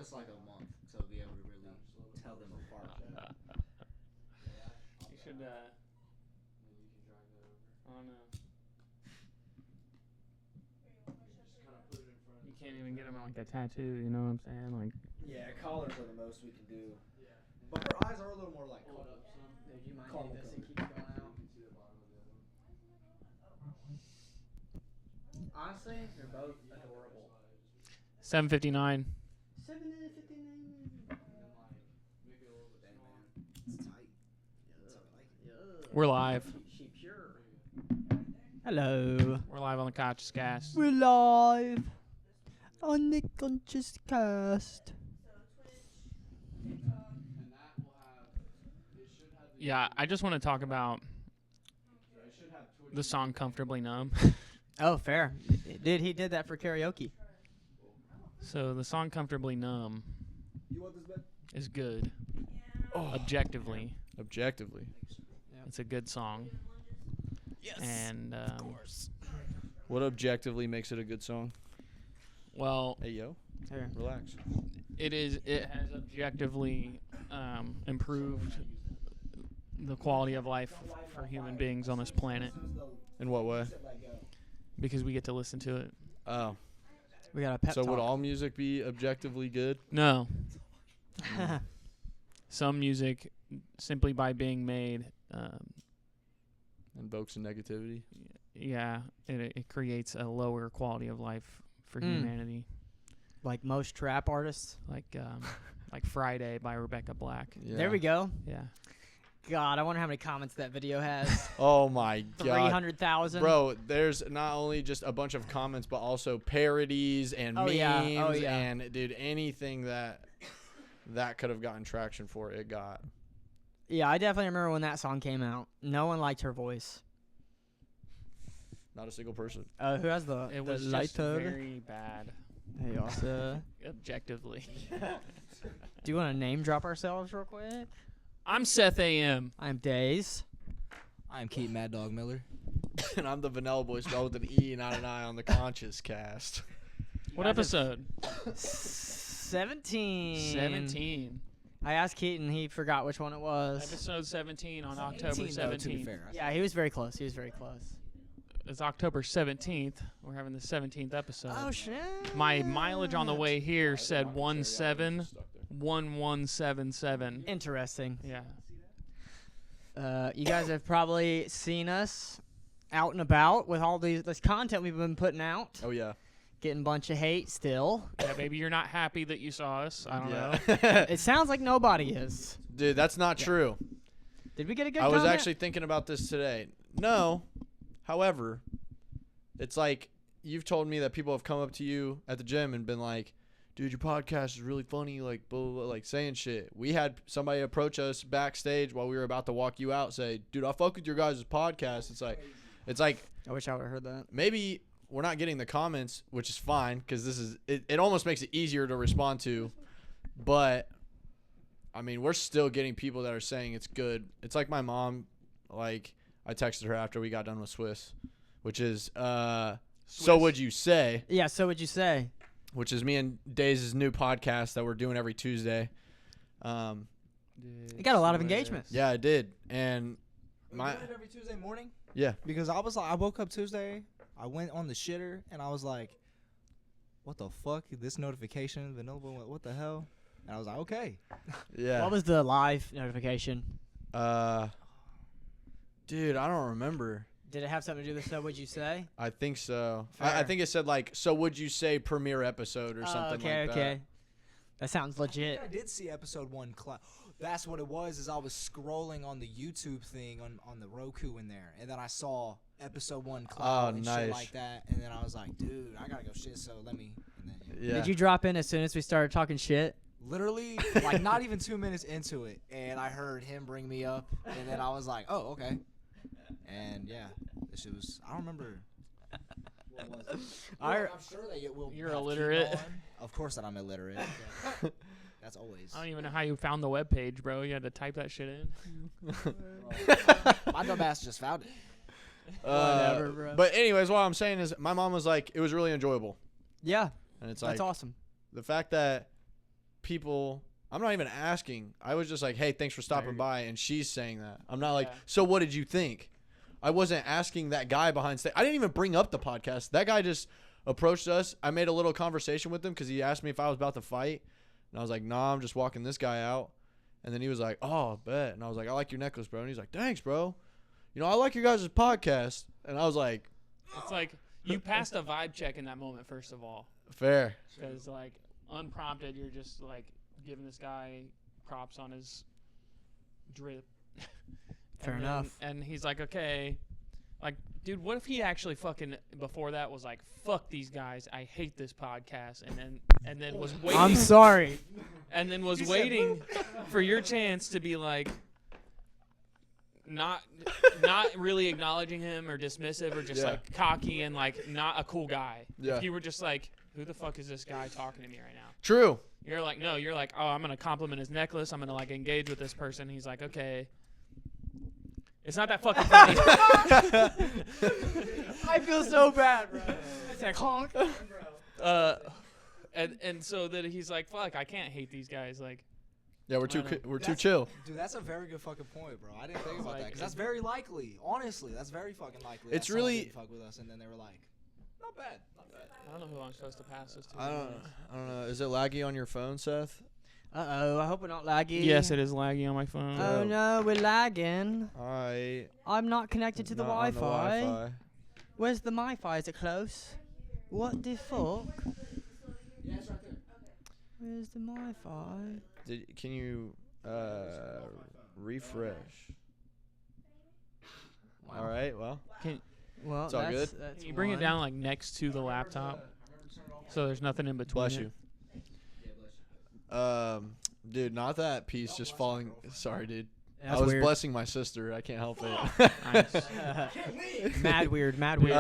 us like a month to be able to really tell them apart. You should. Oh no. You can't even get them like a tattoo. You know what I'm saying? Like. Yeah, collars are the most we can do. But her eyes are a little more like cold. Dude, you might need this and keep going out. Honestly, they're both adorable. 7:59. 7:59. It's tight. We're live. She pure. Hello. We're live on the Conscious Cast. We're live on the Conscious Cast. Yeah, I just want to talk about the song "Comfortably Numb." Oh, fair. Dude, he did that for karaoke. So the song "Comfortably Numb" is good. Objectively, it's a good song. Yes. And Of course. What objectively makes it a good song? well, Hey, yo, Here. relax. it has objectively improved the quality of life for human beings on this planet In what way? because we get to listen to it. Oh, We got a pep so would talk. all music be objectively good? No. Some music, simply by being made, Invokes negativity. it creates a lower quality of life for humanity. Like most trap artists. Like Friday by Rebecca Black. Yeah. There we go. Yeah. God, I wonder how many comments that video has. Oh my god. 300,000. Bro, there's not only just a bunch of comments, but also parodies and Oh, memes yeah. Oh, yeah. and dude, anything that could have gotten traction for it got. Yeah, I definitely remember when that song came out. No one liked her voice. Not a single person. Who has the It was just lighter? very bad, Hey, also. objectively. Do you want to name drop ourselves real quick? I'm Seth A.M. I'm Daze. I'm Keaton Mad Dog Miller. And I'm the Vanella Boy spelled with an E, not an I on the Conscious Cast. What episode? 17. 17. I asked Keaton, he forgot which one it was. Episode 17 on October 18, though, to be 17th. fair. Yeah, he was very close. He was very close. It's October 17th. We're having the 17th episode. Oh, shit. My mileage on the way here said 171177. Interesting. Yeah. You guys have probably seen us out and about with all this content we've been putting out. Oh yeah. Getting a bunch of hate still. Yeah, maybe you're not happy that you saw us. I don't know. It sounds like nobody is. Dude, that's not true. Did we get a good I was comment? actually thinking about this today. No. However, it's like you've told me that people have come up to you at the gym and been like, dude, your podcast is really funny, like, blah, blah, blah, like saying shit. We had somebody approach us backstage while we were about to walk you out, say, dude, I fuck with your guys' podcast. It's like I wish I would have heard that. maybe we're not getting the comments, which is fine because this is it almost makes it easier to respond to. But, I mean, we're still getting people that are saying it's good. It's like my mom, like, I texted her after we got done with Swiss, which is, so would you say, Yeah, so would you say? which is me and Daze's new podcast that we're doing every Tuesday. It got a lot of engagement. Yeah, I did. And We my, do it every Tuesday morning? yeah, Because I was like, I woke up Tuesday, I went on the shitter, and I was like, what the fuck? This notification, Vanilla Boy, what the hell? And I was like, okay. yeah. What was the live notification? Dude, I don't remember. Did it have something to do with So Would You Say? I think so. I Fair. think it said like, so would you say premiere episode or something okay, like okay. That sounds legit. I did see episode 1. That's what it was, is I was scrolling on the YouTube thing on the Roku in there, and then I saw episode 1 cloud and shit nice. like that, and then I was like, dude, I gotta go shit, so let me, and then that. Yeah. Did you drop in as soon as we started talking shit? literally, like, not even 2 minutes into it, and I heard him bring me up, and then I was like, oh, okay. And, yeah, this shit was, I don't remember. What was it? I'm sure that it will. You're have keep illiterate. on. Of course that I'm illiterate. That's always. I don't even know how you found the webpage, bro. You had to type that shit in. My dumb ass just found it. Whatever, bro. But anyways, what I'm saying is my mom was like, it was really enjoyable. Yeah, And it's that's like awesome. the fact that people. I'm not even asking. I was just like, hey, thanks for stopping by, and she's saying that. I'm not like, Yeah. so what did you think? I wasn't asking that guy behind stage. I didn't even bring up the podcast. That guy just approached us. I made a little conversation with him because he asked me if I was about to fight, and I was like, nah, I'm just walking this guy out. And then he was like, oh, bet. And I was like, I like your necklace, bro. And he's like, thanks, bro. You know, I like your guys' podcast. And I was like, It's like you passed a vibe check in that moment, first of all. fair. Because, like, unprompted, you're just, like, giving this guy props on his drip. Fair And enough. And he's like, okay. Like, dude, what if he actually fucking, before that, was like, fuck these guys. I hate this podcast. And then was waiting. I'm sorry. And then was waiting for your chance to be like, not really acknowledging him or dismissive or just Yeah. like cocky and like not a cool guy. Yeah. If you were just like, who the fuck is this guy talking to me right now? True. You're like, no, you're like, oh, I'm gonna compliment his necklace. I'm gonna like engage with this person. He's like, okay. It's not that fucking funny. I feel so bad, bro. It's like honk. And so that he's like, fuck, I can't hate these guys. Like, Yeah, we're I too know. we're too chill. Dude, that's a very good fucking point, bro. I didn't think about Like, that because that's very likely. Honestly, that's very fucking likely. It's that someone really- didn't fuck with us, and then they were like, not bad, not bad. I don't know who I'm supposed to pass this to. I don't know. Is it laggy on your phone, Seth? Uh-oh, I hope we're not laggy. Yes, it is laggy on my phone. Oh no, we're lagging. I'm not connected to the Not on Wi-Fi. Where's the Wi-Fi? Is it close? What the fuck? Yeah, it's right there. Where's the Wi-Fi? Can you refresh? All right. Well, Well, It's all that's, good. That's Can you bring it one. down like next to the laptop so there's nothing in between? bless it? you. Dude, not that piece just falling. Sorry, dude. That's I was weird. blessing my sister. I can't help it. Nice. Mad weird, mad weird.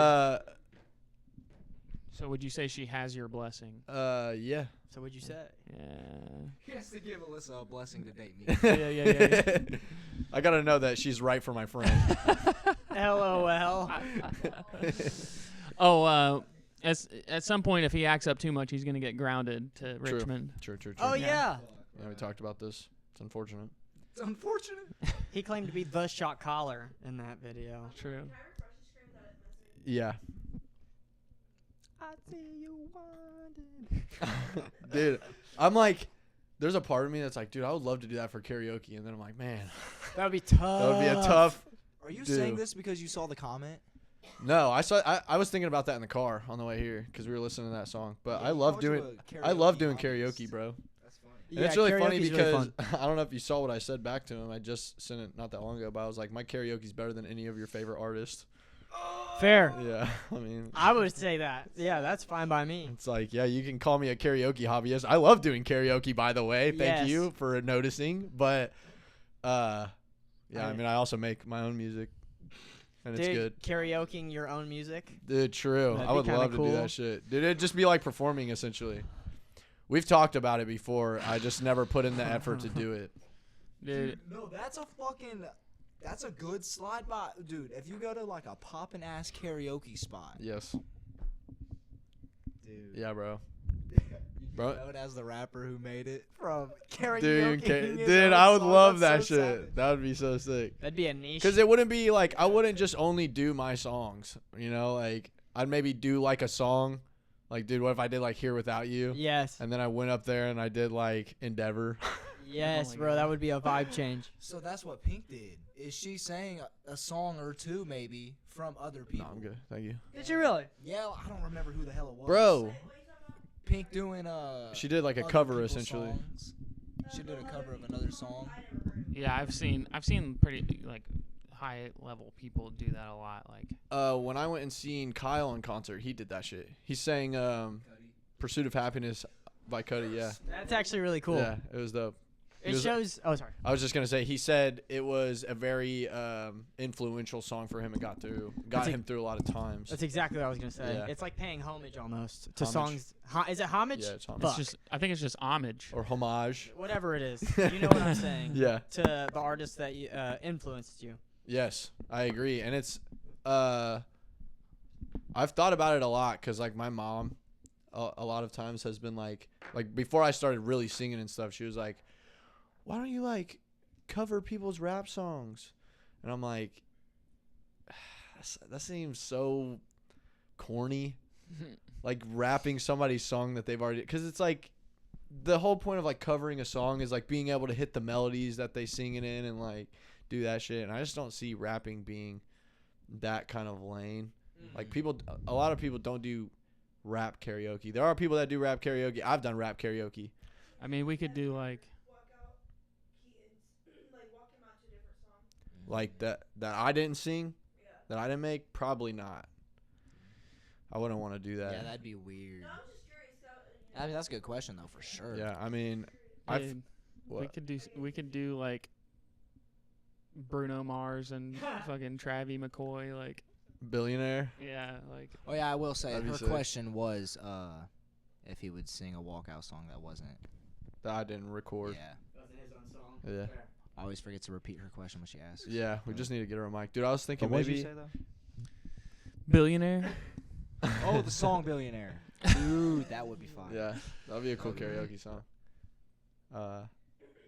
So would you say she has your blessing? Yeah. So what'd you say? Yeah. He has to give Alyssa a blessing to date me. Yeah. I gotta know that she's right for my friend. LOL. Oh, at some point, if he acts up too much, he's gonna get grounded to True. Richmond. True. Oh Yeah. yeah. Yeah, we talked about this. It's unfortunate. It's unfortunate. He claimed to be the shot caller in that video. True. Yeah. I see you wanted. Dude, I'm like, there's a part of me that's like, dude, I would love to do that for karaoke. And then I'm like, man, That would be tough. that would be a tough. Are you Dude. saying this because you saw the comment? No, I was thinking about that in the car on the way here because we were listening to that song. But Yeah, I you love go to doing a I love karaoke doing audience. karaoke, bro. That's funny. And Yeah, it's really funny karaoke's really because fun. I don't know if you saw what I said back to him. I just sent it not that long ago, but I was like, my karaoke's better than any of your favorite artists. Fair. Yeah, I mean, I would say that. Yeah, that's fine by me. it's like, yeah, you can call me a karaoke hobbyist. I love doing karaoke, by the way. Thank Yes. you for noticing. But, yeah, I I- mean, I also make my own music, and it's Dude, good. karaokeing your own music. Dude, true. That'd I be would kinda love to do cool. that shit. Dude, it'd just be like performing, essentially. We've talked about it before. I just never put in the effort to do it. Dude, No, that's a good slide by, dude. If you go to like a poppin' ass karaoke spot, Yes. dude. Yeah, bro. Bro, Bro. known as the rapper who made it from karaoke. Dude, I would love that shit. That would be so sick. That'd be a niche. Because it wouldn't be like, I wouldn't just only do my songs, you know? Like, I'd maybe do like a song. Like, dude, what if I did like Here Without You? Yes. And then I went up there and I did like Endeavor. Yes, Oh my bro. God. That would be a vibe change. So that's what Pink did. Is she sang a song or two maybe from other No, people? I'm good. Thank you. Did you really? Yeah, I don't remember who the hell it was. Bro, Pink doing she did like a other cover people's essentially. songs. She did a cover of another song. yeah, I've seen pretty like high level people do that a lot. Like, When I went and seen Kyle in concert, he did that shit. He sang Pursuit of Happiness by Cuddy, yeah. That's actually really cool. Yeah, it was dope. It was- shows. Oh, sorry. I was just gonna say, he said it was a very influential song for him and got That's him through a lot of times. That's exactly what I was gonna say. Yeah. It's like paying homage almost to Homage. songs. Is it homage? Yeah, it's homage. Fuck. I think it's just homage. Or homage. Whatever it is. You know what I'm saying. Yeah. To the artist that you, influenced you. Yes, I agree, and it's I've thought about it a lot because like my mom, a lot of times has been like before I started really singing and stuff, she was like, why don't you like cover people's rap songs? And I'm like, that seems so corny. Like rapping somebody's song that they've already, because it's like the whole point of like covering a song is like being able to hit the melodies that they sing it in and like do that shit. And I just don't see rapping being that kind of lane. Like a lot of people don't do rap karaoke. There are people that do rap karaoke. I've done rap karaoke. I mean, we could do like Like that I didn't sing, that I didn't make. Probably not. I wouldn't want to do that. Yeah, that'd be weird. I mean, that's a good question though, for sure. Yeah, I mean, dude, we what? could do like Bruno Mars and fucking Travie McCoy, like Billionaire. yeah, like Oh yeah, I will say That'd be her sick. question was if he would sing a walkout song that wasn't. That I didn't record. Yeah. Wasn't his own song. Yeah. I always forget to repeat her question when she asks. Yeah, we just need to get her a mic. Dude, I was thinking But what did maybe you say though? Billionaire. Oh, the song Billionaire. Dude, that would be fun. Yeah, that would be a cool karaoke song. I was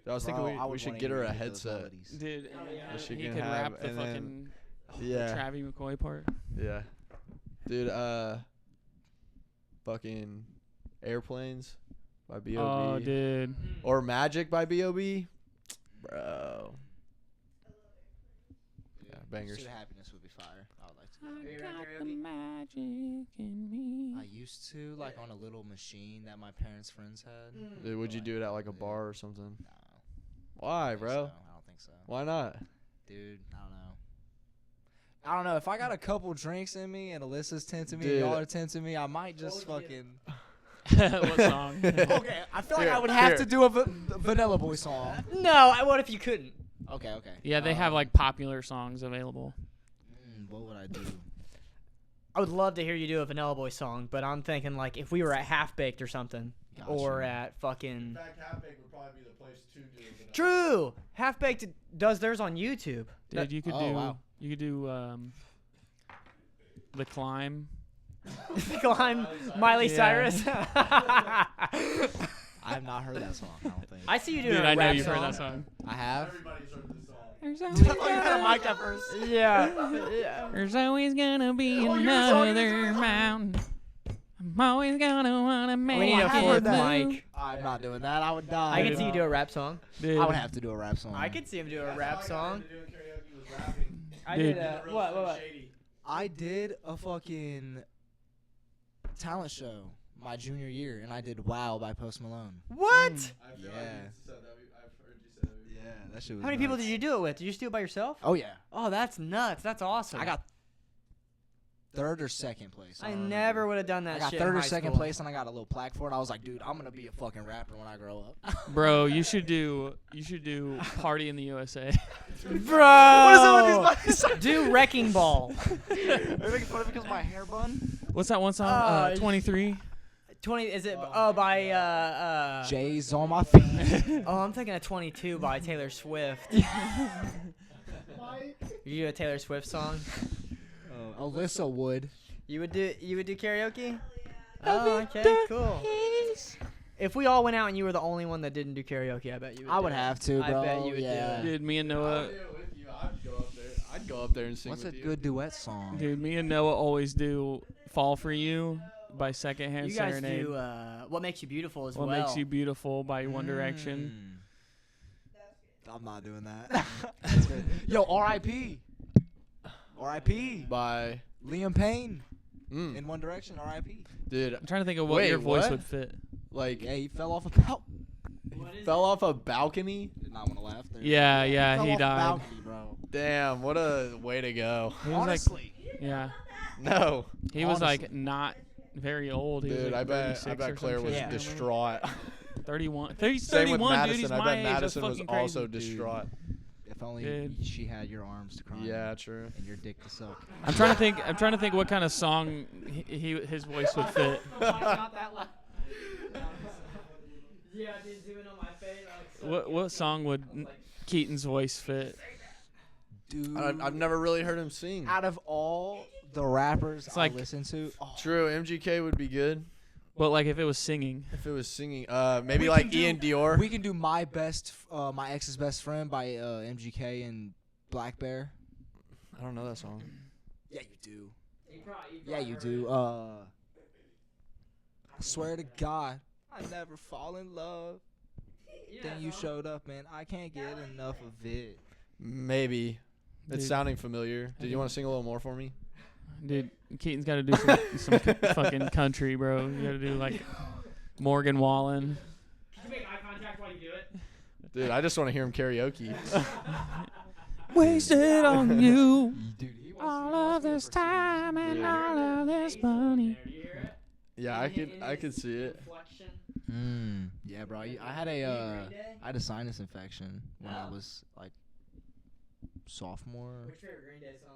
Bro, thinking I we would should wanna get her hear a you with those headset. melodies. Dude, That she he can could have, rap the and then- fucking Yeah, Travie McCoy part. yeah. Dude, fucking Airplanes by B.O.B. Oh, dude. Or Magic by B.O.B. Bro. Yeah, bangers. Pursuit of Happiness would be fire. I would like to. you ever done the karaoke? magic in me. I used to, like, on a little machine that my parents' friends had. Dude, would you do it at like a bar or something? No. Why, I don't think bro? so. I don't think so. Why not? Dude, I don't know. I don't know. If I got a couple drinks in me and Alyssa's tempting me Dude. and y'all are tempting me, I might just fucking. What song? Okay, I feel like Here, I would have here. to do a Vanilla Boy song. No, what if you couldn't? Okay, okay. Yeah, they have like popular songs available. What would I do? I would love to hear you do a Vanilla Boy song, but I'm thinking like if we were at Half Baked or something, or Gotcha. at fucking. fact, Half Baked would probably be the place to do it. True. Half Baked does theirs on YouTube. Dude, you could Oh, do wow. you could do The Climb. Climb Miley Yeah. Cyrus. I have not heard that song. I don't think. I see you doing Dude, a I know rap you've song. heard that song. I have. Everybody's heard this song. There's Mic up first. Yeah. Yeah. There's always gonna be another mountain. I'm always gonna wanna make We need a I have fourth heard that. mic. I'm not doing that. I would die. I can see you do a rap song. Dude, I would have to do a rap song. I could see him do a rap song. I Dude. did a what? I did a fucking talent show my junior year, and I did "Wow" by Post Malone. What? Yeah. Yeah, that shit was. How many people did you do it with? Did you just do it by yourself? Oh yeah, Oh, that's nuts. That's awesome. I got third or second place. I don't never remember. would have done that I got shit third in or high second school. place, and I got a little plaque for it. I was like, dude, I'm gonna be a fucking rapper when I grow up. bro, you should do Party in the USA. Bro. What is up with these Do Wrecking Ball. Are you making fun of me because my hair bun? What's that one song? 23. 20 is it by Jay's on my feet. Oh, I'm thinking of 22 by Taylor Swift. You do a Taylor Swift song? Alyssa would. You would do karaoke? Oh, okay, cool. If we all went out and you were the only one that didn't do karaoke, I bet you would. I do would it. have to, bro. I bet you would yeah. do it. Dude, me and Noah. I'd go up there and sing What's a with you. good duet song? Dude, me and Noah always do "Fall for You" by Secondhand You guys Serenade. do What Makes You Beautiful as "What well. Makes You Beautiful" by One Direction. I'm not doing that. That's good. Yo, R.I.P. R.I.P. By Liam Payne mm, in One Direction. R.I.P. dude, I'm trying to think of what Wait, your voice what? would fit. like Yeah, he fell off a balcony. fell off a balcony. Did not want to laugh there. Yeah, yeah, Fell he off a died. balcony, bro. Damn, what a way to go. He was Honestly. like, yeah, No, he was like Honestly. not very old. He was dude, like I bet 36 or Claire some was shit. Yeah. distraught. 31. Same 31, with dude. Madison. He's I my bet age. That's Madison was fucking crazy. also Dude. distraught. If only Dude. she had your arms to cry. on Yeah, true. And your dick to suck. I'm trying to think what kind of song his voice would fit. Yeah, I did zoom in on my face. What song would Keaton's voice fit? Dude, I've never really heard him sing. out of all the rappers It's I like- listen to, oh, True, MGK would be good. But like if it was singing. If it was singing, maybe We like can do- Ian Dior. We can do my ex's best friend by MGK and Black Bear. I don't know that song. Yeah, you do. You probably Yeah, you heard do. it. I swear to God, I never fall in love. Then you showed up, man. I can't get enough of it. Maybe. It's Dude. sounding familiar. Did you want to sing a little more for me? Dude, Keaton's got to do some fucking country, bro. You got to do like Morgan Wallen. Can you make eye contact while you do it? Dude, I just want to hear him karaoke. Wasted on you. Dude, All of this time and all of this money. There, do you hear it? Yeah, I could see it. Inflection. Yeah, bro. I had Green a Day? I had a sinus infection when I Oh. was like sophomore. What's your favorite Green Day song?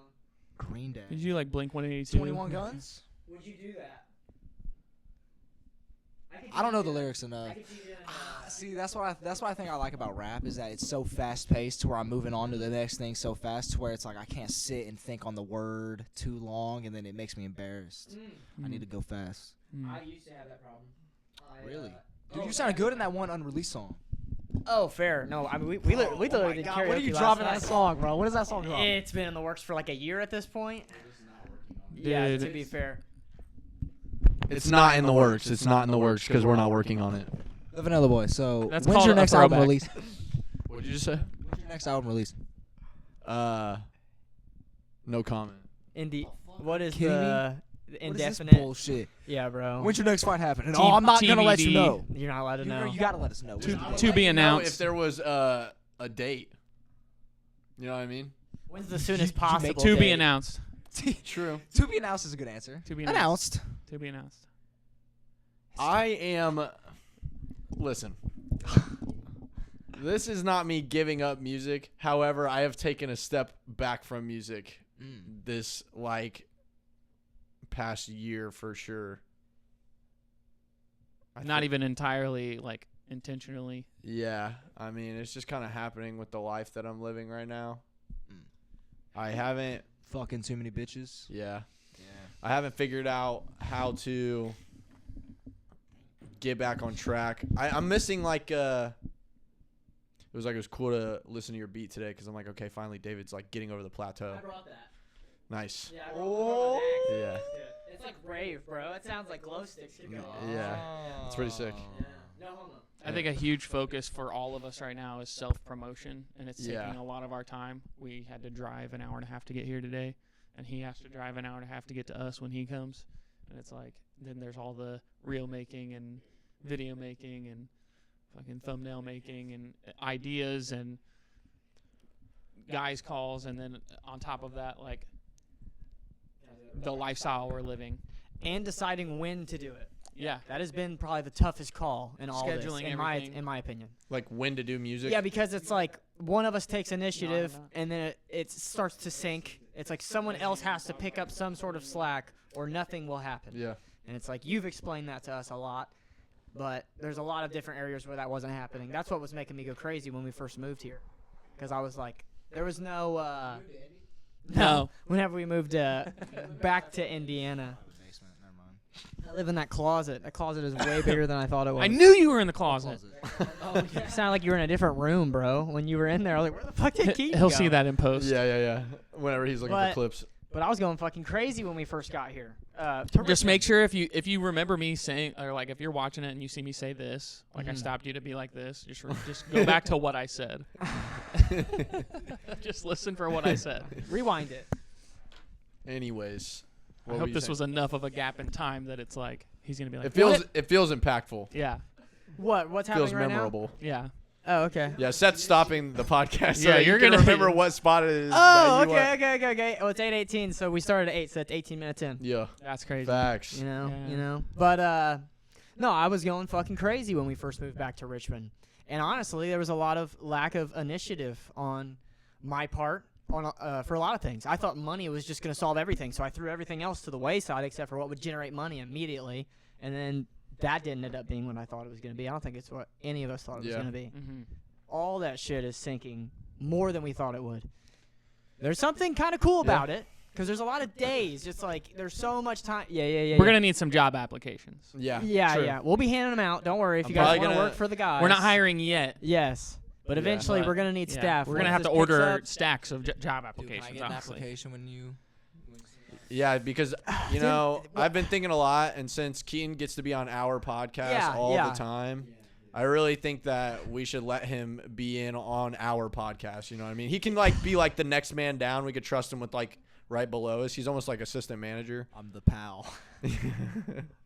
Green Day. Did you like Blink 182? 21 Guns? Would you do that? I don't know the lyrics enough. I could see you doing, See, that's what I think I like about rap is that it's so fast paced to where I'm moving on to the next thing so fast to where it's like I can't sit and think on the word too long and then it makes me embarrassed. I need to go fast. I used to have that problem. Really? Dude, you sounded good in that one unreleased song. Oh, fair. No, I mean we literally did karaoke What are you last dropping night. that song, bro? What is that song about? It's been in the works for like a year at this point. Yeah, Dude. to be fair. It's not in the works. It's not in the works because we're not working on it. The Vanilla Boy. So That's when's called your a next album throwback. release? What did you just say? When's your next album release? No comment. What is Kidding me? the What is this indefinite? bullshit? Yeah, bro. When's your next fight happening? T- Oh, I'm not gonna let you TBD. know. You're not allowed to know. You gotta let us know. To be If announced. there was a date. You know what I mean? When's the soonest you make possible? To be date? announced. True. To be announced is a good answer. To be Announced. To be announced. I am. Listen. This is not me giving up music. However, I have taken a step back from music this past year for sure. Not even entirely like intentionally. Yeah, I mean, it's just kind of happening with the life that I'm living right now. I haven't. Fucking too many bitches. Yeah. Yeah. I haven't figured out how to get back on track. I'm missing it was cool to listen to your beat today because I'm like, okay, finally David's like getting over the plateau. I brought that. Nice. Yeah, I brought the Yeah. axe. It's like rave, bro. It sounds like glow sticks. Keep going. Yeah. It's pretty sick. Yeah. No homo. I think a huge focus for all of us right now is self-promotion, and it's Yeah. taking a lot of our time. We had to drive an hour and a half to get here today, and he has to drive an hour and a half to get to us when he comes. And it's like, then there's all the reel making and video making and fucking thumbnail making and ideas and guys calls, and then on top of that, like the lifestyle we're living. And deciding when to do it. Yeah. That has been probably the toughest call in all this, Scheduling in everything. my opinion. Like when to do music. Yeah, because it's like one of us takes initiative, not. and then it starts to sink. It's like someone else has to pick up some sort of slack, or nothing will happen. Yeah. And it's like you've explained that to us a lot, but there's a lot of different areas where that wasn't happening. That's what was making me go crazy when we first moved here, because I was like, there was no. No. Whenever we moved back to Indiana, Basement. Never mind. I live in that closet. That closet is way bigger than I thought it was. I knew you were in the closet. Oh, you sound like you were in a different room, bro. When you were in there, I was like, where the fuck did Keaton He'll go? see that in post. Yeah. Whenever he's looking But- for clips. But I was going fucking crazy when we first got here. Just make sure if you remember me saying, or like if you're watching it and you see me say this, like I stopped you to be like this, just go back to what I said. Just listen for what I said. Rewind it. Anyways. I hope this was enough of a gap in time that it's like he's gonna be like, It feels impactful. yeah, What's happening Feels right memorable. yeah. now? Oh, okay. Yeah, Seth's stopping the podcast. So Yeah, that you're you can gonna- remember what spot it is. Oh, that you want. okay. Oh, it's 8:18, so we started at 8, so it's 18 minutes in. Yeah. That's crazy. Facts. You know, Yeah. But no, I was going fucking crazy when we first moved back to Richmond, and honestly, there was a lot of lack of initiative on my part for a lot of things. I thought money was just going to solve everything, so I threw everything else to the wayside except for what would generate money immediately, and then that didn't end up being what I thought it was going to be. I don't think it's what any of us thought it was Yeah. going to be. Mm-hmm. All that shit is sinking more than we thought it would. There's something kind of cool about it, Because there's a lot of days. Just like there's so much time. Yeah. We're gonna need some job applications. Yeah. Yeah, true. yeah. We'll be handing them out. Don't worry if I'm you guys probably want to gonna- work for the guys. We're not hiring yet. Yes, but Yeah. eventually But, we're gonna need yeah, staff. We're Once gonna have this to picks order up- stacks of job Dude, can I applications. get an honestly. application when you? Yeah, because you know I've been thinking a lot, and since Keaton gets to be on our podcast Yeah, all yeah. the time, I really think that we should let him be in on our podcast. You know what I mean? He can like be like the next man down. We could trust him with like right below us. He's almost like assistant manager. I'm the pal.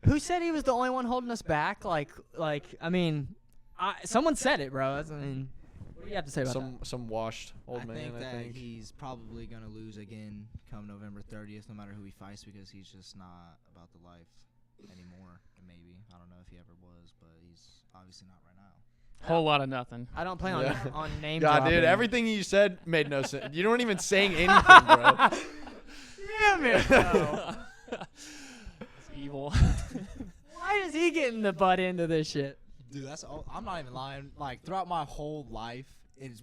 Who said he was the only one holding us back? I mean, someone said it, bro. I mean, what do you have to say about that? Some washed old I man. think I that think. he's probably gonna lose again come November 30th, no matter who he fights, because he's just not about the life anymore. Maybe I don't know if he ever was, but he's obviously not right now. Whole lot of nothing. I don't plan Yeah. on name God, dropping. dude, everything you said made no sense. You weren't even saying anything, bro. Damn it, bro. It's evil. Why is he getting the butt into this shit? Dude, that's all. I'm not even lying. Like throughout my whole life,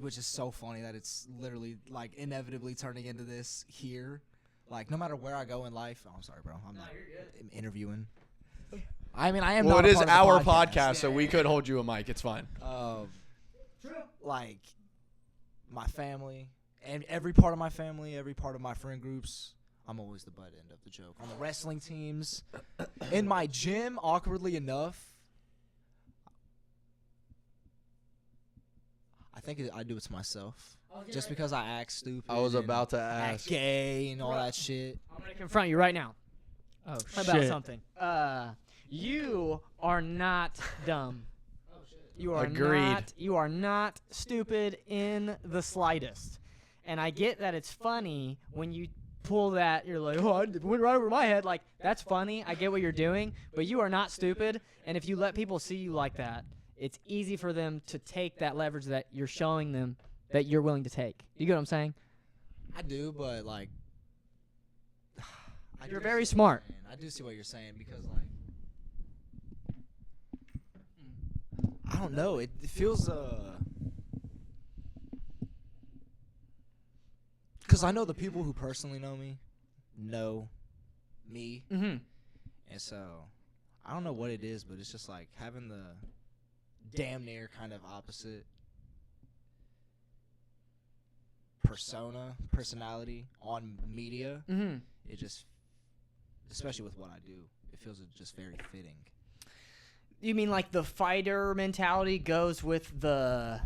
which is so funny that it's literally like inevitably turning into this here. Like no matter where I go in life, I'm sorry, bro. I'm not interviewing. I mean, I am. Well, not it a is part of our the podcast, so we could hold you a mic. It's fine. Like my family and every part of my family, every part of my friend groups, I'm always the butt end of the joke. On the wrestling teams, in my gym, awkwardly enough, I think I do it to myself. Just because I act stupid. I was and about to act ask. gay and all that shit. I'm gonna confront you right now Oh about shit. something. You are not dumb. You are Agreed. not. You are not stupid in the slightest. And I get that it's funny when you pull that. You're like, oh, it went right over my head. Like that's funny. I get what you're doing, but you are not stupid. And if you let people see you like that, it's easy for them to take that leverage that you're showing them that you're willing to take. You get what I'm saying? I do, but like, You're very smart. I do see what you're saying because like, I don't know. It feels because I know the people who personally know me, Mm-hmm. and so I don't know what it is, but it's just like having the damn near kind of opposite personality on media. Mm-hmm. It just, especially with what I do, it feels just very fitting. You mean like the fighter mentality goes with the?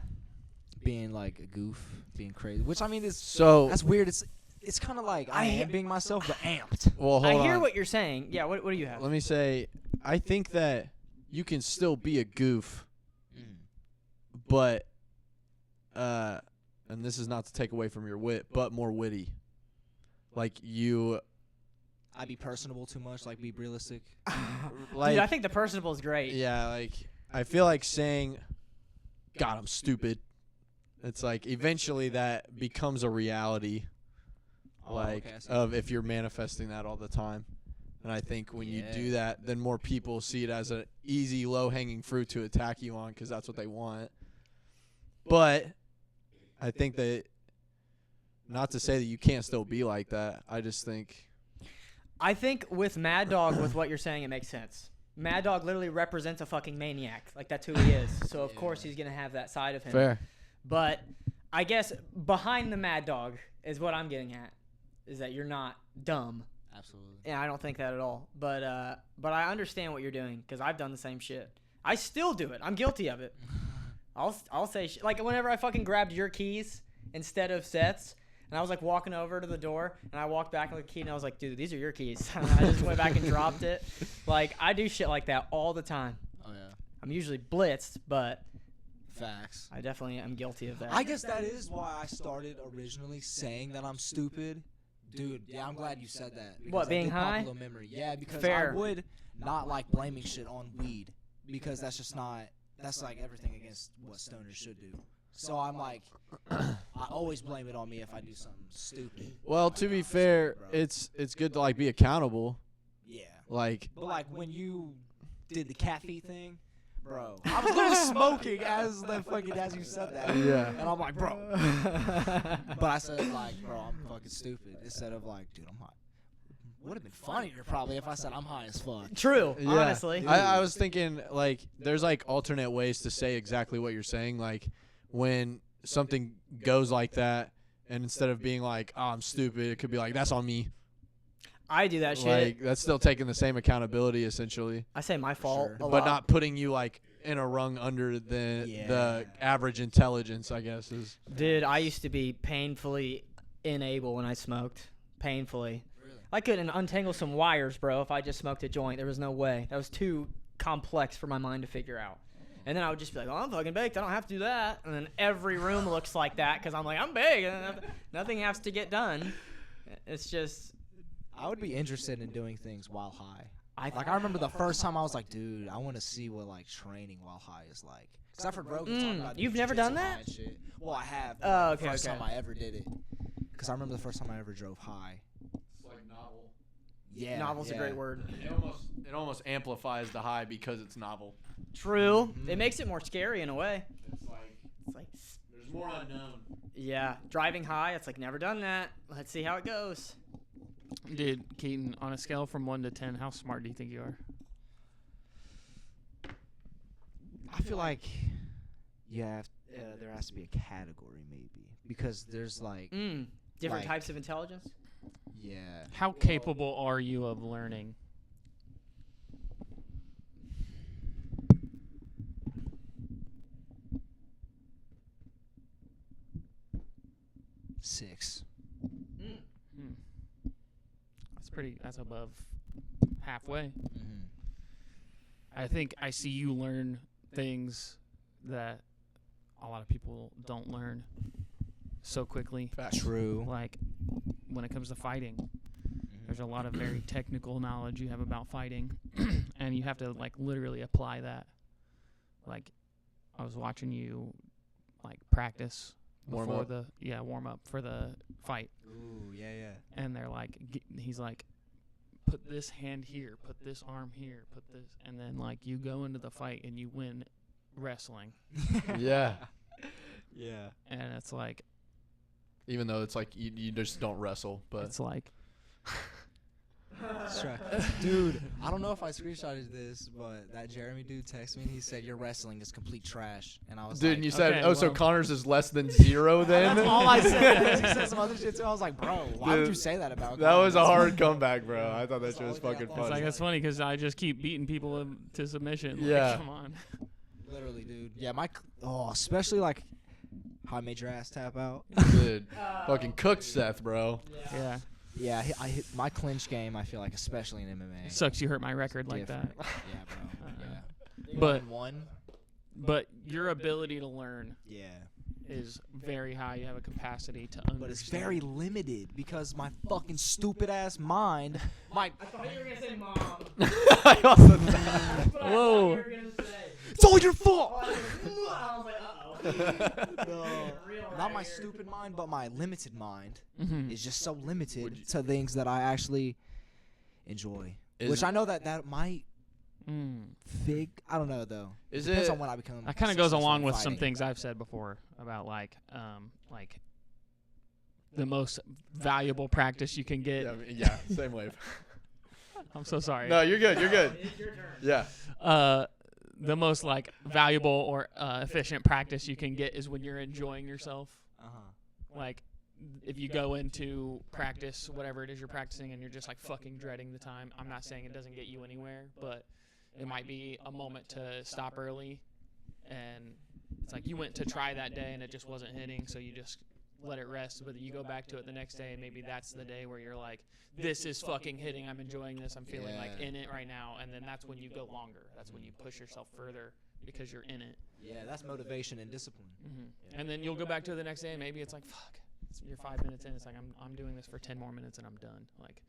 Being like a goof, being crazy, which I mean is So, that's weird. It's kind of like I am being myself, but amped. well, hold I on. hear what you're saying. Yeah. What do you have? Let me say, I think that you can still be a goof, but, and this is not to take away from your wit, but more witty. Like you, I be personable too much, like be realistic. like, Dude, I think the personable is great. yeah, like I feel like saying, "God, I'm stupid." It's like eventually that becomes a reality, like okay, I see. of if you're manifesting that all the time. And I think when you do that, then more people see it as an easy, low-hanging fruit to attack you on because that's what they want. But I think that, not to say that you can't still be like that, I just think, I think with Mad Dog, with what you're saying, it makes sense. Mad Dog literally represents a fucking maniac. Like that's who he is. So of course he's gonna have that side of him. fair. But I guess behind the Mad Dog is what I'm getting at, is that you're not dumb. Absolutely. Yeah, I don't think that at all. But I understand what you're doing because I've done the same shit. I still do it. I'm guilty of it. I'll say like whenever I fucking grabbed your keys instead of Seth's, and I was like walking over to the door, and I walked back with the key, and I was like, dude, these are your keys. And I just went back and dropped it. Like I do shit like that all the time. Oh yeah. I'm usually blitzed, but Facts. I definitely am guilty of that. I guess that is why I started originally saying that I'm stupid. Dude, yeah, I'm glad you said that. because What, that being did pop a high? little memory. Yeah, because Fair. I would not like blaming shit on weed because that's just not, that's like everything against what stoners should do. So I'm like, I always blame it on me if I do something stupid. Well, Like, to be I'm fair, stupid, bro. it's good to like be accountable. Yeah. Like, But like when you did the cat feet thing, bro. I was literally smoking as you said that. Yeah. And I'm like, bro. But I said, like, bro, I'm fucking stupid. Instead of like, dude, I'm high. Would have been funnier probably if I said I'm high as fuck. True. Yeah. Honestly. I was thinking, like, there's, like, alternate ways to say exactly what you're saying. Like, when something goes like that, and instead of being like, oh, I'm stupid, it could be like, that's on me. I do that shit. Like, that's still taking the same accountability, essentially. I say my fault. Sure. a But lot. not putting you, like, in a rung under the Yeah. average intelligence, I guess, is. Dude, I used to be painfully unable when I smoked. Painfully. Really? I couldn't untangle some wires, bro, if I just smoked a joint. There was no way. That was too complex for my mind to figure out. And then I would just be like, oh, I'm fucking baked. I don't have to do that. And then every room looks like that because I'm like, I'm big. And nothing has to get done. It's just... I would be interested in doing things while high. I remember the first time I was like, dude, I want to see what like training while high is like. Cause I've heard Rogan talk about You've doing never jujitsu done high that? and shit. Well, I have. Oh, the okay, first okay. time I ever did it. Cause I remember the first time I ever drove high. It's like novel. Yeah. Novel's yeah. a great word. It almost amplifies the high because it's novel. True. It makes it more scary in a way. It's like there's more unknown. Yeah. Driving high, it's like, never done that. Let's see how it goes. Dude, Keaton, on a scale from 1 to 10, how smart do you think you are? I feel like there has to be a category maybe because there's like Different Like- types of intelligence? yeah. How capable are you of learning? Six. That's above halfway. Mm-hmm. I think I see you learn things that a lot of people don't learn so quickly. True. Like when it comes to fighting, there's a lot of very technical knowledge you have about fighting, and you have to like literally apply that. Like I was watching you like practice Warm before up. warm up for the fight, Ooh, yeah. and they're like he's like, put this hand here, put this arm here, put this, and then like you go into the fight and you win wrestling, Yeah. Yeah. and it's like Even though it's like you just don't wrestle, but it's like Dude, I don't know if I screenshotted this, but that Jeremy dude texted me and he said your wrestling is complete trash, and I was dude, like, and you said, okay, oh, so well- Connor's is less than 0 then? that's all I said. He said some other shit too. I was like, bro, why would Dude, you say that about? That was a Conor? hard comeback, bro. I thought that That's shit was the only thing fucking I thought. it's funny. like it's funny because I just keep beating people to submission. Like, Yeah. come on. Literally, dude. Yeah, especially like how I made your ass tap out. Dude, fucking cooked Seth, bro. Yeah, Yeah, I hit my clinch game. I feel like, especially in MMA. it sucks you hurt my record like that. different. Yeah, bro. Yeah. But 1-1. but your ability to learn Yeah. is very high. You have a capacity to understand. But it's very limited because my fucking stupid ass mind, my I thought you were going to say mom. I also Whoa. it's all your fault. I was like, uh-oh. Not my stupid mind, but my limited mind Mhm. is just so limited to things that I actually enjoy. Is Which it- I know that might Mm. I don't know though. Is Depends it? on when I become. That kind of goes successful along in with some fighting. things I've said before about like the most valuable practice you can get. Yeah, same wave. I'm so sorry. No, you're good. You're good. It's your turn. Yeah. The most like valuable or efficient practice you can get is when you're enjoying yourself. Like if you go into practice, whatever it is you're practicing, and you're just like fucking dreading the time. I'm not saying it doesn't get you anywhere, but it might be a moment to stop early, and it's like you went to try that day and it just wasn't hitting, so you just let it rest. But you go back to it the next day, and maybe that's the day where you're like, this is fucking hitting. I'm enjoying this. I'm feeling like Yeah. in it right now. And then that's when you go longer. That's when you push yourself further because you're in it. Yeah, that's motivation and discipline. And then you'll go back to it the next day, and maybe it's like, fuck, you're 5 minutes in. It's like I'm doing this for 10 more minutes and I'm done. Like,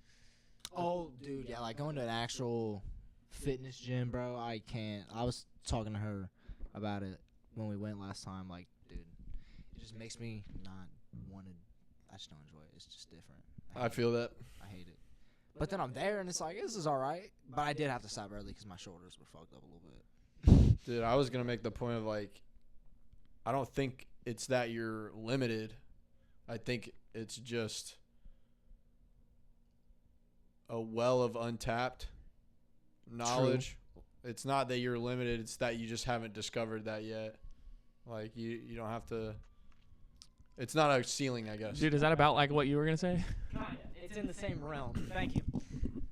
Oh, dude, yeah, like going to an actual fitness gym, bro. I can't. I was talking to her about it when we went last time. Like, dude, it just makes me not want to. I just don't enjoy it. It's just different. I feel that. I hate it. But then I'm there, and it's like, this is all right. But I did have to stop early because my shoulders were fucked up a little bit. Dude, I was gonna make the point of like, I don't think it's that you're limited. I think it's just a well of untapped knowledge. It's not that you're limited, it's that you just haven't discovered that yet. Like you don't have to. It's not a ceiling, I guess. Dude, is that about like what you were gonna say? Kinda. It's in the same realm. Thank you.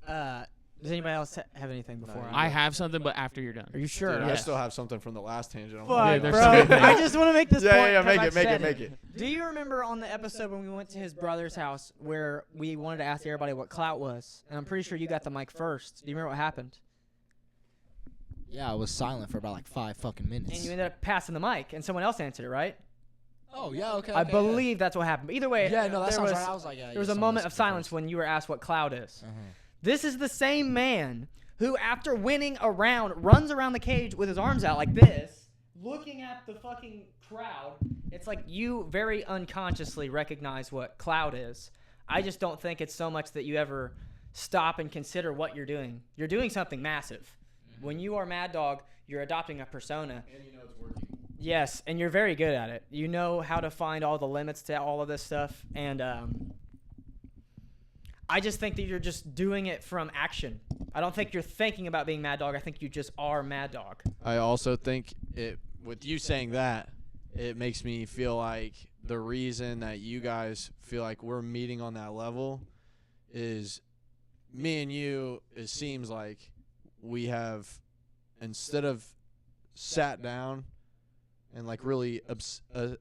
Does anybody else have anything before? I have something, but after you're done. Are you sure? Dude, Yeah. I still have something from the last tangent. Fuck, Yeah, there's bro. so many I things. just want to make this point. Yeah, 'cause make I've it. said Do you remember on the episode when we went to his brother's house where we wanted to ask everybody what clout was? And I'm pretty sure you got the mic first. Do you remember what happened? Yeah, I was silent for about like 5 fucking minutes. And you ended up passing the mic, and someone else answered it, right? Oh yeah, okay. I believe that's what happened. But either way, Yeah, no, that there sounds was, right. I was like, yeah. there was a moment of silence when you were asked what clout is. This is the same man who, after winning a round, runs around the cage with his arms out like this, looking at the fucking crowd. It's like you very unconsciously recognize what clout is. I just don't think it's so much that you ever stop and consider what you're doing. You're doing something massive. When you are Mad Dog, you're adopting a persona. And you know it's working. Yes, and you're very good at it. You know how to find all the limits to all of this stuff, and I just think that you're just doing it from action. I don't think you're thinking about being Mad Dog. I think you just are Mad Dog. I also think with you saying that, it makes me feel like the reason that you guys feel like we're meeting on that level is me and you, it seems like we have, instead of sat down and like really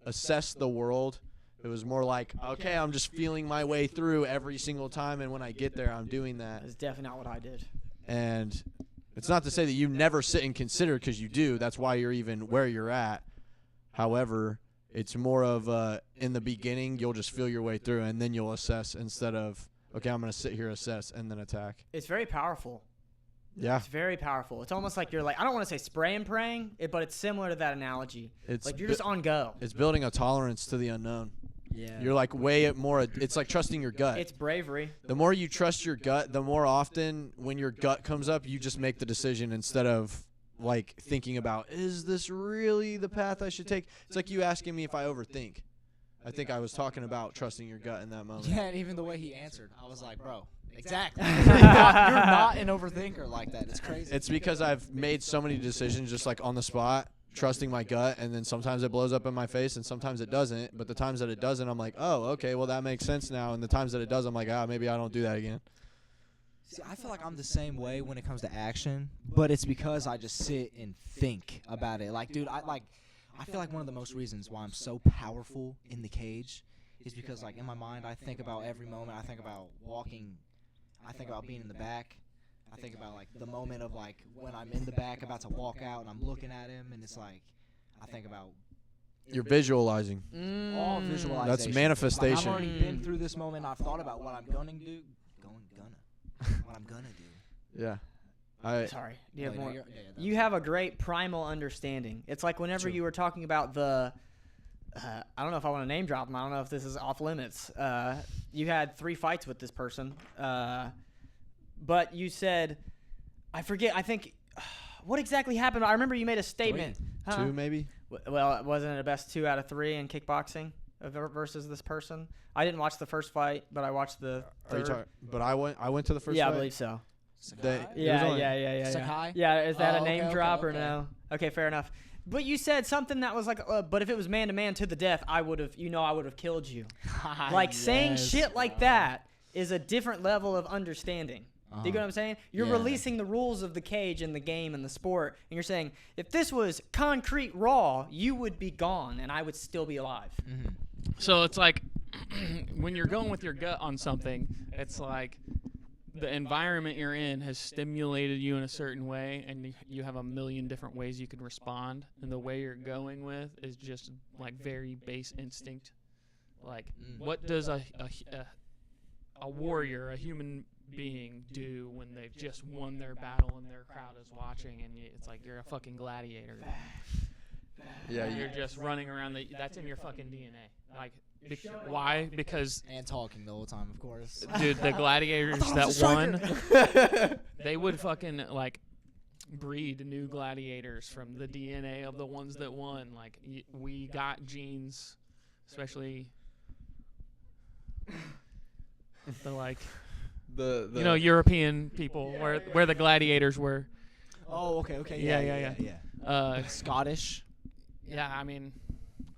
assess the world, it was more like, okay, I'm just feeling my way through every single time, and when I get there, I'm doing that. That's definitely not what I did. And it's not to say that you never sit and consider, because you do. That's why you're even where you're at. However, it's more of in the beginning, you'll just feel your way through, and then you'll assess instead of, okay, I'm going to sit here, assess, and then attack. It's very powerful. Yeah. It's very powerful. It's almost like you're like, I don't want to say spray and praying, but it's similar to that analogy. It's like you're just on go. It's building a tolerance to the unknown. Yeah. You're like way more. It's like trusting your gut. It's bravery. The more you trust your gut, the more often when your gut comes up, you just make the decision instead of like thinking about, is this really the path I should take? It's like you asking me if I overthink. I think I was talking about trusting your gut in that moment. Yeah, and even the way he answered, I was like, bro, exactly. You're not an overthinker like that. It's crazy. It's because I've made so many decisions just like on the spot, trusting my gut, and then sometimes it blows up in my face and sometimes it doesn't. But the times that it doesn't, I'm like, oh, okay, well, that makes sense now. And the times that it does, I'm like, maybe I don't do that again. See, I feel like I'm the same way when it comes to action, but it's because I just sit and think about it. Like, dude, I feel like one of the most reasons why I'm so powerful in the cage is because, like, in my mind, I think about every moment. I think about walking. I think about being in the back. I think about, like, the moment of, like, when I'm in the back about to walk out and I'm looking at him, and it's like, I think about You're visualizing. all visualization. That's manifestation. Like, I've already been through this moment. I've thought about what I'm gonna do. What I'm gonna do. Yeah. Sorry. Do you have No, more? you're- yeah, that You was- have a great primal understanding. It's like whenever True. you were talking about the, I don't know if I want to name drop them. I don't know if this is off limits. You had 3 fights with this person, but you said, I forget. I think, what exactly happened? I remember you made a statement. Huh? 2 maybe? Well, wasn't it a best 2 out of 3 in kickboxing versus this person? I didn't watch the first fight, but I watched the Are you third. talking? But I went to the first Yeah, fight. I believe so. They- Sakai? It was only- Yeah. Sakai? Yeah, is that Oh, a name okay, drop okay, or okay. no? Okay, fair enough. But you said something that was like, but if it was man to man to the death, I would have, I would have killed you. Like saying Yes, shit like bro. that is a different level of understanding. Do you get what I'm saying? You're Yeah. releasing the rules of the cage and the game and the sport, and you're saying, if this was concrete raw, you would be gone, and I would still be alive. Mm-hmm. So it's like when you're going with your gut on something, it's like the environment you're in has stimulated you in a certain way, and you have a million different ways you could respond. And the way you're going with is just like very base instinct. Like, what does a warrior, a human being, do when they've just won their battle and their crowd is watching, and it's like you're a fucking gladiator. Yeah, You're just running around. That's in your fucking DNA. Like, why? Because, And talking the whole time, of course. dude, the gladiators I thought I that was a won, they would fucking, like, breed new gladiators from the DNA of the ones that won. Like we got genes, especially the like The European people where the gladiators were. Oh, okay. Yeah. Scottish. Yeah, I mean,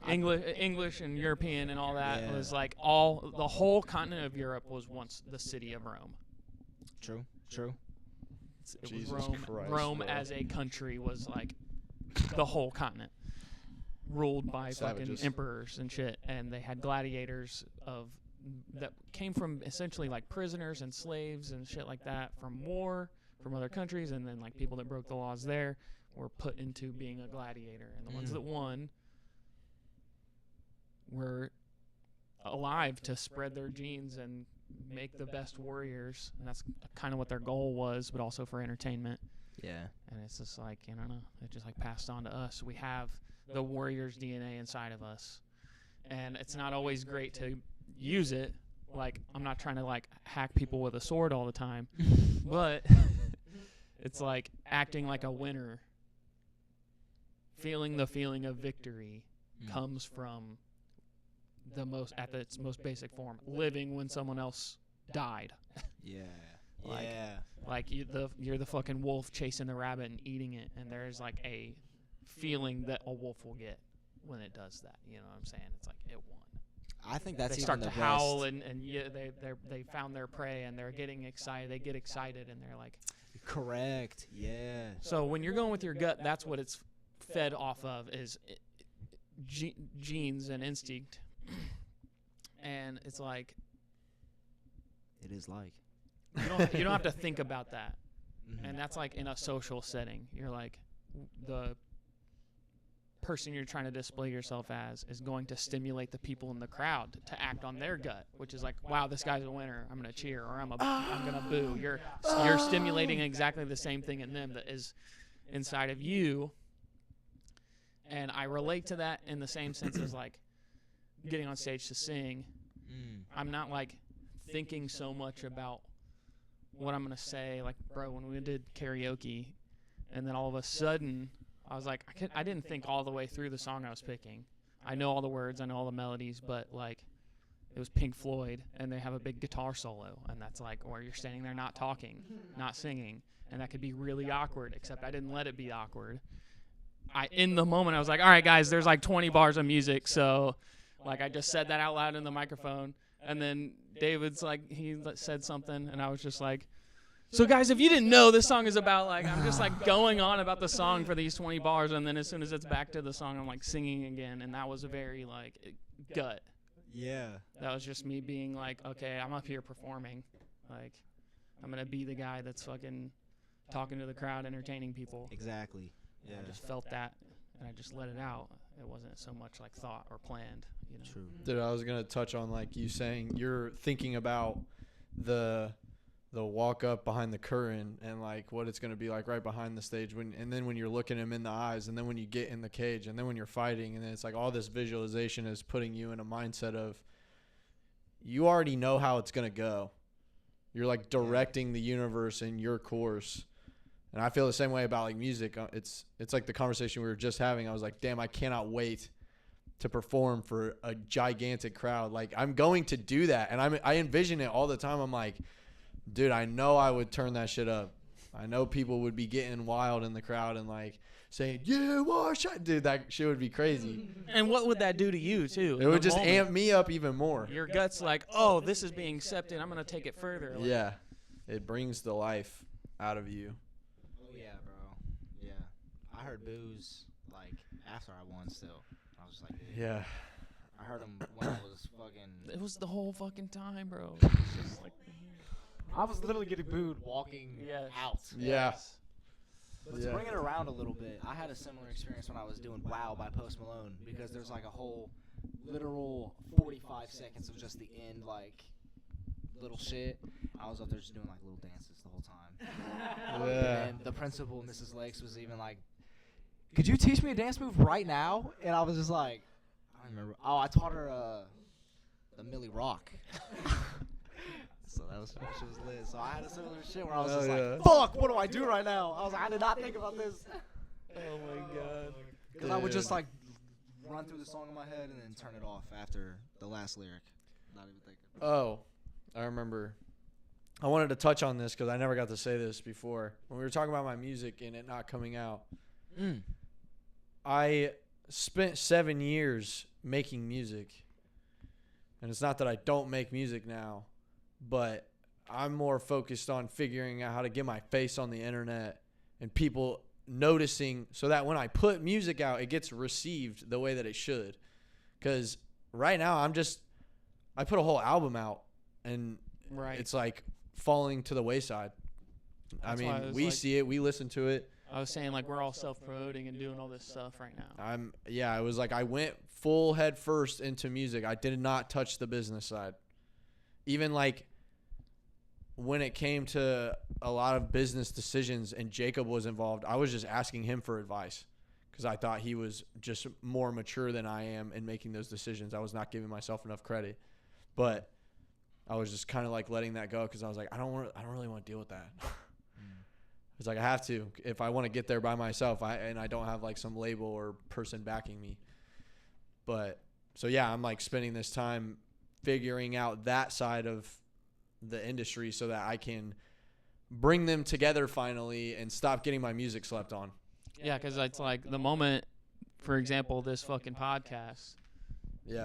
English and European and all that Yeah. was like the whole continent of Europe was once the city of Rome. True. It Jesus was Rome. Christ, Rome bro. as a country was like the whole continent, ruled by Savages. fucking emperors and shit, and they had gladiators that came from essentially like prisoners and slaves and shit like that from war from other countries, and then like people that broke the laws there were put into being a gladiator, and the ones that won were alive to spread their genes and make the best warriors, and that's kind of what their goal was, but also for entertainment. Yeah. And it's just like, I don't know, it just like passed on to us. We have the warrior's DNA inside of us, and it's not always great to use it. Like, I'm not trying to like hack people with a sword all the time, but it's like acting like a winner. Feeling the feeling of victory comes from at its most basic form, living when someone else died. Yeah. Like- Yeah. Like you're the fucking wolf chasing the rabbit and eating it, and there's like a feeling that a wolf will get when it does that. You know what I'm saying? It's like it won. I think that's They even start the to best. howl and yeah, they found their prey and they're getting excited. They get excited and they're like. Correct. Yeah. So when you're going with your gut, that's what it's fed off of is genes and instinct, and it's like It is like. you don't have to think about that. Mhm. And that's like in a social setting. You're like the person you're trying to display yourself as is going to stimulate the people in the crowd to act on their gut, which is like, wow, this guy's a winner. I'm gonna cheer or I'm gonna boo. You're stimulating exactly the same thing in them that is inside of you. And I relate to that in the same sense as like getting on stage to sing. I'm not like thinking so much about what I'm gonna say. Like, bro, when we did karaoke, and then all of a sudden, I was like, I didn't think all the way through the song I was picking. I know all the words, I know all the melodies, but like, it was Pink Floyd, and they have a big guitar solo, and that's like, or you're standing there not talking, not singing, and that could be really awkward. Except I didn't let it be awkward. In the moment, I was like, all right, guys, there's like 20 bars of music, so like I just said that out loud in the microphone. And then David's like, he said something, and I was just like, so guys, if you didn't know, this song is about like, I'm just like going on about the song for these 20 bars, and then as soon as it's back to the song, I'm like singing again, and that was a very like gut. Yeah. That was just me being like, okay, I'm up here performing, like I'm gonna be the guy that's fucking talking to the crowd, entertaining people. Exactly. Yeah. I just felt that, and I just let it out. It wasn't so much like thought or planned, you know. True. Dude, I was gonna touch on like you saying you're thinking about the walk up behind the curtain and like what it's gonna be like right behind the stage and then when you're looking him in the eyes and then when you get in the cage and then when you're fighting and then it's like all this visualization is putting you in a mindset of you already know how it's gonna go. You're like directing the universe in your course. And I feel the same way about like music. It's like the conversation we were just having. I was like, damn, I cannot wait to perform for a gigantic crowd. Like I'm going to do that, and I envision it all the time. I'm like, dude, I know I would turn that shit up. I know people would be getting wild in the crowd and like saying, yeah, wash it. Dude, that shit would be crazy. And what would that do to you too? It would just amp me up even more. Your gut's like, oh, this is being accepted. I'm gonna take it further. Like, Yeah, it brings the life out of you. Oh yeah, bro. Yeah. I heard boos like after I won. Still, I was like, dude. Yeah. I heard them when I was fucking. It was the whole fucking time, bro. It was just like, I was literally getting booed walking Yes. out. Yeah. But to bring it around a little bit, I had a similar experience when I was doing "Wow" by Post Malone because there's like a whole literal 45 seconds of just the end like little shit. I was up there just doing like little dances the whole time. Yeah. And the principal, Mrs. Lakes, was even like, "Could you teach me a dance move right now?" And I was just like, I don't remember. Oh, I taught her the Millie Rock. So that shit was lit. So I had a similar shit where I was Oh, just yeah. like, fuck, what do I do right now? I was like, I did not think about this. Oh my god. Because I would just like run through the song in my head and then turn it off after the last lyric. Not even thinking. Oh, I remember. I wanted to touch on this because I never got to say this before. When we were talking about my music and it not coming out, I spent 7 years making music. And it's not that I don't make music now, but I'm more focused on figuring out how to get my face on the internet and people noticing so that when I put music out, it gets received the way that it should. Because right now, I put a whole album out and it's like falling to the wayside. That's I why mean, I was we like- see it, we listen to it. I was saying like we're all self-promoting and doing all this stuff right now. It was like I went full head first into music. I did not touch the business side. Even like when it came to a lot of business decisions and Jacob was involved, I was just asking him for advice because I thought he was just more mature than I am in making those decisions. I was not giving myself enough credit, but I was just kind of like letting that go because I was like, I don't really want to deal with that. It's like I have to if I want to get there by myself. I don't have like some label or person backing me. But so yeah, I'm like spending this time figuring out that side of the industry so that I can bring them together finally and stop getting my music slept on. Yeah, because it's like the moment, for example, this fucking podcast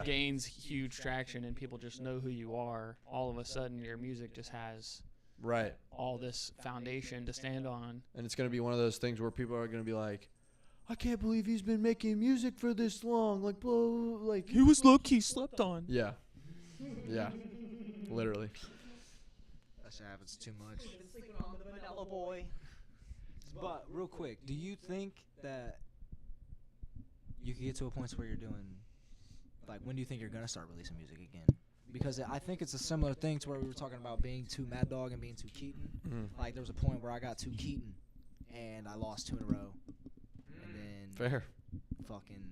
gains huge traction and people just know who you are. All of a sudden, your music just has all this foundation to stand on. And it's going to be one of those things where people are going to be like, I can't believe he's been making music for this long. Like, blah, like He was low-key slept on. Yeah. Yeah. Literally. That shit happens too much. Sleeping on the Vanella Boy. But real quick, do you think that you could get to a point where you're doing, like, when do you think you're gonna start releasing music again? Because I think it's a similar thing to where we were talking about being too Mad Dog and being too Keaton. Like, there was a point where I got too Keaton, and I lost 2 in a row, and then Fair. fucking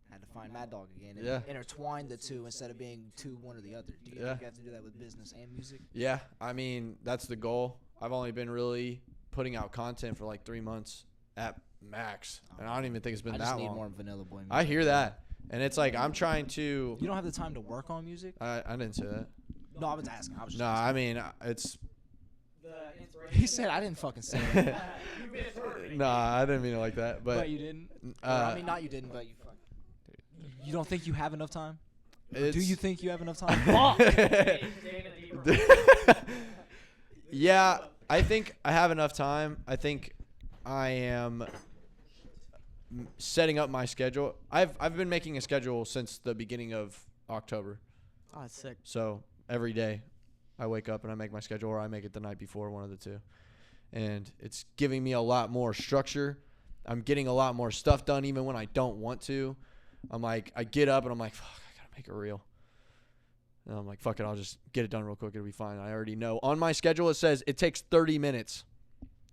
had to find Mad Dog again and Yeah. intertwine the two instead of being too one or the other. Do you think you have to do that with business and music? Yeah. I mean, that's the goal. I've only been really putting out content for like 3 months at max. And I don't even think it's been I that just need long. more Vanilla Boy music. I hear that. And it's like I'm trying to. You don't have the time to work on music? I didn't say that. No, I was asking. I was just No, asking. I mean, it's. He said I didn't fucking say it. Nah, I didn't mean it like that. But But you didn't? I mean, not you didn't, but you fucking. You don't think you have enough time? it's, Do you think you have enough time? Yeah, I think I have enough time. I think I am setting up my schedule. I've been making a schedule since the beginning of October. Oh, that's sick. So every day I wake up and I make my schedule, or I make it the night before, one of the two. And it's giving me a lot more structure. I'm getting a lot more stuff done even when I don't want to. I'm like, I get up and I'm like, fuck, I got to make a reel. And I'm like, fuck it, I'll just get it done real quick. It'll be fine. I already know. On my schedule, it says it takes 30 minutes.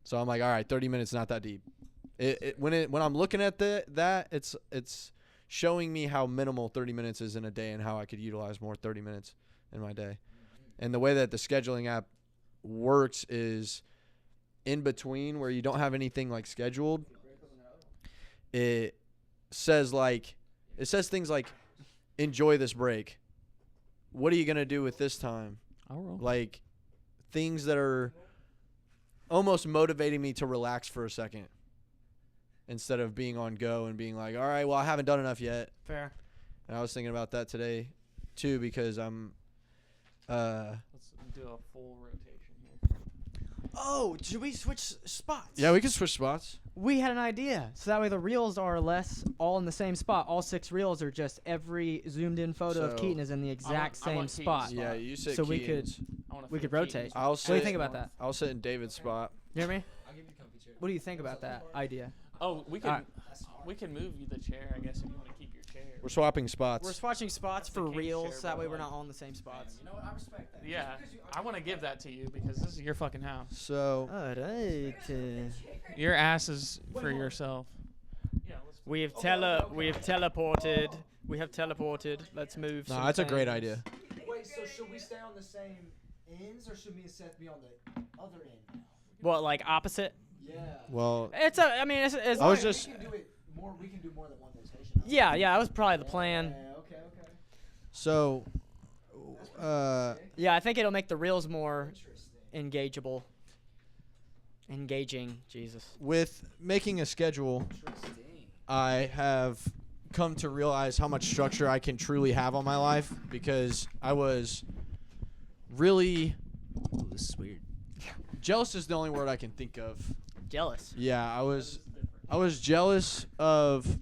So I'm like, all right, 30 minutes, not that deep. When I'm looking at that, it's showing me how minimal 30 minutes is in a day and how I could utilize more 30 minutes in my day. And the way that the scheduling app works is in between where you don't have anything like scheduled. It says things like, enjoy this break. What are you going to do with this time? I'll roll. Like things that are almost motivating me to relax for a second instead of being on go and being like, all right, well, I haven't done enough yet. Fair. And I was thinking about that today too, because I'm Let's do a full rotation here. Oh, should we switch spots? yeah, we can switch spots. We had an idea. So that way the reels are less all in the same spot. All 6 reels are just every zoomed in photo of So- Keaton is in the exact I want same Keaton's spot. spot. Yeah, you sit So we could- Keaton's. I wanna We fit could rotate. Keaton's I'll What do you sit- think about that? I'll sit in David's spot. You hear me? I'll give you the comfy chair. What do you think about that idea? Oh, we can Alright. we can move you the chair, I guess, if you want to keep your chair. We're swapping spots. We're swatching spots That's the for king reels, chair, so that by way the we're way. not all in the same spots. You know what? I respect that. Yeah, I want to give that to you because this is your fucking house. So Alright. Your ass is for yourself. Yeah, let's We have teleported. We have teleported. Let's move. no, some that's a great things. idea. Wait, so should we stay on the same ends, or should me and Seth be on the other end now? What, like opposite? Yeah. Well, It's I mean, it's I was just. We can do it more. We can do more than one rotation. yeah, that was probably the plan. Yeah, okay. So, Yeah, I think it'll make the reels more Interesting. engaging. Jesus. with making a schedule, I have come to realize how much structure I can truly have on my life because I was really Ooh, this is weird. jealous is the only word I can think of. Jealous. Yeah, I was jealous of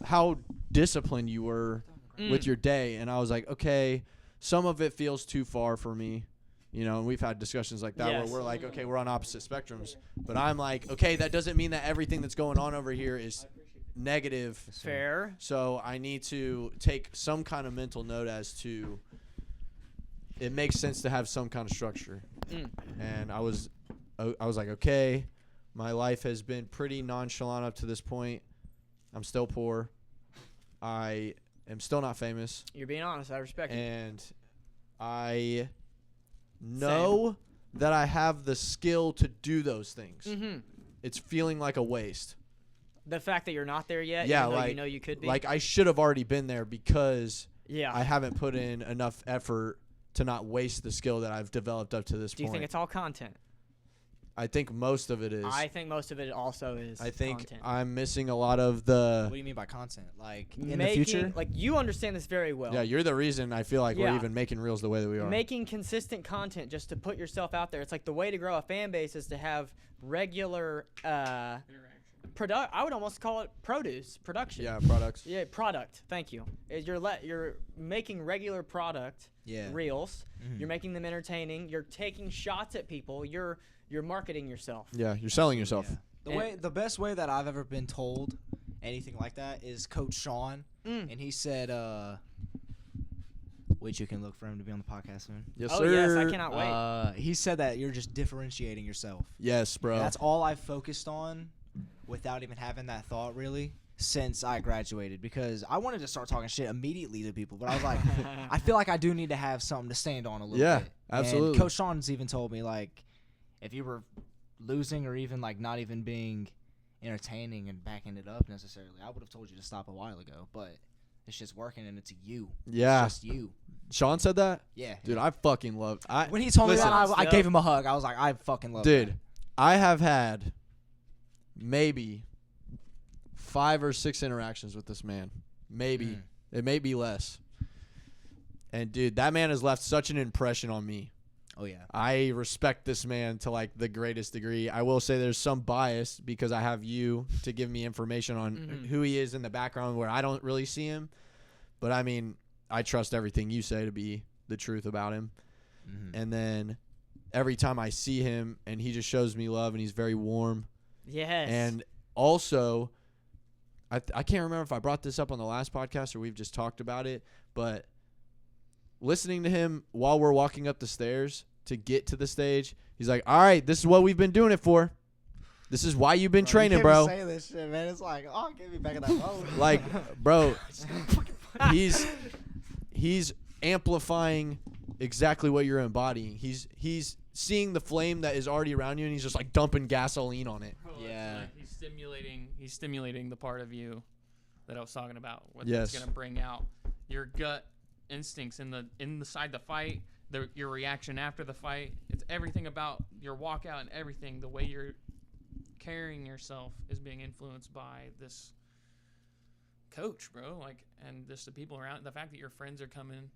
how disciplined you were with your day, and I was like, okay, some of it feels too far for me. You know, and we've had discussions like that Yes. where we're like, okay, we're on opposite spectrums. But I'm like, okay, that doesn't mean that everything that's going on over here is negative. Fair. So I need to take some kind of mental note as to it makes sense to have some kind of structure. And I was like, okay, my life has been pretty nonchalant up to this point. I'm still poor. I am still not famous. You're being honest. I respect you. And I know that I have the skill to do those things. Mm-hmm. It's feeling like a waste. The fact that you're not there yet, Yeah, even though like- you know you could be. Like I should have already been there because yeah. I haven't put in enough effort to not waste the skill that I've developed up to this Do you point. think it's all content? I think most of it is. I think most of it also is I think content. I'm missing a lot of What the. do you mean by content? Like in the Making- future? Like, you understand this very well. Yeah, you're the reason I feel like we're Yeah. even making reels the way that we are. Making consistent content just to put yourself out there. It's like the way to grow a fan base is to have regular I would almost call it production. Yeah, products. Yeah, product. Thank you. You're making regular product Yeah. reels. Mhm. You're making them entertaining. You're taking shots at people. You're marketing yourself. Yeah, you're selling yourself. Yeah. The best way that I've ever been told anything like that is Coach Sean, and he said, which you can look for him to be on the podcast soon. Yes, Oh sir. yes, I cannot wait. He said that you're just differentiating yourself. Yes, bro. And that's all I've focused on without even having that thought really since I graduated, because I wanted to start talking shit immediately to people, but I was like, I feel like I do need to have something to stand on a little Yeah, bit. absolutely. And Coach Sean's even told me, like, if you were losing or even like not even being entertaining and backing it up necessarily, I would have told you to stop a while ago, but it's just working and it's you. Yeah. It's just you. Sean said that? Yeah. Dude, I fucking love. When he told listen, me that, I dope. gave him a hug. I was like, I fucking love dude, that. I have had maybe 5 or 6 interactions with this man. Maybe. Mm. It may be less. And dude, that man has left such an impression on me. Oh yeah. I respect this man to like the greatest degree. I will say there's some bias because I have you to give me information on Mhm. who he is in the background where I don't really see him. But I mean, I trust everything you say to be the truth about him. Mhm. And then every time I see him and he just shows me love and he's very warm. Yes. And also, I can't remember if I brought this up on the last podcast or we've just talked about it, but listening to him while we're walking up the stairs to get to the stage, he's like, all right, this is what we've been doing it for. This is why you've been training, bro. Say this shit, man. It's like, oh, get me back in that mode. Like, bro, he's amplifying exactly what you're embodying. He's seeing the flame that is already around you, and he's just like dumping gasoline on it. Yeah. He's stimulating the part of you that I was talking about. What Yes. It's gonna bring out your gut instincts inside the fight, your reaction after the fight. It's everything about your walkout and everything. The way you're carrying yourself is being influenced by this coach, bro. Like, and just the people around. The fact that your friends are coming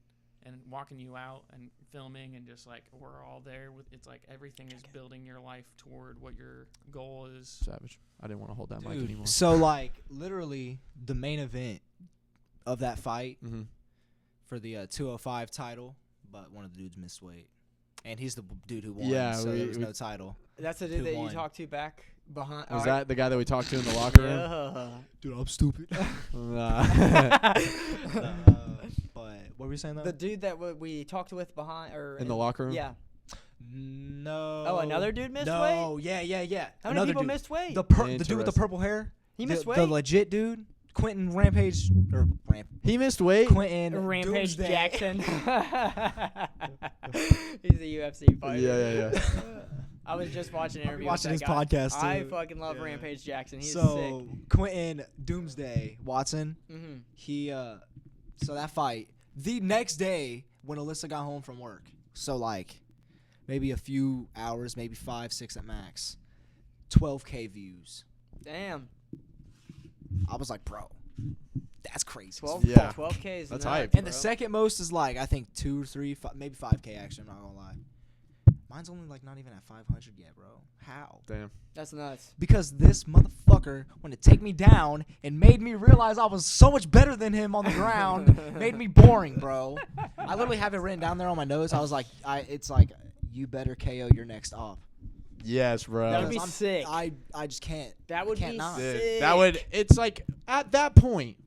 and walking you out and filming and just like we're all there with, it's like everything is building your life toward what your goal is. Savage. I didn't want to hold that mic Dude, anymore. so like literally the main event of that fight Mm-hmm. for the 205 title, but one of the dudes missed weight, and he's the dude who won. Yeah, so we- there was we- no title. That's the dude Who that you won? talked to back behind. Was that the guy that we talked to in the locker room? Yeah. Dude, I'm stupid. Nah. But what were you saying though? The dude that we talked with behind or In the locker room? Yeah. No. Oh, another dude missed no. weight? Yeah. How many Another people dude. missed weight? The dude with the Interesting. purple hair. He missed the weight? legit dude. Quentin Rampage or He missed weight. Quentin Rampage Doomsday. Jackson. He's a UFC fighter. Yeah. I was just watching an I've been interview. watching with his that guy. podcast, I too. fucking love Yeah. Rampage Jackson. He's So sick. Quentin Doomsday Watson, Mm-hmm. he so that fight the next day when Alyssa got home from work. So like maybe a few hours, maybe 5-6 at max. 12K views. Damn. I was like, bro, that's crazy. 12, Yeah. 12K is That's nuts, hype. And the bro. second most is like I think 2 or 3, maybe 5K actually. I'm not gonna lie. Mine's only like not even at 500 yet, bro. How? Damn. That's nuts. Because this motherfucker wanted to take me down and made me realize I was so much better than him on the ground. Made me boring, bro. I literally have it written down there on my notes. I was like, it's like, you better KO your next op. Yes, bro. That would be Because sick. I just can't. That would can't be not. Dude, sick. that would. It's like at that point,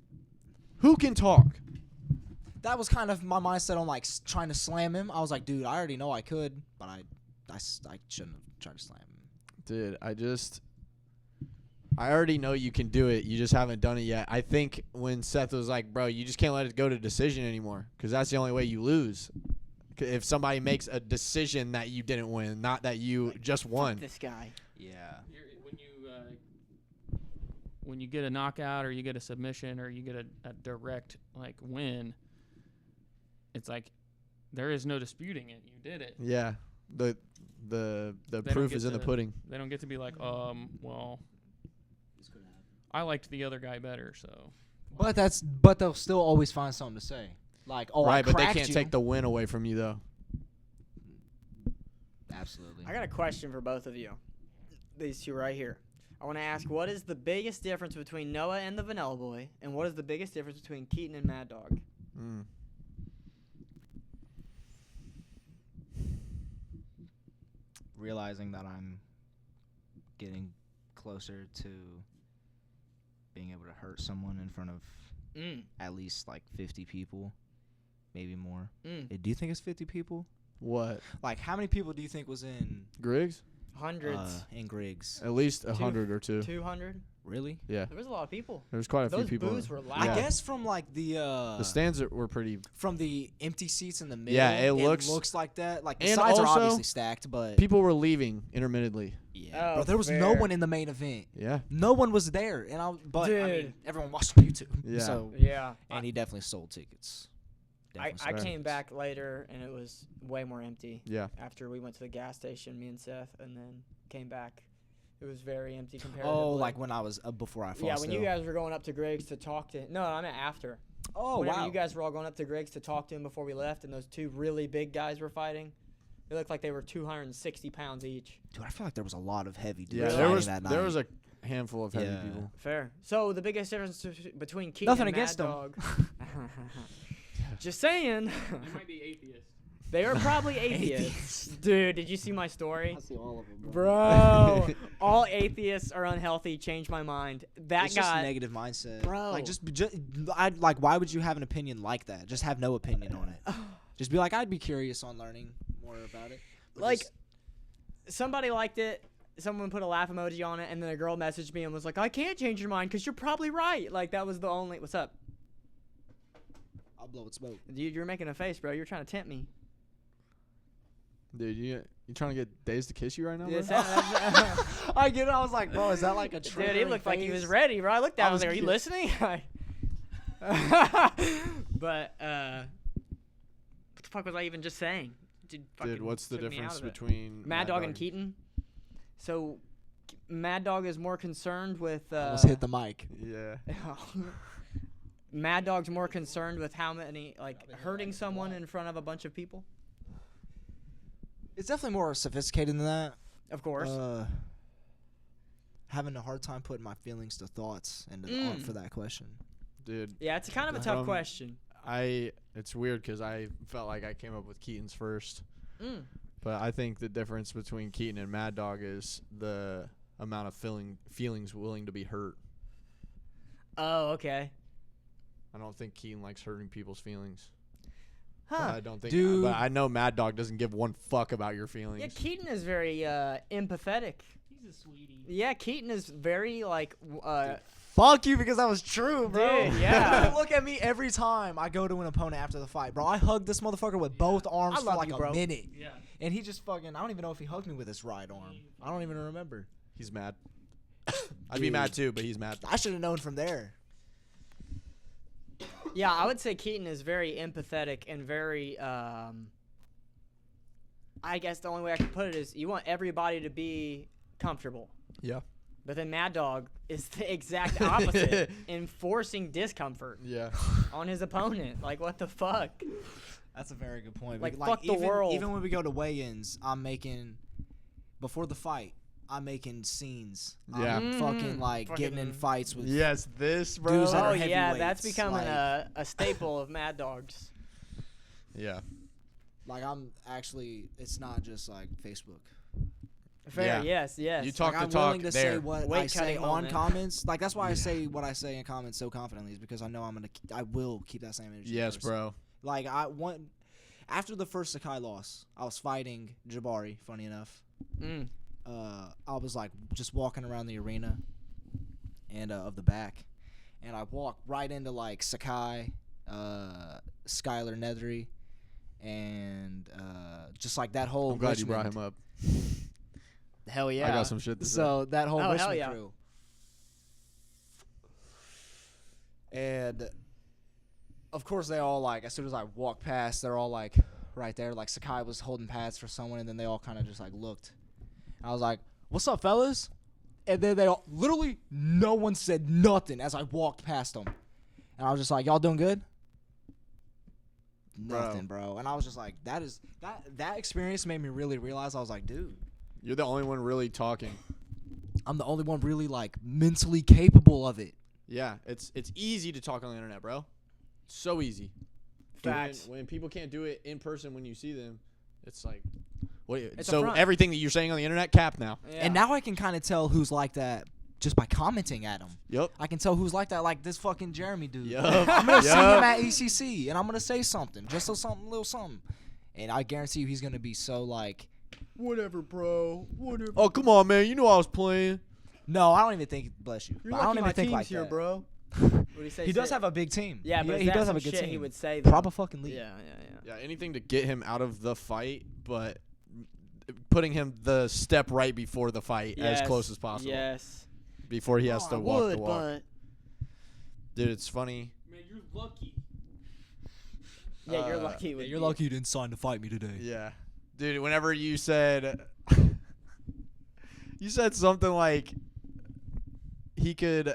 who can talk? That was kind of my mindset on like trying to slam him. I was like, dude, I already know I could, but I shouldn't have tried to slam him. Dude, I already know you can do it. You just haven't done it yet. I think when Seth was like, bro, you just can't let it go to decision anymore because that's the only way you lose. If somebody makes a decision that you didn't win, not that you just won. Fuck this guy. Yeah. When you get a knockout or you get a submission or you get a direct like win, it's like there is no disputing it. You did it. Yeah. The don't proof get is in the to- pudding. They don't get to be like, well, I liked the other guy better, so. But they'll still always find something to say. Like, oh, Right, I but they cracked can't you. take the win away from you though. Absolutely. I got a question for both of you. These two right here. I want to ask, what is the biggest difference between Noah and the Vanella Boy, and what is the biggest difference between Keaton and Mad Dog? Mm. Realizing that I'm getting closer to being able to hurt someone in front of at least like 50 people, maybe more. Do you think it's 50 people? What? Like, how many people do you think was in Griggs? Hundreds. in Griggs? At least 100 or two. 200. Really? Yeah. There was a lot of people. There was quite a Those few people. boos were loud. I Yeah. guess from like The stands were pretty. from the empty seats in the middle. Yeah, it looks- like that. Like the and sides are also, obviously stacked, but People were leaving intermittently. yeah, Oh, bro, there was no fair. one in the main event. Yeah. No one was there, and I mean, Dude. everyone watched on YouTube. Yeah. So Yeah. and he definitely sold tickets. I Definitely sold came tickets. back later, and it was way more empty. Yeah. After we went to the gas station, me and Seth, and then came back. It was very empty compared Oh, to like when I was before I fell. yeah, when you guys were going up to Griggs to talk to him. No, I meant after. Oh Whenever wow. you guys were all going up to Griggs to talk to him before we left, and those two really big guys were fighting. They looked like they were 260 pounds each. Dude, I feel like there was a lot of heavy dudes Yeah. fighting There was that night. there was a handful of heavy Yeah. people. Fair. So the biggest difference between Keaton Nothing and against Mad them. Dog. Just saying. They might be atheists. They are probably atheists. Dude, did you see my story? see all of them, Bro, all atheists are unhealthy. Changed my mind. That It's just guy. negative mindset, Bro. Like I'd like. Why would you have an opinion like that? Just have no opinion on it. Just be like, I'd be curious on learning more about it. But Like, just- somebody liked it. Someone put a laugh emoji on it, and then a girl messaged me and was like, "I can't change your mind because you're probably right." Like that was the only. What's up? I'll blow its smoke. Dude, you're making a face, bro. You're trying to tempt me. Dude, you trying to get Days to kiss you right now? Yeah, bro? I get it. I was like, bro, is that like a Dude, triggering he looked like he was phase? ready, bro. I looked down was there. Are you cute. listening? But what the fuck was I even just saying? Dude, fucking what's the took me out difference of it. between Mad Dog and Keaton? So, Mad Dog is more concerned with. Almost hit the mic. Yeah. Mad Dog's more concerned with how many, like, hurting someone in front of a bunch of people. It's definitely more sophisticated than that. Of course. Having a hard time putting my feelings to thoughts and for that question. Dude, Yeah, it's kind of a tough Um, question. it's weird because I felt like I came up with Keaton's first. Mm. But I think the difference between Keaton and Mad Dog is the amount of feelings willing to be hurt. Oh, okay. I don't think Keaton likes hurting people's feelings. Huh. I don't think. Dude. But I know Mad Dog doesn't give one fuck about your feelings. Yeah, Keaton is very empathetic. He's a sweetie. Yeah, Keaton is very, like, Fuck you, because that was true, bro. Dude, yeah. Look at me every time I go to an opponent after the fight, bro. I hug this motherfucker with both arms I for love like you, a bro. minute. Yeah. And he just fucking, I don't even know if he hugged me with his right arm. I don't even remember. He's mad. I'd be mad too, but he's mad. I should have known from there. Yeah, I would say Keaton is very empathetic and very, I guess the only way I can put it is you want everybody to be comfortable. Yeah. But then Mad Dog is the exact opposite, enforcing discomfort Yeah. on his opponent. Like, what the fuck? That's a very good point. Like, Because, fuck the even, world. Even when we go to weigh-ins, I'm making, before the fight, I'm making scenes. Yeah. I'm fucking like Fucking- getting in fights with. Yes, this, bro. Dudes that Oh, are yeah, that's heavyweights, becoming like- a staple of Mad Dog's. Yeah. Like I'm actually, it's not just like Facebook. Fair, Yeah. yes. You talk Like, the I'm talk willing to say there. what Weight I say cutting on moment. comments. Like that's why I say what I say in comments so confidently, is because I know I will keep that same energy. in Yes, person. bro. Like after the first Sakai loss, I was fighting Jabari. Funny enough, Mm. I was like just walking around the arena, and of the back, and I walked right into like Sakai, Skylar Nethery, and just like that whole. I'm glad you brought Richmond- him up. Hell yeah! I got some shit to say. So that whole Oh, hell Richmond yeah. crew. And of course they all like, as soon as I walked past, they're all like right there. Like Sakai was holding pads for someone, and then they all kind of just like looked. I was like, "What's up, fellas?" And then they all, literally no one said nothing as I walked past them. And I was just like, "Y'all doing good?" Bro. Nothing, bro. And I was just like, that experience made me really realize, I was like, dude, You're the only one really talking. I'm the only one really like mentally capable of it. Yeah, it's easy to talk on the internet, bro. So easy. Facts. When people can't do it in person when you see them, it's like, what? It's a So front. everything that you're saying on the internet, cap now. Yeah. And now I can kind of tell who's like that just by commenting at him. Yep. I can tell who's like that, like this fucking Jeremy dude. Yup. I'm gonna see him Yup. at ECC, and I'm gonna say something, just little something, and I guarantee you he's gonna be so like, Whatever, bro. Whatever. Oh, come on, man. You know I was playing. no, I don't even think. Bless you. But I don't even think like that. bro. What do you say? He does have a big team. Yeah, but he that's does have some a good shit team. he would say. though. Proper fucking league. Yeah. Yeah, anything to get him out of the fight, but putting him the step right before the fight as close as possible. Yes. Before he has Oh, to I walk would, the walk. Dude, it's funny. Man, you're lucky. Yeah, you're Uh, lucky. Yeah, with you're you. lucky you didn't sign to fight me today. Yeah. Dude, whenever you said you said something like he could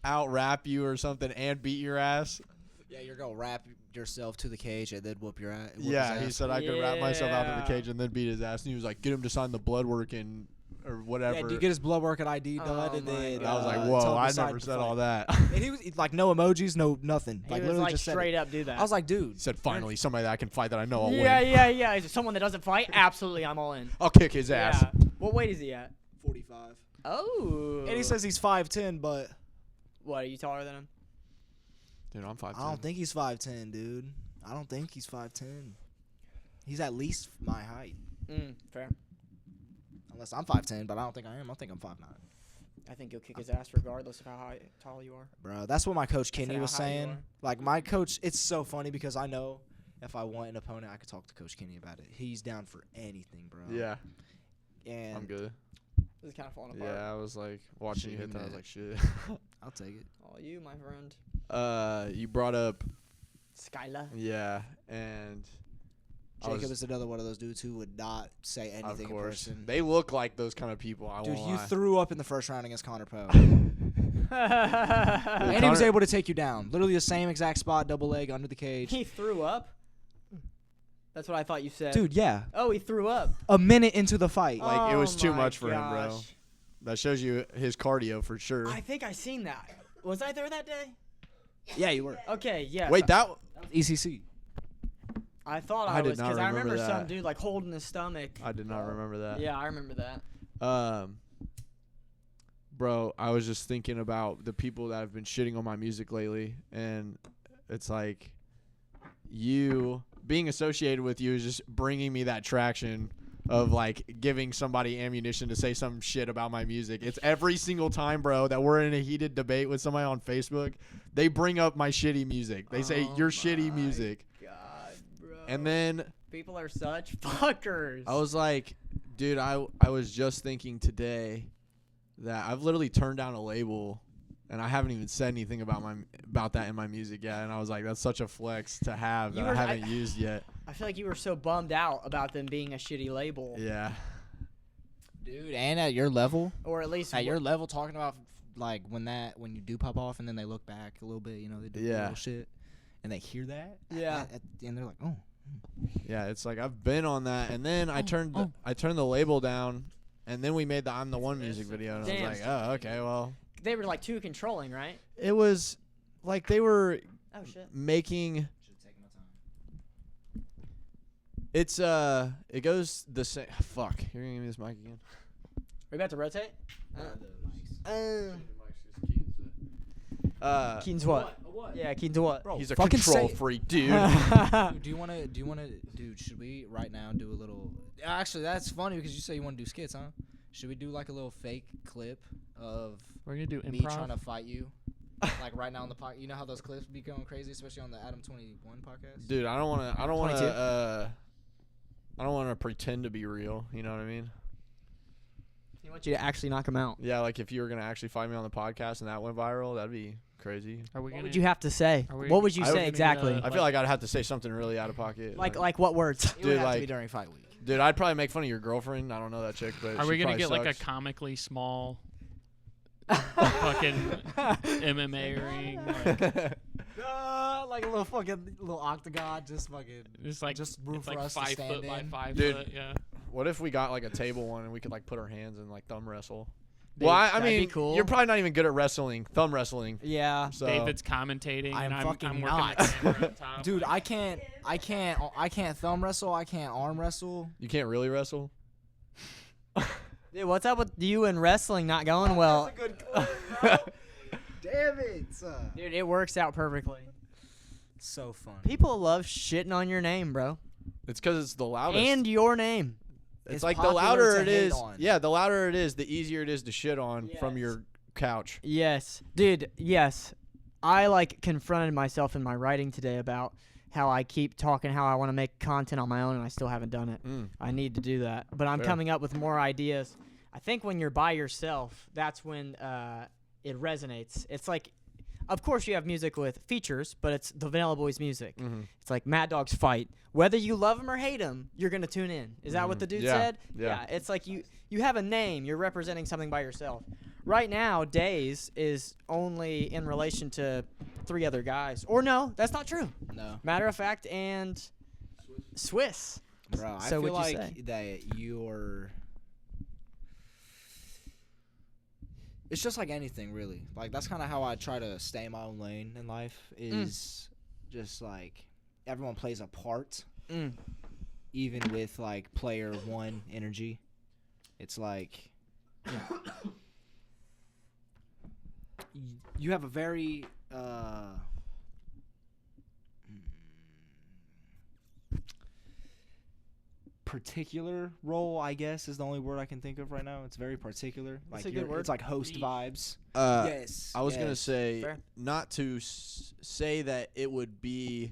out rap you or something and beat your ass. Yeah, you're gonna wrap yourself to the cage and then whoop your ass. Yeah, he said I could wrap myself out of the Yeah. cage and then beat his ass. And he was like, get him to sign the blood work and or whatever. Yeah, do you get his blood work and ID done? Oh and my then and I was like, tell whoa, him to I sign never the said fight. all that. And he was like, no emojis, no nothing. He Like was literally like just said straight it. up do that. I was like, dude, He said, finally, somebody that I can fight that I know I'll yeah, win. yeah. Is it someone that doesn't fight? Absolutely, I'm all in. I'll kick his ass. Yeah. What weight is he at? 45. Oh. And he says he's 5'10", but What? Are you taller than him? Dude, I'm 5'10". I don't think he's 5'10", dude. I don't think he's 5'10". He's at least my height. Fair. Unless I'm 5'10", but I don't think I am. I think I'm 5'9". I think you'll kick his ass regardless of how tall you are. Bro, that's what my coach That's Kenny how was high you saying. are. Like my coach, it's so funny because I know if I want an opponent, I could talk to Coach Kenny about it. He's down for anything, bro. Yeah, And I'm good. This is kind of falling apart. Yeah, I was like watching you Shit, hit that. I was man. like, shit. I'll take it. All you, my friend. You brought up, Skyla. yeah, and I Jacob is another one of those dudes who would not say of anything in course person. they look like those kind of people. I Dude, won't you lie. threw up in the first round against Connor Poe. And he was Connor- able to take you down. Literally the same exact spot, double leg, under the cage. He threw up? That's what I thought you said. Dude, yeah. Oh, he threw up. A minute into the fight. Like, it was Oh too my much for him, bro. gosh. That shows you his cardio for sure. I think I seen that. Was I there that day? Yeah, you were. Okay, yeah. Wait, that ECC. I thought I I did was not because I remember remember some that. dude like holding his stomach. I did not remember that. Yeah, I remember that. Bro, I was just thinking about the people that have been shitting on my music lately, and it's like you being associated with you is just bringing me that traction of like giving somebody ammunition to say some shit about my music. It's every single time, bro, that we're in a heated debate with somebody on Facebook, they bring up my shitty music. They say your shitty music. God, bro. And then People are such fuckers. I was like, dude, I was just thinking today that I've literally turned down a label and I haven't even said anything about that in my music yet. And I was like, that's such a flex to have that I haven't used yet. I feel like you were so bummed out about them being a shitty label. Yeah. Dude, and at your level, Or at least talking about like when you do pop off and then they look back a little bit, they do little shit, and they hear that, and they're like, oh. Yeah, it's like I've been on that, and then I turned the label down, and then we made the I'm the One music video, and I was like, oh, okay, well. They were like too controlling, right? It was like they were making. It's it goes the same. Fuck, you're gonna give me this mic again. Are we about to rotate? Keen's what? Yeah, Keen's what? Bro, he's a fucking control freak, dude. Do you wanna? Dude, should we right now do a little? Actually, that's funny because you say you want to do skits, huh? Should we do like a little fake clip of We're gonna do me improv. trying to fight you? Like right now on the podcast, you know how those clips be going crazy, especially on the Adam 21 podcast. Dude, I don't want to pretend to be real. You know what I mean? He wants you to actually knock him out. Yeah, like if you were gonna actually fight me on the podcast and that went viral, that'd be crazy. Are we What gonna? would you have to say? What would you I was say gonna exactly? get I feel like I'd have to say something really out of pocket. Like what words? It would Dude, have to be like- during fight week. Dude, I'd probably make fun of your girlfriend. I don't know that chick, but Are she we gonna probably get like a sucks. comically small fucking MMA ring? Like a little octagon, just fucking. It's like Just room it's for like us to 5 stand foot by in. 5 Dude. foot. Yeah. What if we got like a table one and we could like put our hands and like thumb wrestle? Dude, Well, I that'd be mean, cool. you're probably not even good at wrestling, thumb wrestling. Yeah. So David's commentating, I'm and I'm fucking working not. the camera on top. Dude, I can't thumb wrestle. I can't arm wrestle. you can't really wrestle. Dude, what's up with you and wrestling not going well? Good clip, bro. Damn it. Dude, it works out perfectly. So fun. People love shitting on your name, bro. It's because it's the loudest. And your name. it's it's like the popular louder to it hate is. on. Yeah, the louder it is, the easier it is to shit on from Yes. your couch. Yes. Dude, yes. I like confronted myself in my writing today about how I keep talking how I want to make content on my own and I still haven't done it. I need to do that. But I'm Fair. coming up with more ideas. I think when you're by yourself, that's when it resonates. It's like, of course you have music with features, but it's the Vanella Boys music. Mm-hmm. It's like Mad Dog's fight. Whether you love him or hate him, you're going to tune in. Is that what the dude Yeah. said? Yeah. It's like you have a name. You're representing something by yourself. Right now, Days is only in relation to 3 other guys. Or no, that's not true. No, Matter of fact, and Swiss. bro. I So feel what'd you like that you're. It's just like anything, really. Like that's kind of how I try to stay in my own lane in life. Is just like everyone plays a part, even with like player one energy. It's like you have a very particular role, I guess, is the only word I can think of right now. It's very particular. That's Like a good word. it's like host Niche. vibes. Yes. I was gonna yes. say Fair. not to say that it would be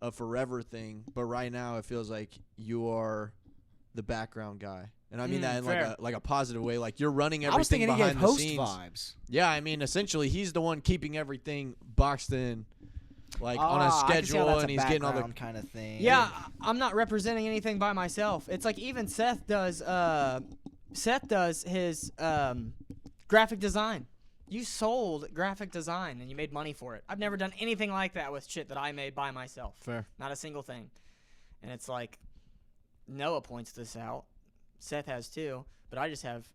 a forever thing, but right now it feels like you are the background guy, and I mean that in fair. like a positive way. Like you're running I was everything thinking he gave behind the host scenes. vibes. Yeah, I mean essentially he's the one keeping everything boxed in, like on a I can see how schedule, that's and a he's getting all the. background kind of thing. Yeah, I'm not representing anything by myself. It's like even Seth does his graphic design. You sold graphic design and you made money for it. I've never done anything like that with shit that I made by myself. Fair. Not a single thing. And it's like Noah points this out. Seth has too, but I just have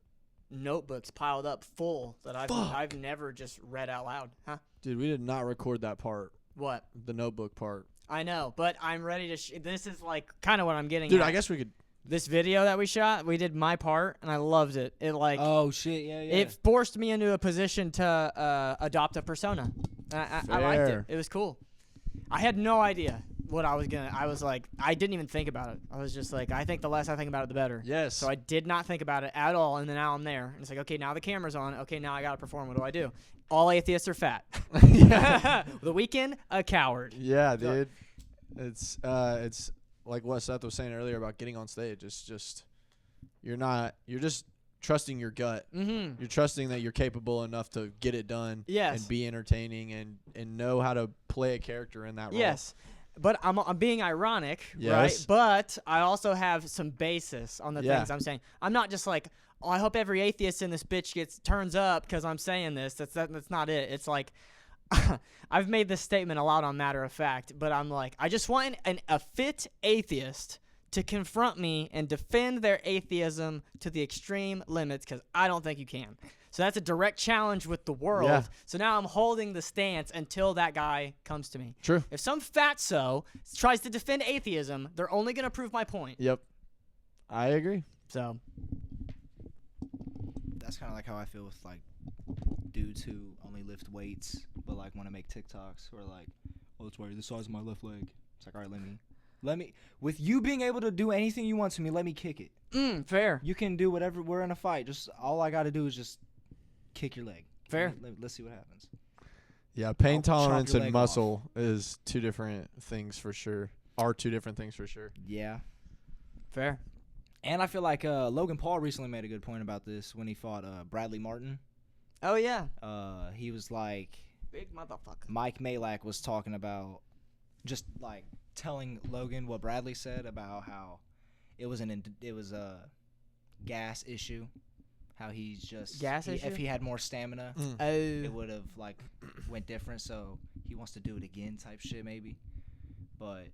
notebooks piled up full that I've never just read out loud. Huh? Dude, we did not record that part, What? the notebook part. I know, but I'm ready to this is like kind of what I'm getting Dude, at. I guess we could. This video that we shot, we did my part, and I loved it. It like Oh shit! Yeah, yeah. it forced me into a position to adopt a persona. I liked it. Fair. It was cool. I had no idea what I was like, I didn't even think about it. I was just like, I think the less I think about it, the better. Yes. So I did not think about it at all, and then now I'm there. And it's like, okay, now the camera's on. Okay, now I got to perform. What do I do? All atheists are fat. The Weeknd, a coward. Yeah, dude. It's like what Seth was saying earlier about getting on stage. It's just you're just trusting your gut. Mm-hmm. You're trusting that you're capable enough to get it done. Yes. And be entertaining and know how to play a character in that role. Yes. But I'm being ironic, Yes. right? But I also have some basis on the Yeah. things I'm saying. I'm not just like, oh, I hope every atheist in this bitch turns up because I'm saying this. That's not it. It's like, I've made this statement a lot on Matter of Fact, but I'm like, I just want a fit atheist to confront me and defend their atheism to the extreme limits because I don't think you can. So that's a direct challenge with the world. Yeah. So now I'm holding the stance until that guy comes to me. True. If some fatso tries to defend atheism, they're only going to prove my point. Yep. I agree. So That's kind of like how I feel with like dudes who only lift weights but like want to make TikToks who are like, oh, it's the size of my left leg. It's like, all right, let me with you being able to do anything you want to me, let me kick it. fair. You can do whatever. We're in a fight. Just all I got to do is just kick your leg. Fair. Let's see what happens. Yeah, pain I'll chop tolerance your and leg off. muscle is two different things for sure. Are two different things for sure. Yeah. Fair. And I feel like Logan Paul recently made a good point about this when he fought Bradley Martin. Oh, yeah. He was like, Big motherfucker. Mike Malak was talking about just like telling Logan what Bradley said about how it was a gas issue. How he's just Gas issue? If he had more stamina, Oh. it would have like went different. So he wants to do it again, type shit maybe. But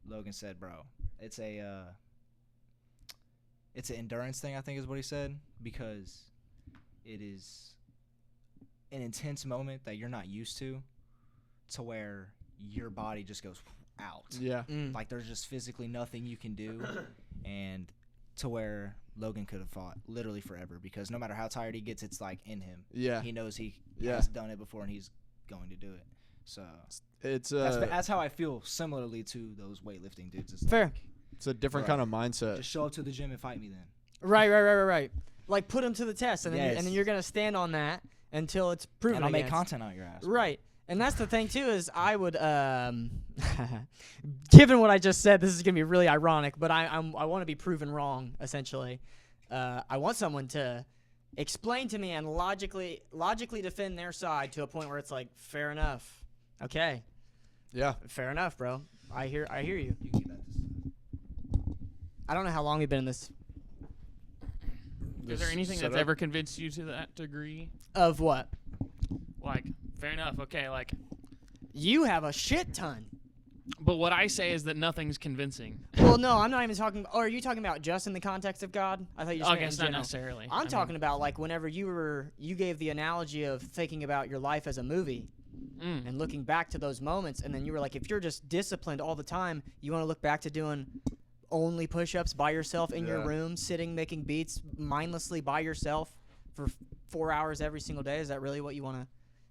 Logan said, "Bro, it's an endurance thing. I think is what he said because it is an intense moment that you're not used to where your body just goes out. Yeah. Like there's just physically nothing you can do, and to where Logan could have fought literally forever because no matter how tired he gets, it's like in him. Yeah. He knows he Yeah. has done it before and he's going to do it. So It's that's how I feel similarly to those weightlifting dudes. It's Fair. like, it's a different Right. kind of mindset. just show up to the gym and fight me then. Right. Like, put him to the test, and then, Yes. and then you're going to stand on that until it's proven And I'll make against. content out your ass. Right. And that's the thing, too, is I would, given what I just said, this is going to be really ironic, but I want to be proven wrong, essentially. I want someone to explain to me and logically defend their side to a point where it's like, fair enough. Okay. Yeah. Fair enough, bro. I hear you. You can get that to I don't know how long we've been in this. Is there anything that's ever convinced you to that degree? Of what? Like, fair enough, okay, like, You have a shit ton. but what I say is that nothing's convincing. Well, no, I'm not even talking. Or are you talking about just in the context of God? I thought you just I meant guess in not general. necessarily. I'm talking about like whenever you gave the analogy of thinking about your life as a movie and looking back to those moments, and then you were like, if you're just disciplined all the time, you want to look back to doing only push-ups by yourself in your Yeah. room, sitting making beats mindlessly by yourself for 4 hours every single day. Is that really what you want to?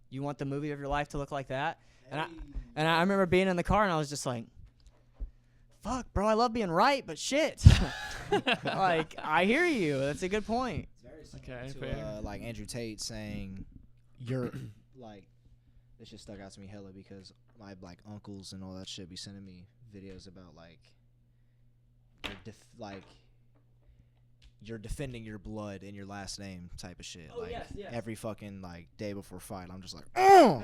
You want the movie of your life to look like that? And I remember being in the car and I was just like, fuck, bro, I love being right, but shit. Like, I hear you. That's a good point. It's very Okay, similar fair. to like Andrew Tate saying, "You're like." This just stuck out to me hella because my like uncles and all that shit be sending me videos about like, you're defending your blood and your last name type of shit. Oh, like yes. every fucking like day before fight, I'm just like, oh.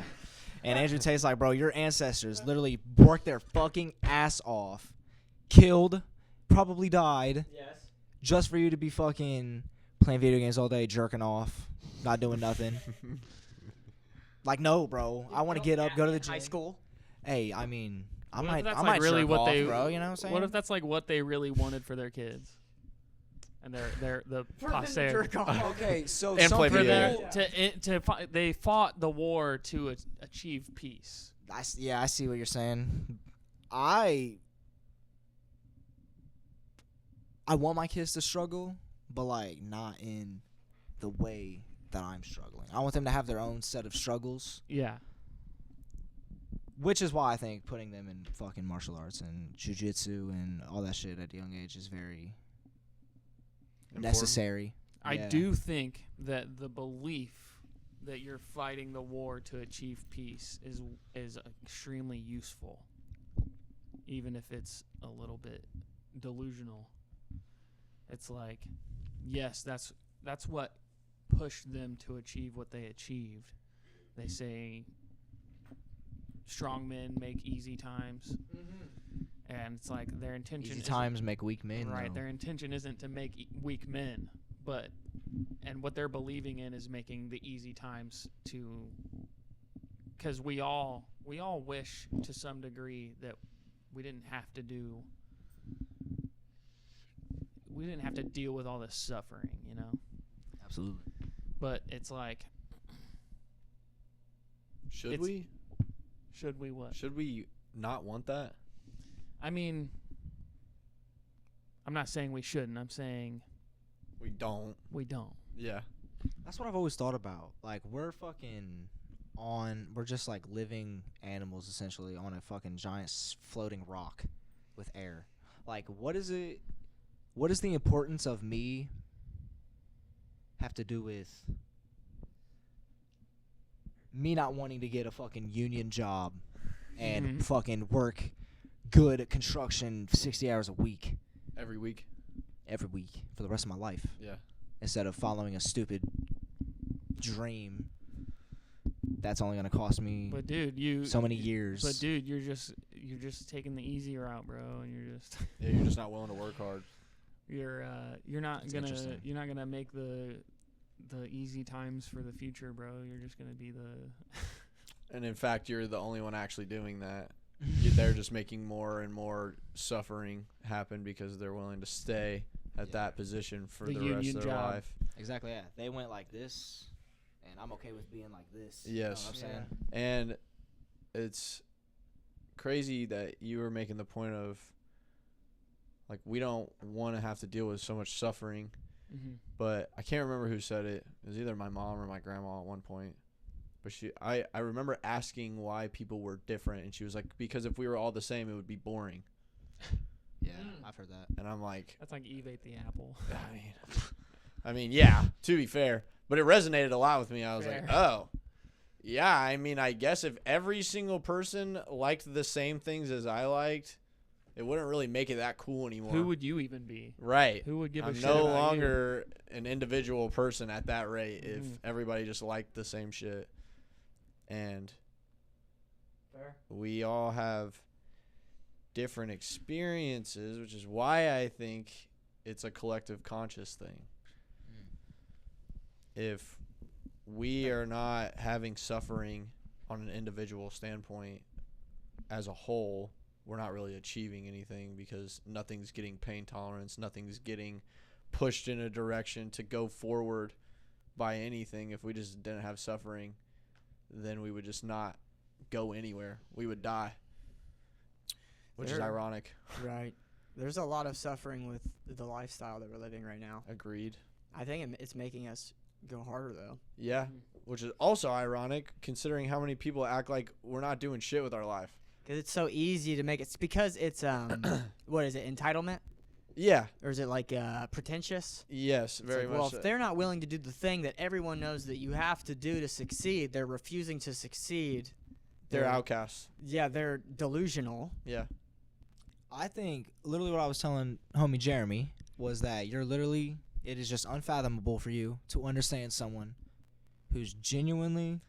And Andrew Tate's like, bro, your ancestors literally worked their fucking ass off, killed, probably died, Yes. just for you to be fucking playing video games all day, jerking off, not doing nothing. Like, no, bro. I want to get up, go to the gym. High school. Hey, I mean, I What if might, that's I like might really jerk what off, they- bro. You know what I'm saying? What if that's like what they really wanted for their kids? And the posterity. Okay, so And some play For video people, they fought the war to achieve peace. I see what you're saying. I want my kids to struggle, but like not in the way that I'm struggling. I want them to have their own set of struggles, Yeah. which is why I think putting them in fucking martial arts and jujitsu and all that shit at a young age is very Important. necessary. I Yeah. do think that the belief that you're fighting the war to achieve peace is extremely useful, even if it's a little bit delusional. It's like, yes, that's what pushed them to achieve what they achieved. They say strong men make easy times, and it's like their intention Easy isn't- times make weak men. right, though. their intention isn't to make weak men, and what they're believing in is making the easy times to, because we all wish to some degree that we didn't have to deal with all this suffering, you know. Absolutely. But it's like, Should It's- we? should we what? Should we not want that? I mean, I'm not saying we shouldn't. I'm saying We don't. we don't. Yeah. That's what I've always thought about. Like, we're just like living animals essentially on a fucking giant floating rock with air. Like, what does the importance of me have to do with me not wanting to get a fucking union job and Mhm. fucking work good at construction 60 hours a week Every week. every week for the rest of my life Yeah. instead of following a stupid dream that's only going to cost me But dude, so many years. But dude, you're just taking the easy route, bro, and you're just Yeah. You're just not willing to work hard. you're not That's gonna interesting. make the easy times for the future, bro. You're just gonna be the And in fact, you're the only one actually doing that. They're just making more and more suffering happen because they're willing to stay at Yeah. that position for The the rest union of their job. life. Exactly, yeah. They went like this, and I'm okay with being like this. Yes. You know what I'm saying? And it's crazy that you were making the point of, like, we don't want to have to deal with so much suffering. But I can't remember who said it. It was either my mom or my grandma at one point. But I remember asking why people were different, and she was like, because if we were all the same, it would be boring. Yeah, I've heard that. And I'm like, That's like Eve ate the apple. I mean, yeah, to be fair. But it resonated a lot with me. I was Fair. like, oh, yeah, I mean, I guess if every single person liked the same things as I liked, it wouldn't really make it that cool anymore. Who would you even be? Right. Who would give a I'm shit no about longer an individual person at that rate if Mhm. everybody just liked the same shit. And Fair. we all have different experiences, which is why I think it's a collective conscious thing. If we are not having suffering on an individual standpoint as a whole, we're not really achieving anything because nothing's getting pain tolerance, nothing's getting pushed in a direction to go forward by anything. If we just didn't have suffering, then we would just not go anywhere. We would die, which is There- ironic. Right. There's a lot of suffering with the lifestyle that we're living right now. Agreed. I think it's making us go harder, though. Yeah, which is also ironic considering how many people act like we're not doing shit with our life. Because it's so easy to make it. It's because it's, what is it, entitlement? Yeah. Or is it like pretentious? Yes, It's very like, much. well, so. if they're not willing to do the thing that everyone knows that you have to do to succeed, they're refusing to succeed. They're outcasts. Yeah, they're delusional. Yeah. I think literally what I was telling homie Jeremy was that it is just unfathomable for you to understand someone who's genuinely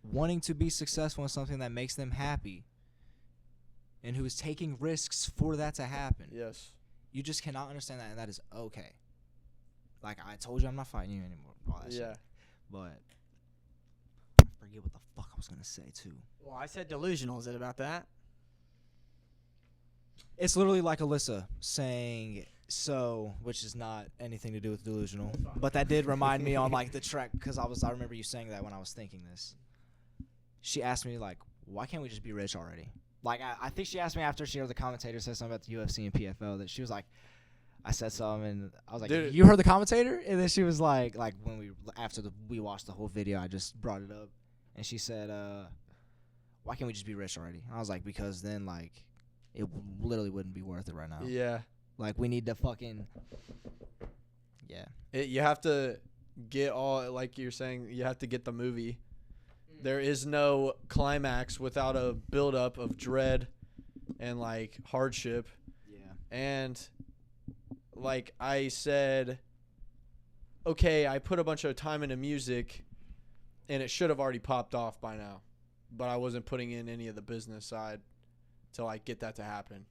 wanting to be successful in something that makes them happy and who is taking risks for that to happen. Yes. You just cannot understand that, and that is okay. Like I told you, I'm not fighting you anymore. All that Yeah. shit. But I forget what the fuck I was gonna say too. Well, I said delusional. Is it about that? It's literally like Alyssa saying so, which is not anything to do with delusional. But that did remind me on like the track because I remember you saying that when I was thinking this. She asked me like, why can't we just be rich already? Like I think she asked me after she heard the commentator say something about the UFC and PFL that she was like, I said something and I was like, Dude. you heard the commentator? And then she was like when we watched the whole video, I just brought it up and she said, why can't we just be rich already? I was like, because then like it literally wouldn't be worth it right now. Yeah. Like we need to fucking yeah. You have to get all, like you're saying, you have to get the movie. There is no climax without a buildup of dread and like hardship. Yeah. And like I said, okay, I put a bunch of time into music and it should have already popped off by now, but I wasn't putting in any of the business side to like get that to happen.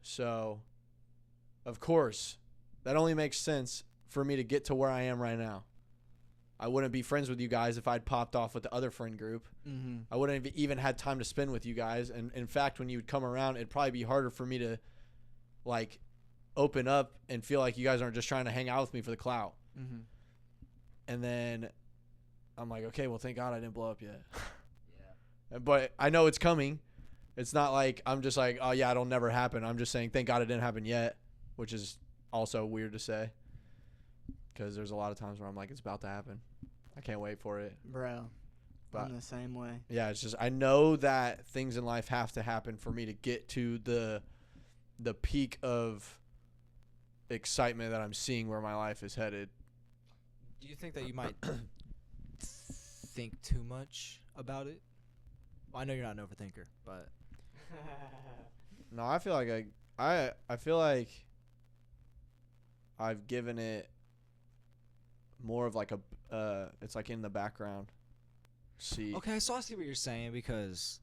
So of course that only makes sense for me to get to where I am right now. I wouldn't be friends with you guys if I'd popped off with the other friend group. Mm-hmm. I wouldn't have even had time to spend with you guys. And in fact, when you would come around, it'd probably be harder for me to like open up and feel like you guys aren't just trying to hang out with me for the clout. Mm-hmm. And then I'm like, okay, well, thank God I didn't blow up yet. Yeah. But I know it's coming. It's not like I'm just like, oh yeah, it'll never happen. I'm just saying, thank God it didn't happen yet, which is also weird to say. Because there's a lot of times where I'm like, it's about to happen. I can't wait for it. Bro, But I'm the same way. yeah, it's just I know that things in life have to happen for me to get to the peak of excitement that I'm seeing where my life is headed. Do you think that you might think too much about it? Well, I know you're not an overthinker, but No, I feel like I feel like I've given it more of like a it's like in the background. See. okay, so I see what you're saying because,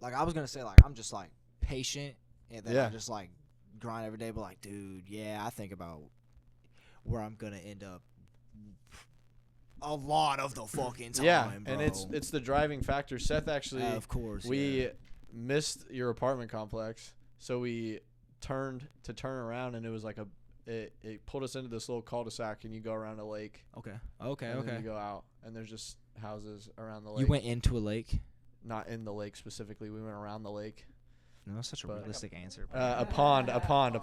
like, I was gonna say like I'm just like patient and then Yeah. I just like grind every day, but like, dude, yeah, I think about where I'm gonna end up a lot of the fucking time. Yeah, bro. and it's the driving factor. Seth actually, of course, we yeah. missed your apartment complex, so we turned to turn around, and it was like it pulled us into this little cul-de-sac, and you go around a lake. Okay, And then you go out, and there's just houses around the lake. You went into a lake? Not in the lake specifically. We went around the lake. No, that's such a But- realistic answer. Bro. A pond. A very Not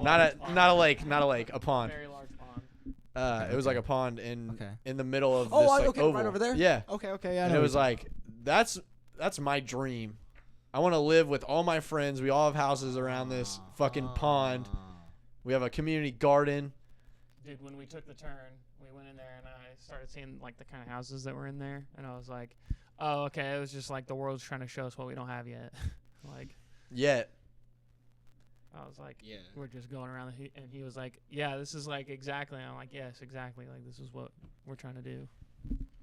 large a pond. not a lake. A pond. Very large pond. Okay, It was okay. like a pond in Okay. in the middle of Oh, this like okay, oval. right over there? Yeah. Okay, yeah. I And know it what was you're like that's my dream. I want to live with all my friends. We all have houses around this fucking pond. We have a community garden. Dude, when we took the turn, we went in there and I started seeing like the kind of houses that were in there, and I was like, oh, okay, it was just like the world's trying to show us what we don't have yet. Like, Yet. I was like, Yeah. we're just going around, and he was like, yeah, this is like exactly. I'm like, yes, exactly. Like, this is what we're trying to do.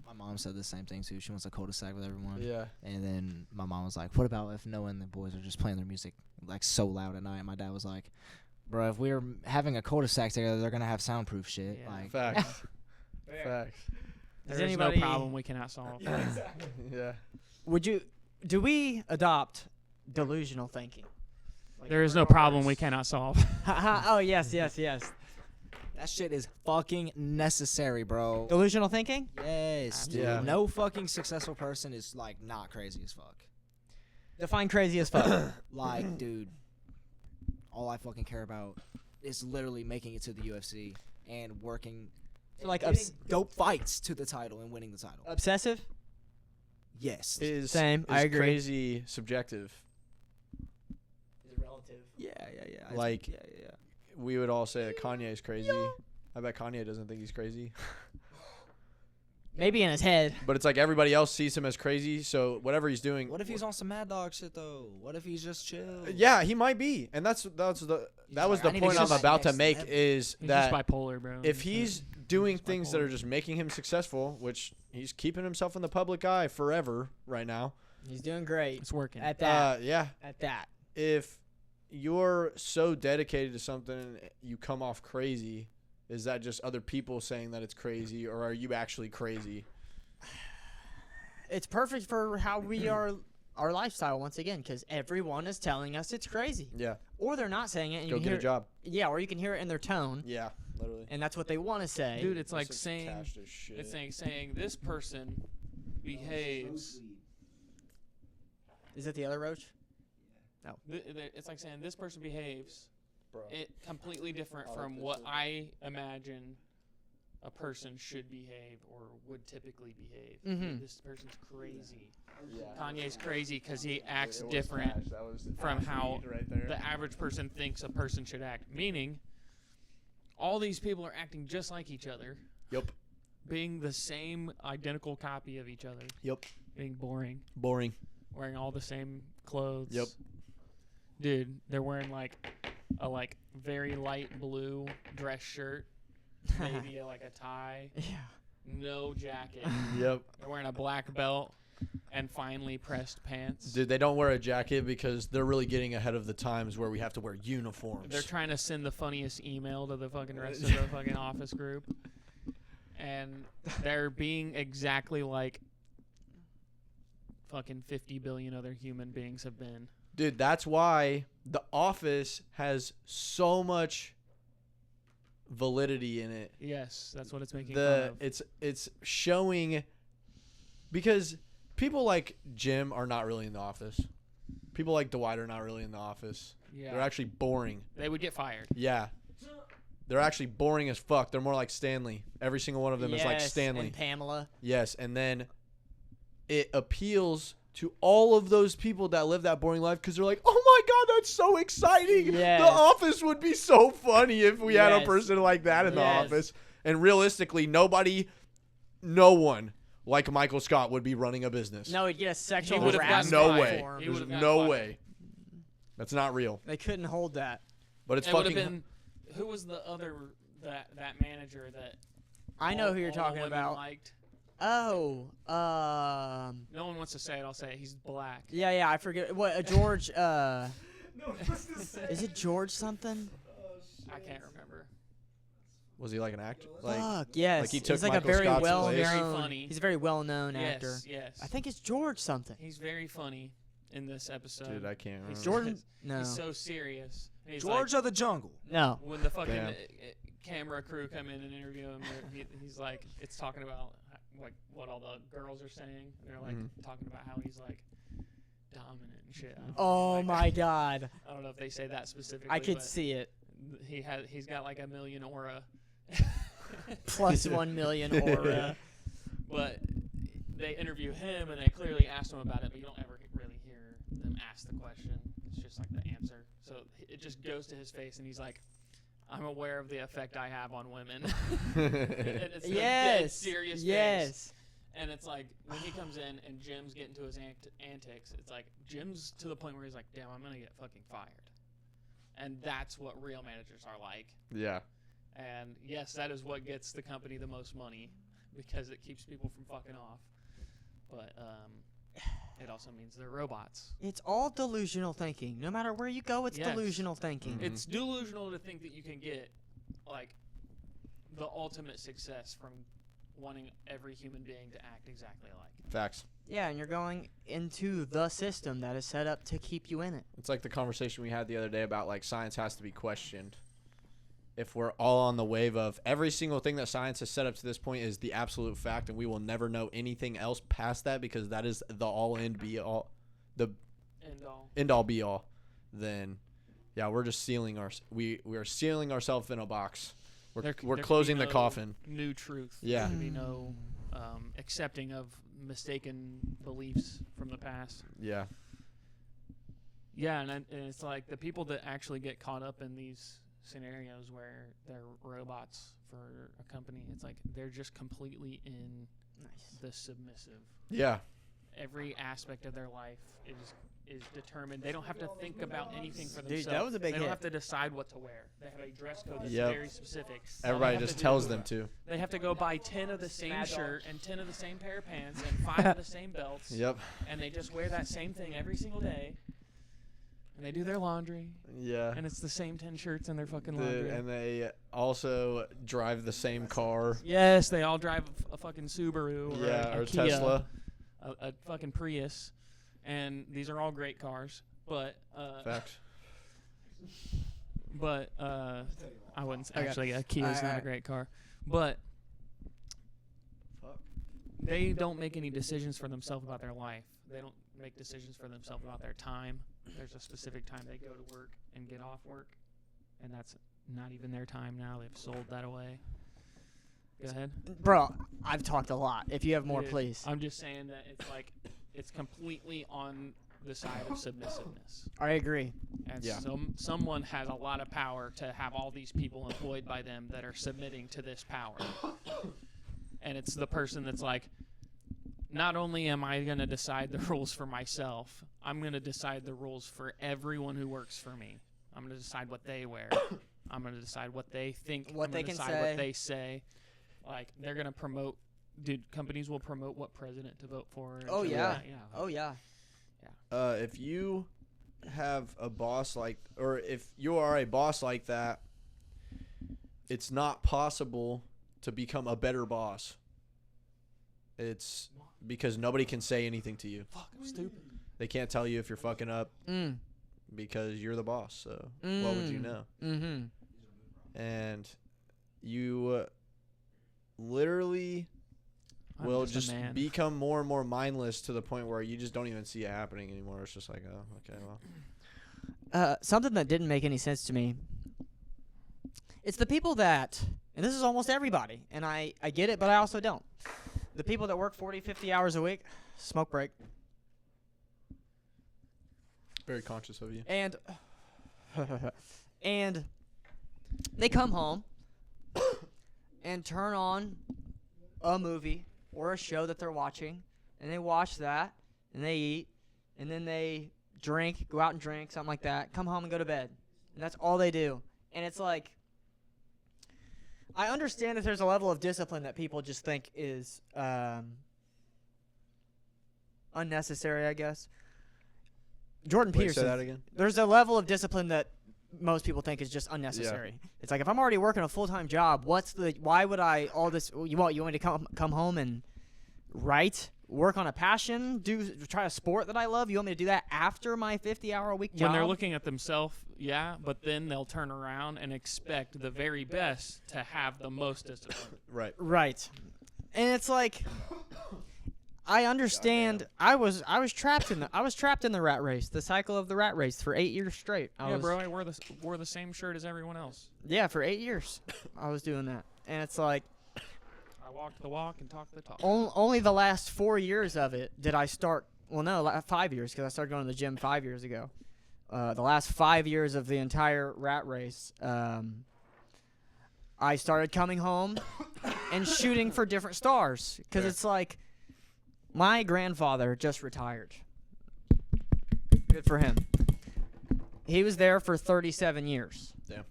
My mom said the same thing too. She wants a cul-de-sac with everyone. Yeah. And then my mom was like, "What about if Noah and the boys are just playing their music like so loud at night?" And my dad was like, "Bro, if we're having a cul-de-sac together, they're gonna have soundproof shit." Yeah. Like, Facts. Facts. Does There's anybody- no problem we cannot solve. Yeah. Do we adopt delusional thinking? Like, There is no ours? problem we cannot solve. Oh, yes. that shit is fucking necessary, bro. Delusional thinking? Yes, dude. Yeah. No fucking successful person is like not crazy as fuck. Define crazy as fuck. Like, dude, all I fucking care about is literally making it to the UFC and working So, like, getting dope fights to the title and winning the title. Obsessive? Yes. Is Same, I agree. crazy subjective. Is it relative? Yeah. Like- yeah. We would all say that Kanye is crazy. I bet Kanye doesn't think he's crazy. Maybe in his head. But it's like everybody else sees him as crazy, so whatever he's doing. What if he's on some Mad Dog shit though? What if he's just chill? Yeah, he might be. And that was the like, I need to point get I'm to about to next make level. is He's that just bipolar, bro. if he's doing just things that are bipolar. just making him successful, which he's keeping himself in the public eye forever right now. He's doing great. it's working. At that. Yeah. At that. If you're so dedicated to something you come off crazy, is that just other people saying that it's crazy, or are you actually crazy? It's perfect for how we are, our lifestyle once again, because everyone is telling us it's crazy. Yeah. Or they're not saying it. And Go you get hear a job. Yeah, or you can hear it in their tone, Yeah, literally. and that's what they want to say. Dude, it's like This is saying cashed as shit. it's saying this person behaves. Is it the other roach? It's like saying this person behaves Bro. it completely different I like from this what one. I imagine a person should behave or would typically behave. Mhm. This person's crazy. Yeah. Kanye's crazy because he acts different from how the average person thinks a person should act. Meaning, all these people are acting just like each other. Yep. Being the same identical copy of each other. Yep. Being boring. Boring. Wearing all the same clothes. Yep. Dude, they're wearing a very light blue dress shirt, maybe a tie, Yeah. no jacket. Yep. They're wearing a black belt and finely pressed pants. Dude, they don't wear a jacket because they're really getting ahead of the times where we have to wear uniforms. They're trying to send the funniest email to the fucking rest of the fucking office group. And they're being exactly like fucking 50 billion other human beings have been. Dude, that's why The Office has so much validity in it. Yes, that's what it's making fun of. It's showing, because people like Jim are not really in The Office. People like Dwight are not really in The Office. Yeah. They're actually boring. They would get fired. Yeah. They're actually boring as fuck. They're more like Stanley. Every single one of them is like Stanley. And Pamela. Yes, and then it appeals to all of those people that live that boring life because they're like, oh my God, that's so exciting. Yes. The Office would be so funny if we had a Yes. person like that in The Yes. Office. And realistically, no one like Michael Scott would be running a business. No, he'd get a sexual would've harassment no gotten way. for him. He There's would've gotten no fired. way. That's not real. They couldn't hold that. But it's It would fucking. have been. Who was the other that manager that? I know all- who you're all the talking women about. Liked? Oh, No one wants to say it. I'll say it. He's black. yeah, I forget what George. Is it George something? I can't remember. Was he like an actor? Like, Fuck yes. like he took he's like Michael a very Scott's well place? Very known. funny. He's a very well known actor. Yes, yes. I think it's George something. He's very funny in this episode. dude, I can't remember. He's Jordan? No. He's so serious. He's George like, of the Jungle. No. when the fucking Damn. camera crew come in and interview him, he's like, it's talking about like what all the girls are saying. They're like talking about how he's like dominant and shit. Oh Like, my God. I don't know if they say that specifically. I could but see it. He's got like 1 million aura. Plus 1 million aura. But they interview him and they clearly ask him about it, but you don't ever really hear them ask the question. It's just like the answer. So it just goes to his face and he's like, I'm aware of the effect I have on women. And it's like dead serious face. Yes. And it's like when he comes in and Jim's getting to his antics, it's like Jim's to the point where he's like, damn, I'm going to get fucking fired. And that's what real managers are like. Yeah. And yes, that is what gets the company the most money because it keeps people from fucking off. But it also means they're robots. It's all delusional thinking. No matter where you go, it's Yes. delusional thinking. It's delusional to think that you can get like the ultimate success from wanting every human being to act exactly alike. Facts. Yeah, and you're going into the system that is set up to keep you in it. It's like the conversation we had the other day about like science has to be questioned. If we're all on the wave of every single thing that science has set up to this point is the absolute fact and we will never know anything else past that because that is the all end be all, the end all be all, then yeah, we're just sealing we are sealing ourselves in a box. We're There could closing be the no coffin. New truth. Yeah. There could be no accepting of mistaken beliefs from the past. Yeah. Yeah, and it's like the people that actually get caught up in these scenarios where they're robots for a company, it's like they're just completely in Nice. the submissive. Yeah. Every aspect of their life is determined. They don't have to think about anything for themselves. Dude, that was a big They don't hit. have to decide what to wear. They have a dress code that's Yep. very specific. All they Everybody have to just do- tells them to. They have to go buy 10 of the same Mad dog. shirt and 10 of the same pair of pants and 5 of the same belts. Yep. And they just wear that same thing every single day. And they do their laundry. Yeah. And it's the same 10 shirts in their fucking Dude, laundry. and they also drive the same car. Yes, they all drive a fucking Subaru or Yeah, a or Kia, Tesla. a fucking Prius. And these are all great cars. But Facts. I wouldn't Okay. actually a Kia is not a Alright. great car. But Fuck. they don't make any decisions for themselves about their life. They don't make decisions for themselves about their time. There's a specific time they go to work and get off work, and that's not even their time now. They've sold that away. Go ahead. Bro, I've talked a lot. If you have more, It is. please. I'm just saying that it's like it's completely on the side of submissiveness. I agree. And Yeah. someone has a lot of power to have all these people employed by them that are submitting to this power. And it's the person that's like, not only am I going to decide the rules for myself, I'm going to decide the rules for everyone who works for me. I'm going to decide what they wear. I'm going to decide what they think. What I'm they gonna can decide say. what they say. Like, they're going to promote. Dude, companies will promote what president to vote for. and Oh, shit like yeah. that. Oh, yeah. If you have a boss like, or if you are a boss like that, it's not possible to become a better boss. It's because nobody can say anything to you. Fuck, I'm stupid. They can't tell you if you're fucking up Mm. because you're the boss. So what would you know? Mm-hmm. And you literally I'm will just a just man. become more and more mindless to the point where you just don't even see it happening anymore. It's just like, oh, okay, well. Something that didn't make any sense to me. It's the people that, and this is almost everybody, and I get it, but I also don't. The people that work 40, 50 hours a week, smoke break, Very conscious of you. and and they come home and turn on a movie or a show that they're watching, and they watch that, and they eat, and then they drink, go out and drink, something like that, come home and go to bed. And that's all they do. And it's like, I understand that there's a level of discipline that people just think is unnecessary, I guess. Jordan Wait, Peterson. say that again. There's a level of discipline that most people think is just unnecessary. It's like, if I'm already working a full-time job, why would I all this? You want me to come home and write, work on a passion, try a sport that I love? You want me to do that after my 50-hour-a-week job? When they're looking at themselves, yeah, but then they'll turn around and expect the very best to have the most discipline. Right. Right. And it's like, I understand. I was trapped in the rat race, the cycle of the rat race for 8 years straight. Yeah, bro, I wore the same shirt as everyone else. Yeah, for 8 years, I was doing that, and it's like, I walked the walk and talked the talk. only the last 4 years of it did I start. Well, no, 5 years, because I started going to the gym 5 years ago. The last 5 years of the entire rat race, I started coming home and shooting for different stars, because it's like, my grandfather just retired. Good for him. He was there for 37 years. Yeah.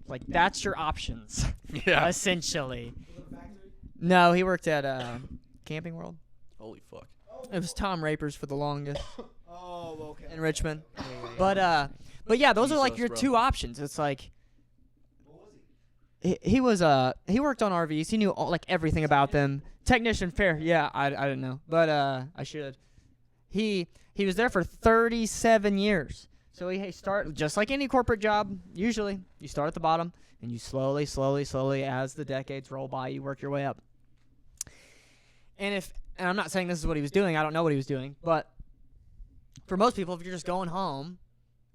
Like, that's your options, Yeah. essentially. No, he worked at Camping World. Holy fuck. It was Tom Rapers for the longest Oh, okay. in Richmond. But yeah, those are like Jesus, your bro. two options. It's like, he was he worked on RVs. He knew like everything about them. Technician, fair. Yeah, I didn't know, but I should. He was there for 37 years. So he start just like any corporate job. Usually, you start at the bottom and you slowly, as the decades roll by, you work your way up. And I'm not saying this is what he was doing. I don't know what he was doing, but for most people, if you're just going home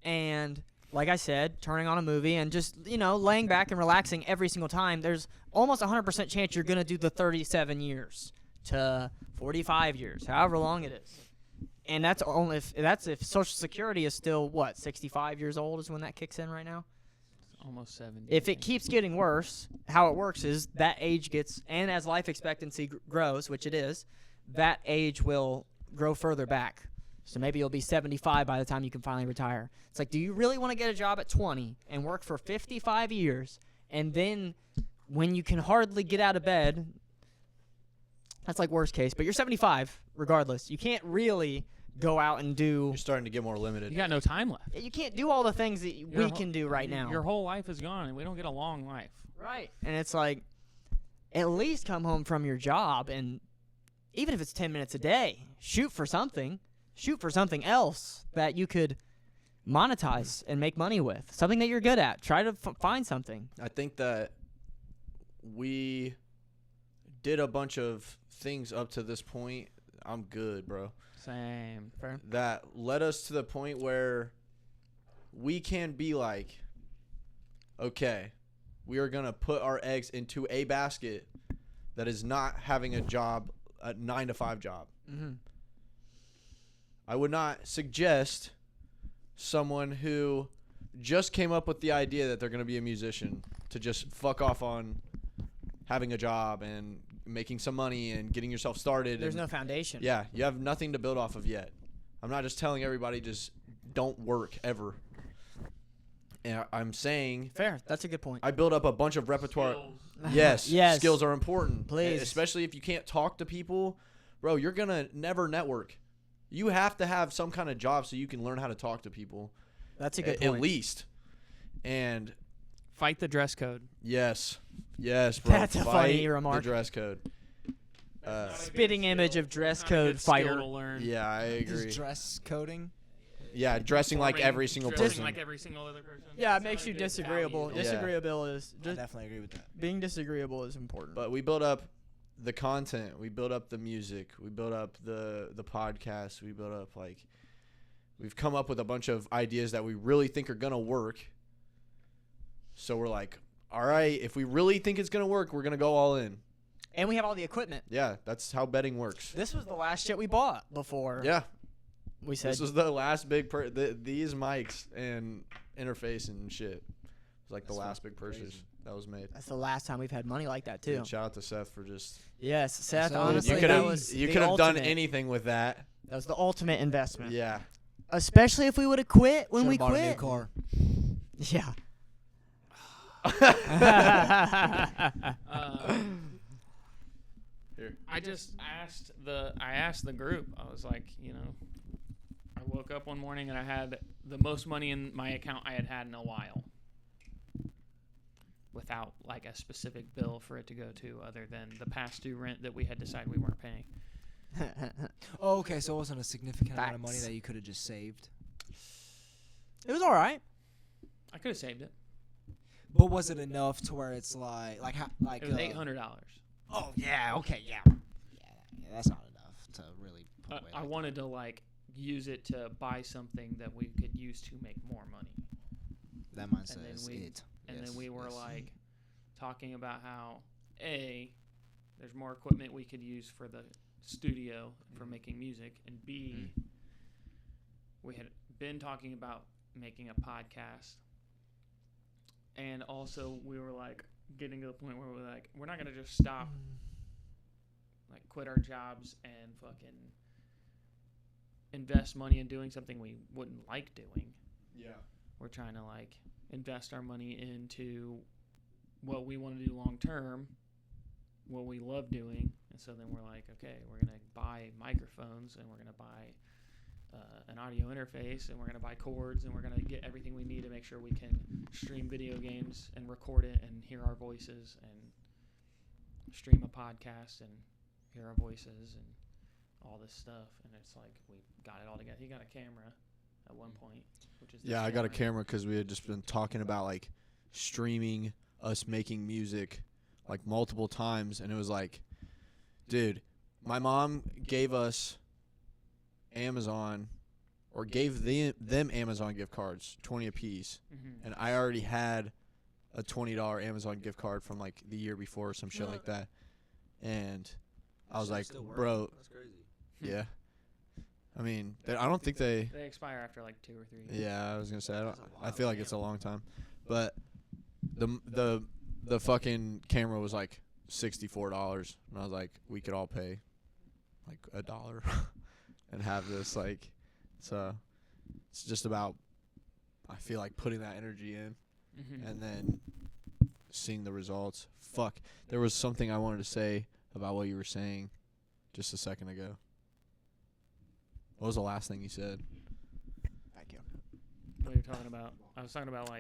and, like I said, turning on a movie and just, laying back and relaxing every single time, there's almost 100% chance you're going to do the 37 years to 45 years, however long it is. And that's only if Social Security is still, 65 years old is when that kicks in right now? Almost 70. If it keeps getting worse, how it works is that age gets, and as life expectancy grows, which it is, that age will grow further back. So maybe you'll be 75 by the time you can finally retire. It's like, do you really want to get a job at 20 and work for 55 years, and then when you can hardly get out of bed, that's like worst case, but you're 75 regardless. You can't really go out and do, You're starting to get more limited. You got no time left. you can't do all the things that we can do right now. Your whole life is gone, and we don't get a long life. Right. And it's like, at least come home from your job, and even if it's 10 minutes a day, shoot for something. Shoot for something else that you could monetize and make money with. Something that you're good at. Try to find something. I think that we did a bunch of things up to this point. I'm good, bro. Same. Fair. That led us to the point where we can be like, okay, we are going to put our eggs into a basket that is not having a job, a 9-to-5 job. Mm-hmm. I would not suggest someone who just came up with the idea that they're going to be a musician to just fuck off on having a job and making some money and getting yourself started. There's and, no foundation. Yeah, you have nothing to build off of yet. I'm not just telling everybody just don't work ever. And I'm saying Fair. That's a good point. I build up a bunch of repertoire. Skills. Yes, Yes. skills are important. Please. Especially if you can't talk to people. Bro, you're going to never network. You have to have some kind of job so you can learn how to talk to people. That's a good At point. least. And Fight the dress code. yes, bro. That's a fight funny remark. The dress code. Spitting image of dress Not a code good skill fighter. to learn. Yeah, I agree. Is dress coding? Yeah, dressing like Performing, every single dressing person. like every single other person. Yeah, it That's makes not you a good disagreeable. value. Yeah. Disagreeable is I just definitely agree with that. being disagreeable is important. But we build up the content. We build up the music. We build up the podcast. We build up we've come up with a bunch of ideas that we really think are gonna work. So we're like, all right, if we really think it's gonna work, we're gonna go all in. And we have all the equipment. Yeah, that's how betting works. This was the last shit we bought before Yeah, we said this was the last big these mics and interface and shit. It was like the That's last big purchase crazy. that was made. that's the last time we've had money like that too. Dude, shout out to Seth for just. Yes, Seth. So Honestly, You could that have was you the could have done ultimate. anything with that. That was the ultimate investment. Yeah. Especially if we would have quit when Should've we bought a new quit. car. Yeah. Here. I just asked the group. I was like, I woke up one morning and I had the most money in my account I had had in a while, without like a specific bill for it to go to, other than the past due rent that we had decided we weren't paying. Oh, okay, so it wasn't a significant amount of money Facts. that you could have just saved. It was all right. I could have saved it. But was it enough to where it's like It was $800. Oh yeah, okay, yeah, that's not enough to really put away. I like wanted to use it to buy something that we could use to make more money. that mindset and then is we- it. And Yes, then we were yes. talking about how there's more equipment we could use for the studio for making music, and B, we had been talking about making a podcast, and also we were getting to the point where we're not gonna just stop, quit our jobs and fucking invest money in doing something we wouldn't like doing. Yeah. We're trying to invest our money into what we want to do long term, what we love doing, and so then we're like, okay, we're gonna buy microphones, and we're gonna buy an audio interface, and we're gonna buy cords, and we're gonna get everything we need to make sure we can stream video games and record it and hear our voices, and stream a podcast and hear our voices and all this stuff. And it's like we got it all together. He got a camera at one point, which is this Yeah, I got a camera because we had just been talking about streaming us making music multiple times, and it was dude, my mom gave us Amazon, or gave them Amazon gift cards, 20 apiece, Mm-hmm. and I already had a $20 Amazon gift card from the year before or some shit like that, and I was like, bro, That's crazy. yeah. I mean, I don't think they. They expire after 2 or 3 years. Yeah, I was gonna say I feel like it's a long time, but the fucking camera was $64, and I was like, we could all pay $1 and have this so it's just about, I feel like, putting that energy in Mm-hmm. and then seeing the results. Fuck, there was something I wanted to say about what you were saying just a second ago. What was the last thing you said? Thank you. What are you talking about? I was talking about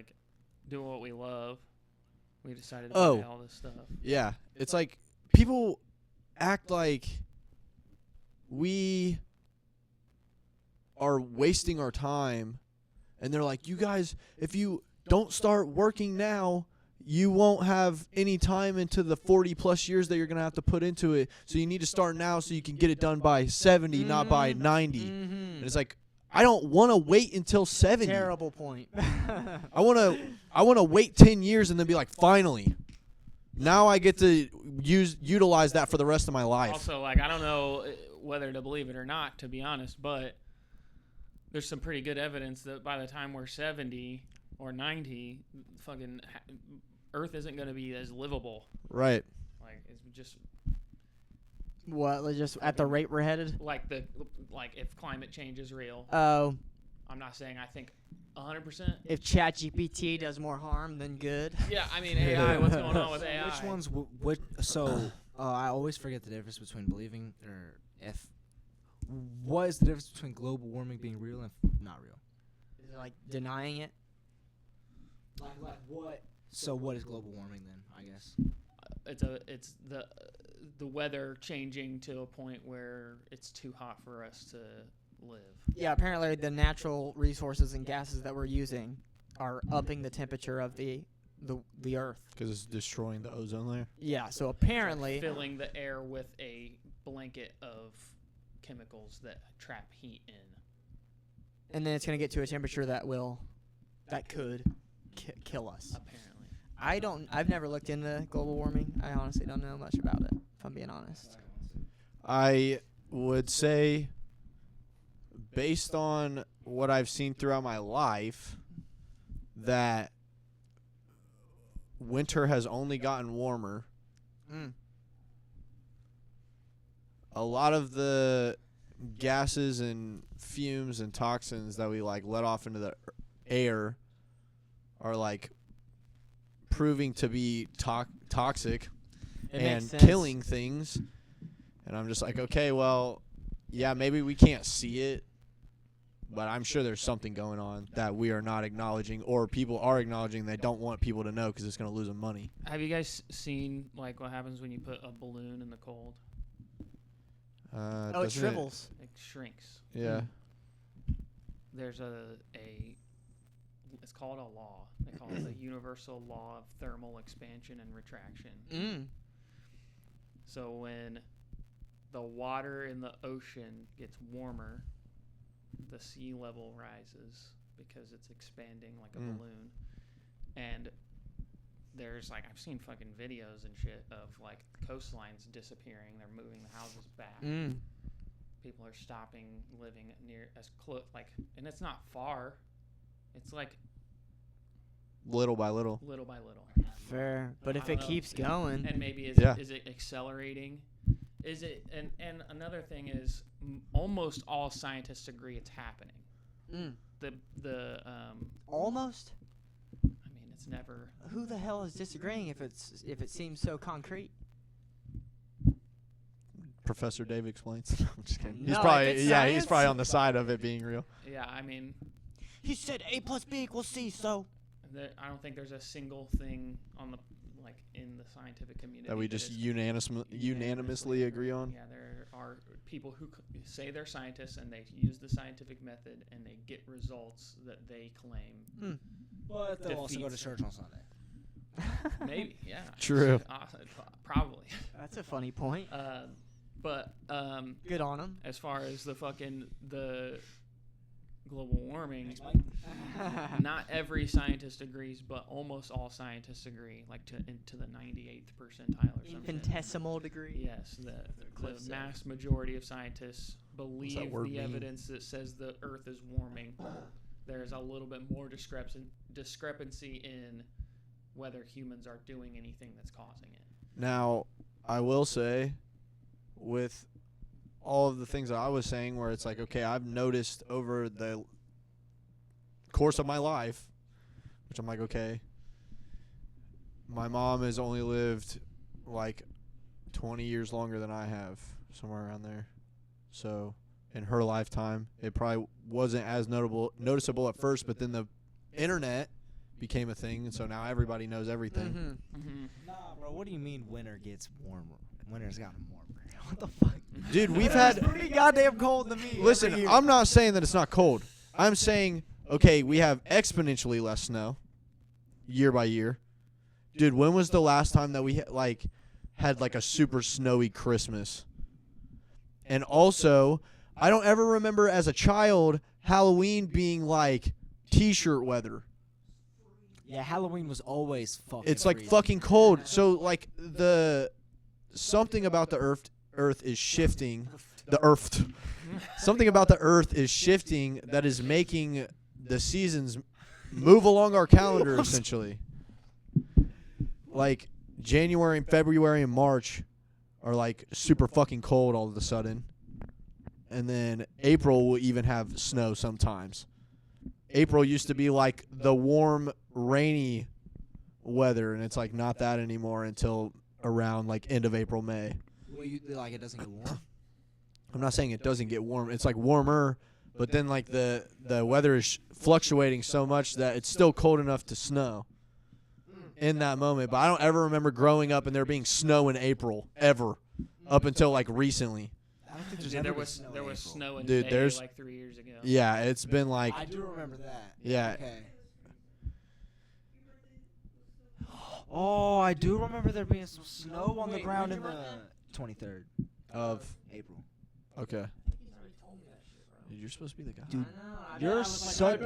doing what we love. We decided to Oh. buy all this stuff. Yeah, it's people act like we are wasting our time, and they're like, you guys, if you don't start working now, you won't have any time into the 40 plus years that you're going to have to put into it. So you need to start now so you can get it done by 70, not by 90. And it's I don't want to wait until 70. Terrible point. I want to wait 10 years and then be like, finally. Now I get to utilize that for the rest of my life. Also, like, I don't know whether to believe it or not, to be honest, but there's some pretty good evidence that by the time we're 70 or 90, fucking Earth isn't going to be as livable. Right. Like, it's just What? Like, just at the rate we're headed? like if climate change is real. Oh, I'm not saying I think 100%. if ChatGPT does more harm than good. Yeah, I mean AI. What's going on with So AI? which ones? Which? So I always forget the difference between believing or if. What is the difference between global warming being real and not real? Is it like denying it? Like what? So what is global warming then? I guess. It's the weather changing to a point where it's too hot for us to live. Yeah, apparently the natural resources and gases that we're using are upping the temperature of the Earth. Because it's destroying the ozone layer. Yeah, so apparently Filling the air with a blanket of chemicals that trap heat in. and then it's going to get to a temperature that could kill us. Apparently. I've never looked into global warming. I honestly don't know much about it, if I'm being honest. I would say, based on what I've seen throughout my life, that winter has only gotten warmer. A lot of the gases and fumes and toxins that we like let off into the air are like proving to be toxic It and makes sense. killing things. And I'm just like, okay, well, yeah, maybe we can't see it, but I'm sure there's something going on that we are not acknowledging, or people are acknowledging they don't want people to know because it's going to lose them money. Have you guys seen like what happens when you put a balloon in the cold? Oh, it doesn't shrivels. It shrinks. Yeah. There's it's called a law. They call it the universal law of thermal expansion and retraction. So when the water in the ocean gets warmer, the sea level rises because it's expanding like a balloon. And there's like, I've seen fucking videos and shit of like coastlines disappearing. They're moving the houses back. People are stopping living near as close, like, and it's not far. It's like Little by little. little by little. Fair. But if I it don't know. keeps going, And maybe is it accelerating? Is it and another thing is almost all scientists agree it's happening. The almost. I mean, it's never. Who the hell is disagreeing if it seems so concrete? Professor Dave explains. I'm just kidding. No, He's if probably it's he's science- probably on the side of it being real. Yeah, I mean, He said A plus B equals C, so. I don't think there's a single thing on the like in the scientific community That we just unanimously agree on. Yeah, there are people who say they're scientists and they use the scientific method and they get results that they claim. But they'll also go to Defeats church on Sunday. Maybe, yeah. True. Probably. That's a funny point. But Good on him. as far as the global warming, not every scientist agrees, but almost all scientists agree, like into the 98th percentile or something. Infinitesimal degree. Yes, the mass majority of scientists believe the word mean? evidence that says the Earth is warming. There's a little bit more discrepancy in whether humans are doing anything that's causing it. Now, I will say, with all of the things that I was saying, where it's like, okay, I've noticed over the course of my life, which I'm like, okay, my mom has only lived like 20 years longer than I have, somewhere around there. So in her lifetime, it probably wasn't as noticeable at first, but then the internet became a thing, and so now everybody knows everything. Nah, bro. What do you mean winter gets warmer? Winter's gotten warmer. What the fuck? Dude, we've had pretty goddamn cold to me. Listen, every year. I'm not saying that it's not cold. I'm saying, okay, we have exponentially less snow year by year. Dude, when was the last time that we had a super snowy Christmas? And also, I don't ever remember as a child Halloween being like t-shirt weather. Yeah, Halloween was always fucking. It's like freezing. fucking cold. So like something about the earth is shifting. The earth. Something about the earth is shifting that is making the seasons move along our calendar essentially. Like January and February and March are like super fucking cold all of a sudden. And then April will even have snow sometimes. April used to be like the warm, rainy weather, and it's like not that anymore until around like end of April, May. Well, like it doesn't get warm. I'm not saying it doesn't get warm. It's like warmer, but then like the weather is fluctuating so much that it's still cold enough to snow in that moment. But I don't ever remember growing up and there being snow in April ever up until like recently. I don't think there's Dude, ever there been was snow there in was April. snow in Dude, May there's- like 3 years ago. Yeah, it's been like I do remember that. yeah. Okay. Oh, I do remember there being some snow on the ground in the 23rd Of April. okay. Dude, you're supposed to be the guy. Dude, you're such.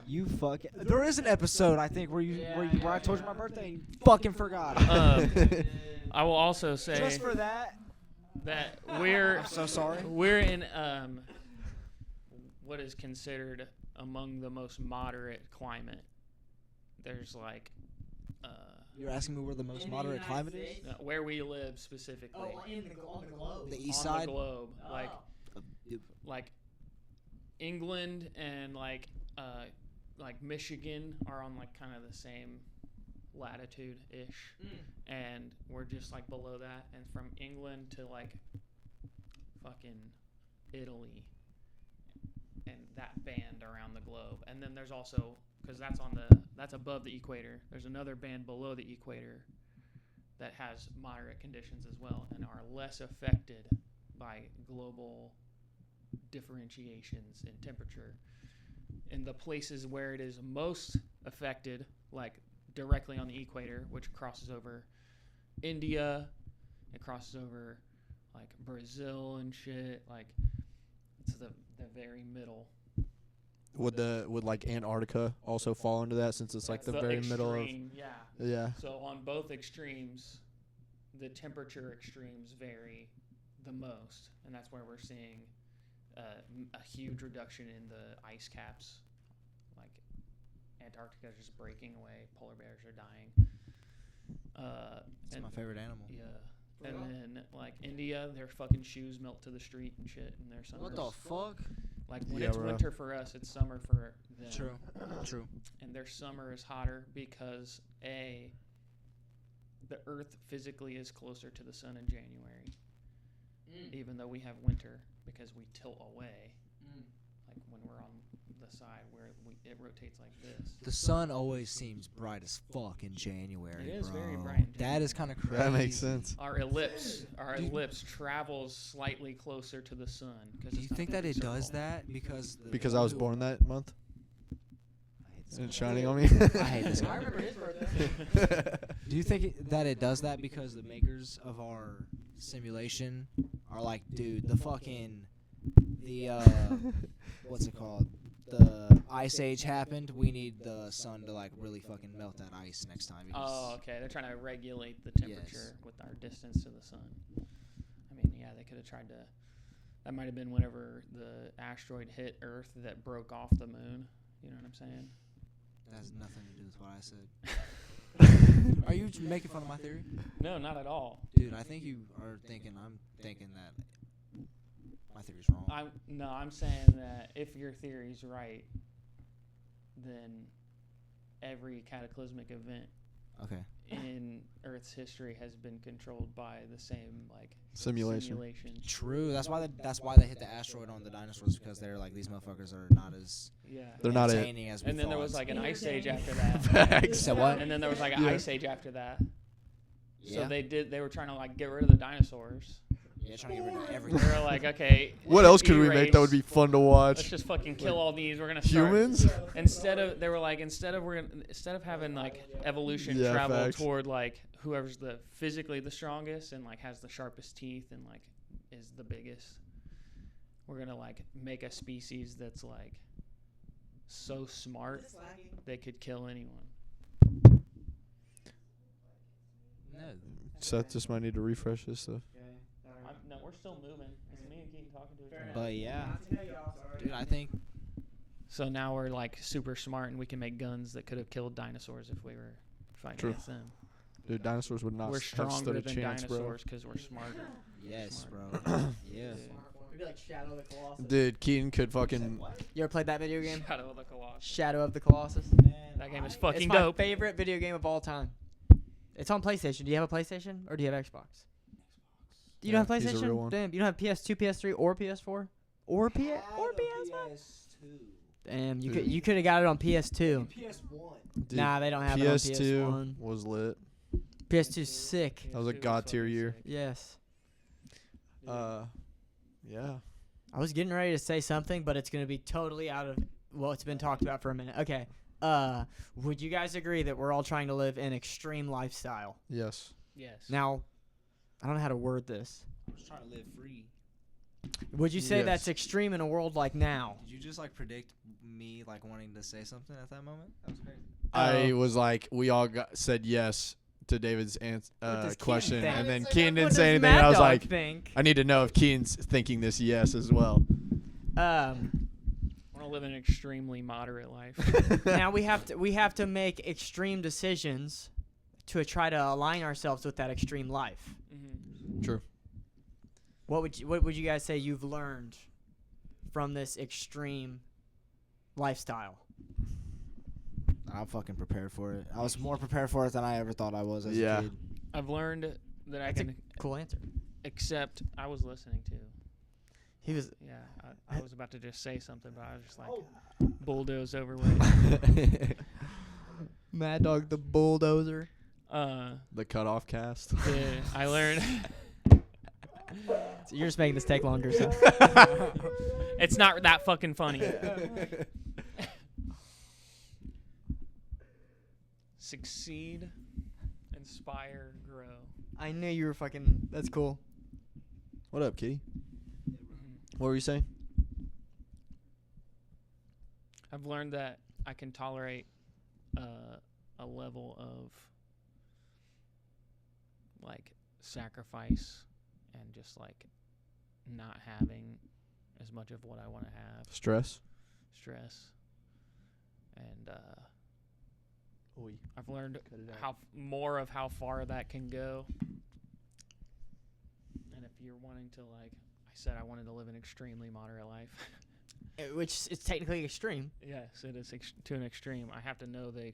You fucking. There is an episode I think where I told you my birthday and you fucking forgot. I will also say Just for that. that we're I'm so sorry. we're in what is considered among the most moderate climate. There's like You're asking me where the most moderate climate is? where we live specifically Oh, on the globe. The east on side. the globe, Yep. like England and like Michigan are on like kind of the same latitude ish, and we're just like below that, and from England to like fucking Italy and that band around the globe. And then there's also, because that's above the equator, there's another band below the equator that has moderate conditions as well and are less affected by global differentiations in temperature. In the places where it is most affected, like directly on the equator, which crosses over India, it crosses over like Brazil and shit, like it's the very middle. Would like Antarctica also fall into that since it's like That's the very middle of extreme, yeah. So on both extremes, the temperature extremes vary the most, and that's where we're seeing a huge reduction in the ice caps. Like Antarctica is just breaking away, polar bears are dying. It's And my favorite animal. yeah, and then like India, their fucking shoes melt to the street and shit, and their summers. What the fuck? Like when Yeah, it's bro. winter for us, it's summer for them. True. And their summer is hotter because the Earth physically is closer to the sun in January, even though we have winter because we tilt away. Like when we're on the side where it rotates like this. The sun always seems bright as fuck in January. It is bro. very bright in That is kind of crazy. That makes sense. Our ellipse travels slightly closer to the sun. Do you think that it does that because I was born that month. I hate this And guy. it's shining on me. I hate this I guy. remember his birthday. Do you think that it does that because the makers of our simulation are like, dude, what's it called? The ice age happened. We need the sun to like really fucking melt that ice next time. Because Oh, okay. They're trying to regulate the temperature Yes. with our distance to the sun. I mean, yeah, they could have tried to. That might have been whenever the asteroid hit Earth that broke off the moon. You know what I'm saying? that has nothing to do with what I said. Are you making fun of my theory? No, not at all. Dude, I think you are thinking I'm thinking that my theory's wrong. I'm saying that if your theory's right, then every cataclysmic event Okay. in Earth's history has been controlled by the same Simulation. True. That's why they hit the asteroid on the dinosaurs, because they're like, these motherfuckers are not as Yeah. They're not it. entertaining as we And then there thought. was like an ice age after that. Facts. So what? And then there was like an Yeah. ice age after that. Yeah. So they were trying to like get rid of the dinosaurs. Yeah, trying to get rid of They everything. were like, okay. What else could we make that would be fun to Let's watch? just fucking kill all these. We're gonna start. Humans? Instead of having like evolution Yeah, travel facts. toward like whoever's the physically the strongest and like has the sharpest teeth and like is the biggest, we're gonna like make a species that's like so smart they could kill anyone. No. Seth just might need to refresh this stuff. No, we're still moving. It's me and Keaton talking to each other. But yeah, dude, I think So now we're like super smart and we can make guns that could have killed dinosaurs if we were fighting True. against them. Dude, dinosaurs would not We're have stood stronger a than chance, bro. dinosaurs because we're smarter. yes, Smart. bro. Yeah. It'd be like Shadow of the Colossus. Dude, Keaton could fucking. You ever played that video game? Shadow of the Colossus. Shadow of the Colossus. That game is It's fucking my dope. favorite video game of all time. It's on PlayStation. Do you have a PlayStation or do you have Xbox? You don't have Yeah, he's a real PlayStation? one. Damn, you don't have PS2, PS3, or PS4, or PS5. PS2. Damn, you Dude. could have got it on PS2. PS1. Dude, Nah, they don't have it on PS2 PS1. was lit. PS2's sick. That was a PS2 god tier fucking year. sick. Yes. Yeah. I was getting ready to say something, but it's gonna be totally out of. Well, it's been talked about for a minute. Okay. Would you guys agree that we're all trying to live an extreme lifestyle? Yes. Yes. Now, I don't know how to word this. I'm just trying to live free. Would you say Yes. that's extreme in a world like now? Did you just like predict me like wanting to say something at that moment? That was crazy. I was like, we all said yes to David's What does question, Keaton think? and then What Keaton didn't What say does anything. Mad And I was Dog like, think? I need to know if Keaton's thinking this yes as well. I want to live an extremely moderate life. Now we have to make extreme decisions to try to align ourselves with that extreme life. Mm-hmm. True. What would you guys say you've learned from this extreme lifestyle? I'm fucking prepared for it. I was more prepared for it than I ever thought I was as Yeah. a kid. I've learned that I That's a can cool answer. accept. I was listening to. He was. Yeah, I was about to just say something, but I was just like Oh. bulldoze over with. Mad Dog the bulldozer. The cutoff cast. I learned. So you're just making this take longer. So. It's not that fucking funny. Succeed, inspire, grow. I knew you were fucking. That's cool. What up, Kitty? Mhm. What were you saying? I've learned that I can tolerate a level of like sacrifice and just like not having as much of what I want to have, Stress. stress, and I've learned more of how far that can go. And if you're wanting to, like I said, I wanted to live an extremely moderate life. Which is technically extreme. Yes, it is to an extreme. I have to know the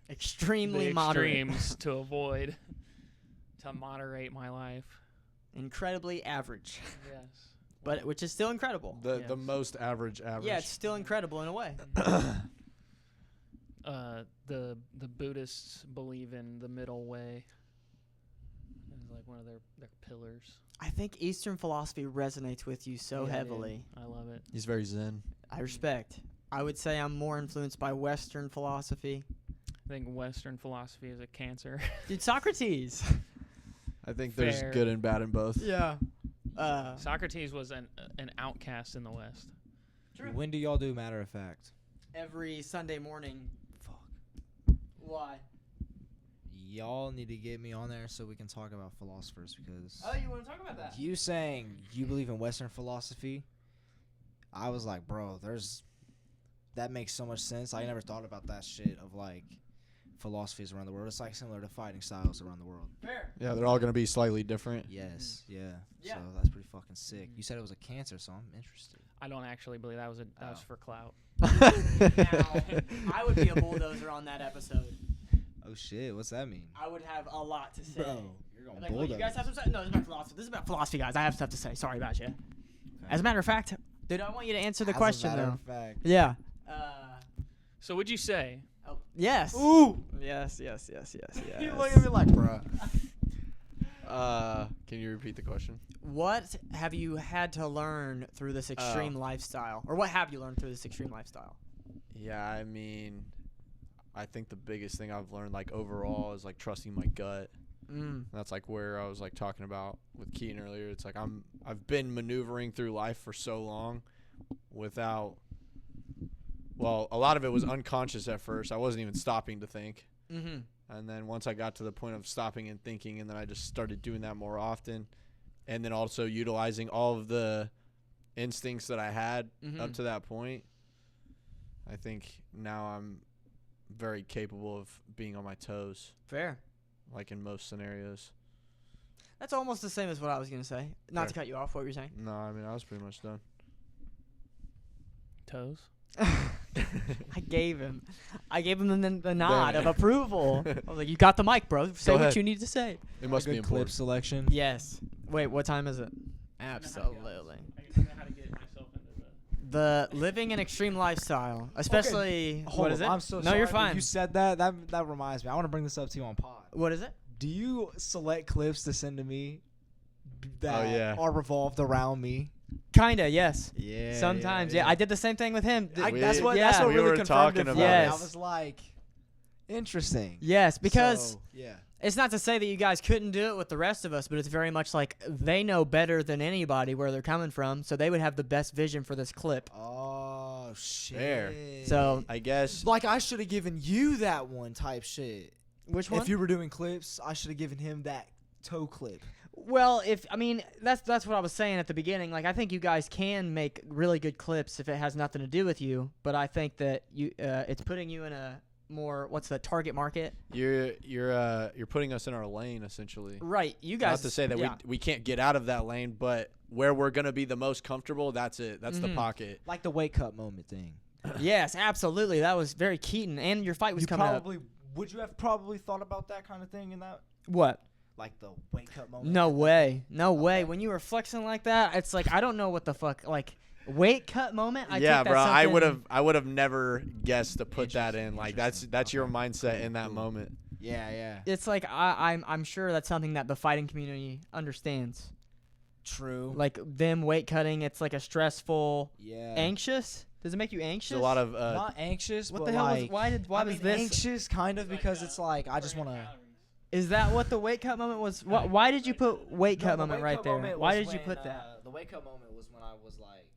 Extremely the moderate. extremes to avoid, to moderate my life. Incredibly average. Yes. But which is still incredible. The Yes. most average. Yeah, it's still incredible in a way. The Buddhists believe in the middle way. It's like one of their pillars. I think Eastern philosophy resonates with you so Yeah, dude. heavily. I love it. He's very zen. I respect. I would say I'm more influenced by Western philosophy. I think Western philosophy is a cancer. Dude, Socrates. I think there's Fair. good and bad in both. Yeah. Socrates was an outcast in the West. When do y'all do matter of fact? Every Sunday morning. Fuck. Why? Y'all need to get me on there so we can talk about philosophers because Oh, you want to talk about that? you saying you believe in Western philosophy, I was like, bro, that makes so much sense. I never thought about that shit of like philosophies around the world. It's like similar to fighting styles around the world. Fair. Yeah, they're all gonna be slightly different. Yes, yeah. Yeah. So that's pretty fucking sick. You said it was a cancer, so I'm interested. I don't actually believe that was Oh. for clout. Now, I would be a bulldozer on that episode. Oh shit, what's that mean? I would have a lot to say. You're going Like, look, you guys have some stuff? No, this is about philosophy. This is about philosophy, guys. I have stuff to say. Sorry about you. Okay. As a matter of fact, dude, I want you to answer the As a question, matter though. of fact. Yeah. So would you say? Oh, yes. Ooh. Yes, yes, yes, yes, yes. You look at me like, bruh. Can you repeat the question? What have you had to learn through this extreme lifestyle? Or what have you learned through this extreme lifestyle? Yeah, I mean, I think the biggest thing I've learned, like, overall is, like, trusting my gut. That's, like, where I was, like, talking about with Keaton earlier. It's like I've been maneuvering through life for so long without well, a lot of it was unconscious at first. I wasn't even stopping to think. Mm-hmm. And then once I got to the point of stopping and thinking, and then I just started doing that more often. And then also utilizing all of the instincts that I had up to that point. I think now I'm very capable of being on my toes, Fair. like in most scenarios. That's almost the same as what I was going to say. Not to Fair. cut you off, what were you saying? No, I mean, I was pretty much done. Toes. I gave him the nod of approval. I was like, you got the mic, bro. Say Go what ahead. you need to say. It must be Good clip important. selection. Yes. Wait, what time is it? Absolutely. I know how to get myself into The living an extreme lifestyle, especially Hold what on, is it? I'm so no, sorry, you're but fine. You said that. That reminds me. I want to bring this up to you on pod. What is it? Do you select clips to send to me that Oh, yeah. are revolved around me? Kinda, yes. Yeah. Sometimes, yeah. I did the same thing with him. That's We- what yeah. we really were confirmed talking it for about me. it. I was like, interesting. Yes, because So, yeah. it's not to say that you guys couldn't do it with the rest of us, but it's very much like they know better than anybody where they're coming from, so they would have the best vision for this clip. Oh shit. Fair. So, I guess. like I should have given you that one type shit. which one? If you were doing clips, I should have given him that toe clip. Well, that's what I was saying at the beginning. Like, I think you guys can make really good clips if it has nothing to do with you, but I think that it's putting you in a more what's the target market? You're putting us in our lane essentially. Right, you guys. Not to say that yeah. we can't get out of that lane, but where we're gonna be the most comfortable, that's it. That's the pocket. Like the wake up moment thing. Yes, absolutely. That was very Keaton, and your fight was coming up. Would you have probably thought about that kind of thing in that? What? Like the wake up moment? No way. No way. Okay. When you were flexing like that, it's like I don't know what the fuck. Like weight cut moment. I Yeah, think bro. that's something- I would have never guessed to put that in. Interesting, Like interesting. that's your Okay. mindset in that Cool. moment. Yeah. It's like I'm sure that's something that the fighting community understands. True. Like them weight cutting, it's like a stressful, Yeah. anxious. Does it make you anxious? There's a lot of Not anxious, What but the hell like, was? Why I was mean, this? anxious? Kind of because it's like I just want to. Is that what the weight cut moment was? Why did you put weight cut moment right there? Why did you put that? The wake up moment was when I was like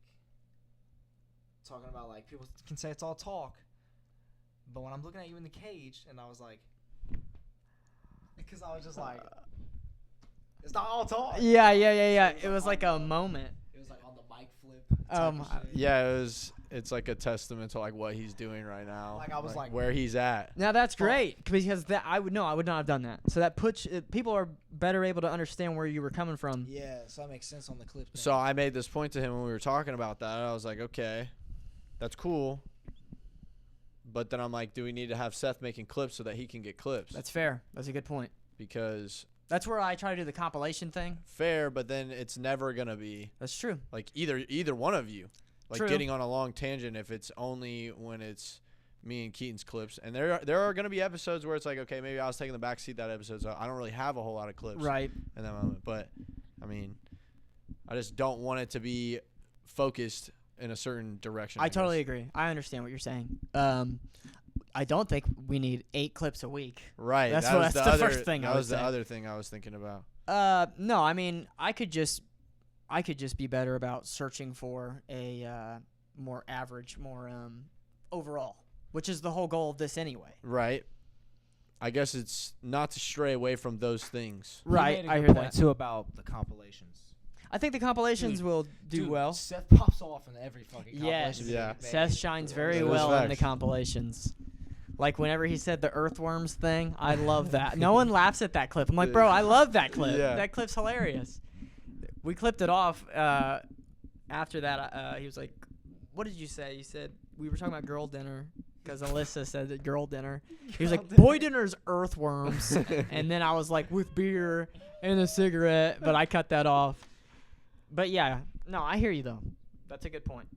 talking about like people can say it's all talk, but when I'm looking at you in the cage and I was like, because I was just like, it's not all talk. Yeah. It was like a moment. It was like on the mic flip. Yeah, it's like a testament to like what he's doing right now. Like, I was like- where he's at. Now that's great because that I would not have done that. So that puts people are better able to understand where you were coming from. Yeah, so that makes sense on the clip. So I made this point to him when we were talking about that. I was like, okay, that's cool. But then I'm like, do we need to have Seth making clips so that he can get clips? That's fair. That's a good point. Because That's where I try to do the compilation thing. fair, but then it's never gonna be That's true. like either one of you, like True. getting on a long tangent if it's only when it's me and Keaton's clips. And there are gonna be episodes where it's like, okay, maybe I was taking the backseat that episode, so I don't really have a whole lot of clips Right. in that moment. But I mean, I just don't want it to be focused in a certain direction. I guess. totally agree. I understand what you're saying. I don't think we need 8 clips a week. Right. That's that what- was that's the the other, first thing I That would was the say. other thing I was thinking about. No, I mean, I could just be better about searching for a more average, more overall, which is the whole goal of this anyway. Right. I guess it's not to stray away from those things. Right, I hear that. too about the compilations. I think the compilations will do well. Seth pops off in every fucking Yes. compilation. Yeah. Seth shines very Those well in the facts. compilations. Like whenever he said the earthworms thing, I love that. No one laughs at that clip. I'm like, bro, I love that clip. Yeah. That clip's hilarious. We clipped it off. After that, he was like, what did you say? You said we were talking about girl dinner because Alyssa said that girl dinner. He was like, boy dinner's earthworms. And then I was like, with beer and a cigarette, but I cut that off. But yeah, no, I hear you though. That's a good point.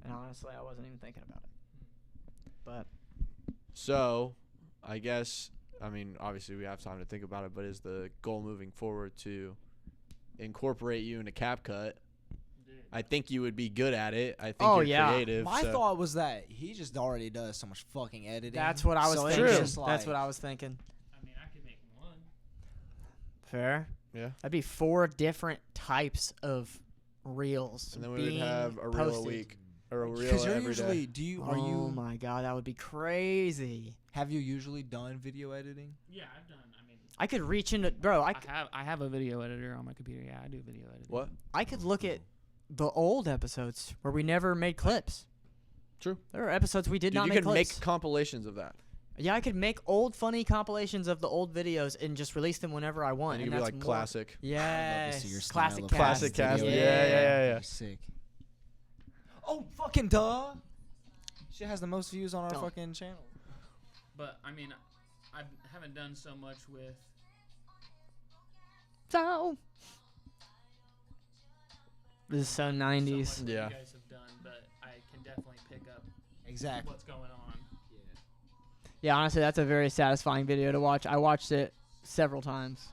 And honestly, I wasn't even thinking about it. But So, I guess, I mean, obviously we have time to think about it, but is the goal moving forward to incorporate you into CapCut? I think you would be good at it. I think Oh, you're yeah. creative. My so- thought was that he just already does so much fucking editing. that's what I was So it's thinking. just That's what like- I was thinking. I mean, I could make one. Fair. Yeah. That'd be 4 different types of reels. And then we would being have a reel posted. a week. or a reel Because you're every usually, day. Oh my god, that would be crazy. have you usually done video editing? Yeah, I've done. I mean, I could reach into, bro. I have a video editor on my computer. Yeah, I do video editing. What? I could look at the old episodes where we never made clips. True. There are episodes we did Dude, not you make could clips. make compilations of that. Yeah, I could make old funny compilations of the old videos and just release them whenever I want. And you And could be that's like more- classic. Yes. I'd love to see your style Classic of cast. Classic cast. video. Yeah. Sick. Oh, fucking duh. Shit has the most views on our Don't. fucking channel. But I mean, I haven't done so much with So. This is so so much 90s. that Yeah. you guys have done, but I can definitely pick up Exactly. what's going on. Yeah, honestly, that's a very satisfying video to watch. I watched it several times.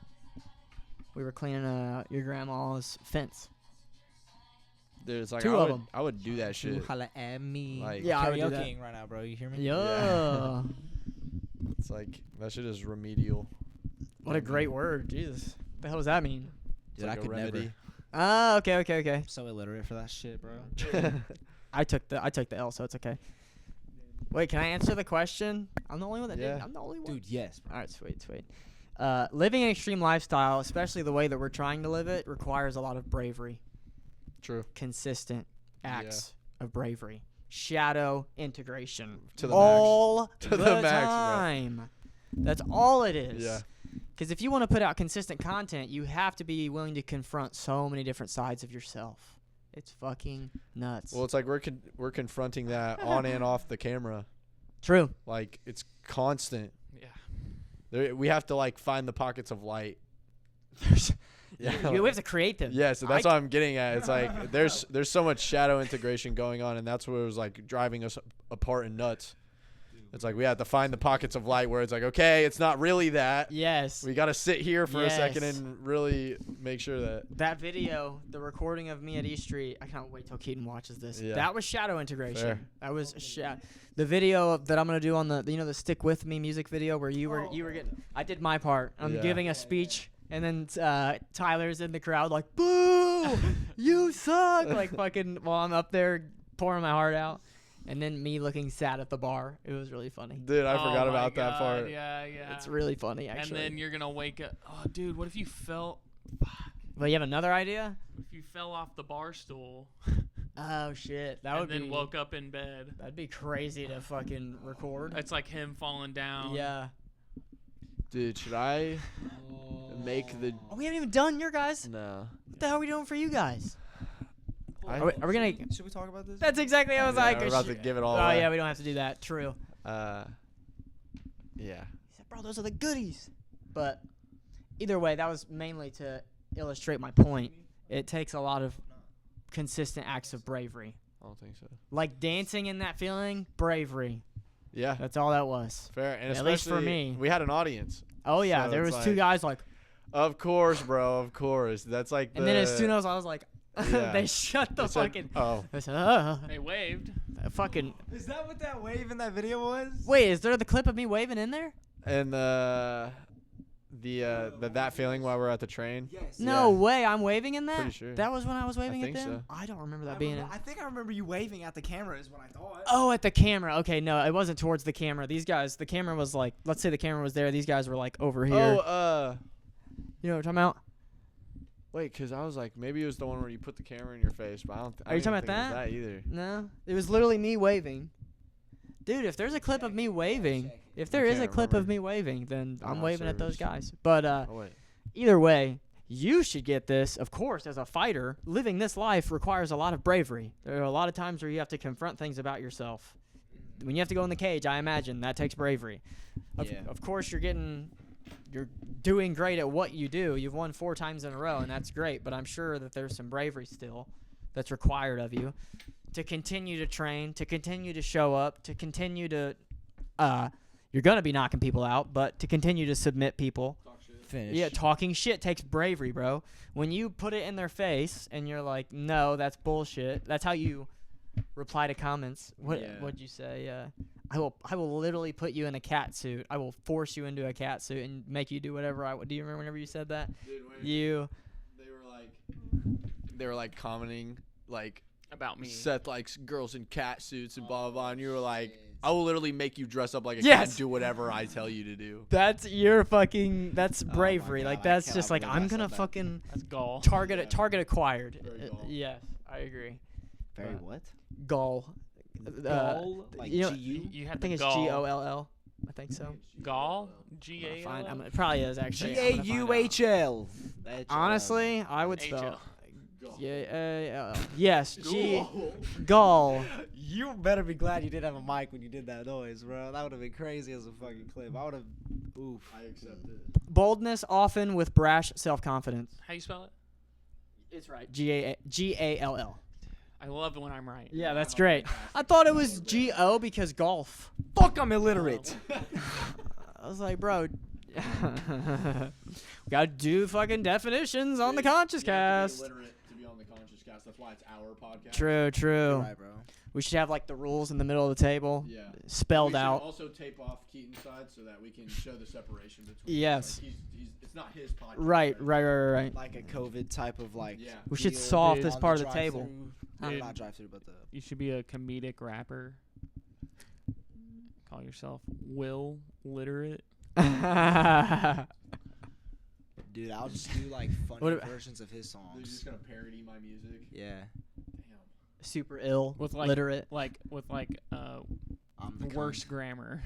We were cleaning your grandma's fence. Dude, it's like Two I of would, 'em. I would do that shit. Holla at me. Like- Yeah, I would do that. Karaokeing right now, bro. You hear me? Yeah. It's like that shit is remedial. What a great word. Jesus. What the hell does that mean? It's Dude, like I a could remedy. never. Oh, okay. I'm so illiterate for that shit, bro. I took the L, so it's okay. Wait, can I answer the question? I'm the only one that did. Yeah. I'm the only one. Dude, yes. All right, sweet. Living an extreme lifestyle, especially the way that we're trying to live it, requires a lot of bravery. True. Consistent acts of bravery. Shadow integration. To the all max. To the the max, bro. time. That's all it is. Yeah. Because if you want to put out consistent content, you have to be willing to confront so many different sides of yourself. It's fucking nuts. Well, it's like we're confronting that on and off the camera. True. Like it's constant. Yeah. We have to like find the pockets of light. Yeah. We have to create them. Yeah, so that's what I'm getting at. It's like there's so much shadow integration going on, and that's what was like driving us apart and nuts. It's like we have to find the pockets of light where it's like, okay, it's not really that. Yes. We got to sit here for a second Yes. and really make sure that. That video, the recording of me at E Street, I can't wait till Keaton watches this. Yeah. That was shadow integration. Fair. That was the video that I'm gonna do on the Stick With Me music video where you were getting. I did my part. I'm Yeah. giving a speech, and then Tyler's in the crowd like, "Boo! You suck!" Like fucking while I'm up there pouring my heart out, and then me looking sad at the bar. It was really funny. Dude, I Oh forgot my about that God, part. Yeah. It's really funny actually. And then you're gonna wake up. Oh, dude, what if you fell? But you have another idea? If you fell off the bar stool Oh shit, that and would then be. woke up in bed? That'd be crazy to fucking record. It's like him falling down. Yeah. Dude, should I make the? Oh, we haven't even done your guys. No. What the hell are we doing for you guys? I- Are we gonna? Should we talk about this? That's exactly. I was Yeah, like, we're about to give it all Oh away. yeah, we don't have to do that. True. Yeah. He said, bro, those are the goodies. But either way, that was mainly to illustrate my point. It takes a lot of consistent acts of bravery, I don't think so. like dancing in that feeling. Bravery. Yeah. That's all that was. Fair. And At least for especially, me. we had an audience. Oh yeah, So there it's was two like- guys like, Of course, bro. Of course. That's like. and then as soon as I was like, Yeah. they shut the they said- fucking. Oh. They said, They waved. fucking. Is that what that wave in that video was? Wait, is there the clip of me waving in there? And that feeling while we're at the train. Yes. No Yeah. way, I'm waving in that. Pretty sure. That was when I was waving think at them. so. I don't remember that being. I think I remember you waving at the camera is what I thought. Oh, at the camera. Okay, no, it wasn't towards the camera. These guys, the camera was like, let's say the camera was there. These guys were like over here. Oh, You know what I'm talking about? wait, because I was like, maybe it was the one where you put the camera in your face, but I don't. Are you talking about that? that? Either. No, it was literally me waving. Dude, if there's a clip of me waving, if there is a can't clip of remember. me waving, then I'm Ah, waving at those service. guys. But Oh wait. either way, you should get this. Of course, as a fighter, living this life requires a lot of bravery. There are a lot of times where you have to confront things about yourself. When you have to go in the cage, I imagine that takes bravery. Yeah. Of course, you're doing great at what you do. You've won 4 times in a row, and that's great. But I'm sure that there's some bravery still that's required of you to continue to train, to continue to show up, to continue to. You're gonna be knocking people out, but to continue to submit people. Finish. Yeah, talking shit takes bravery, bro. When you put it in their face and you're like, "No, that's bullshit." That's how you reply to comments. What'd you say? I will literally put you in a cat suit. I will force you into a cat suit and make you do whatever I would. Do you remember whenever you said that? Dude, You They were like commenting like About me. Seth likes girls in cat suits and blah blah blah, and you were like, I will literally make you dress up like a cat Yes. and do whatever I tell you to do. That's that's my bravery. God, like I that's cannot just like believe I'm I said gonna that. fucking That's gall. target acquired. Very gall. Yes, I agree. Very what? Gall. Gall? Like you know, G-U? You had I think the it's gall. G-O-L-L. I think so. Gall? Fine. G-A-L-L? It probably is actually. I'm gonna find out. G-A-U-H-L. Honestly, I would H-L. spell. Yes. Gall. You better be glad you didn't have a mic when you did that noise, bro. That would have been crazy as a fucking clip. I would have. Oof. I accept it. Boldness, often with brash self-confidence. How you spell it? It's right. G-A-L-L. I love it when I'm right. Yeah, that's great. I thought it was G-O because golf. Fuck, I'm illiterate. I was like, bro, we gotta do fucking definitions on the Conscious Cast. To be on the Conscious Cast. That's why it's our podcast. True, true. Right, bro. We should have like the rules in the middle of the table, Yeah. spelled we should out. also tape off Keaton's side so that we can show the separation between. Yes. Like it's not his podcast. Right. Like a COVID type of like. Yeah. We should deal saw off Dude, this on part of the drive-through. table. Dude. Not drive-through, but the. You should be a comedic rapper. Call yourself Will Literate. Dude, I'll just do like What funny about- versions of his They're songs. just gonna parody my music. Yeah. Damn. Super ill, With like literate. with I'm the worse cunt. grammar.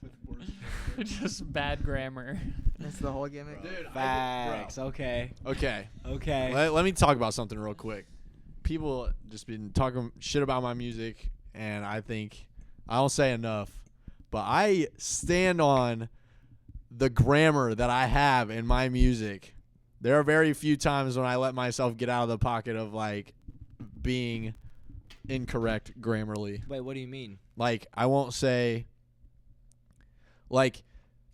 With worse. Just bad grammar. That's the whole gimmick. Dude, Facts. Okay. Okay. Okay. Let me talk about something real quick. People just been talking shit about my music, and I think I don't say enough, but I stand on the grammar that I have in my music. There are very few times when I let myself get out of the pocket of like being incorrect grammarly. Wait, what do you mean? Like I won't say like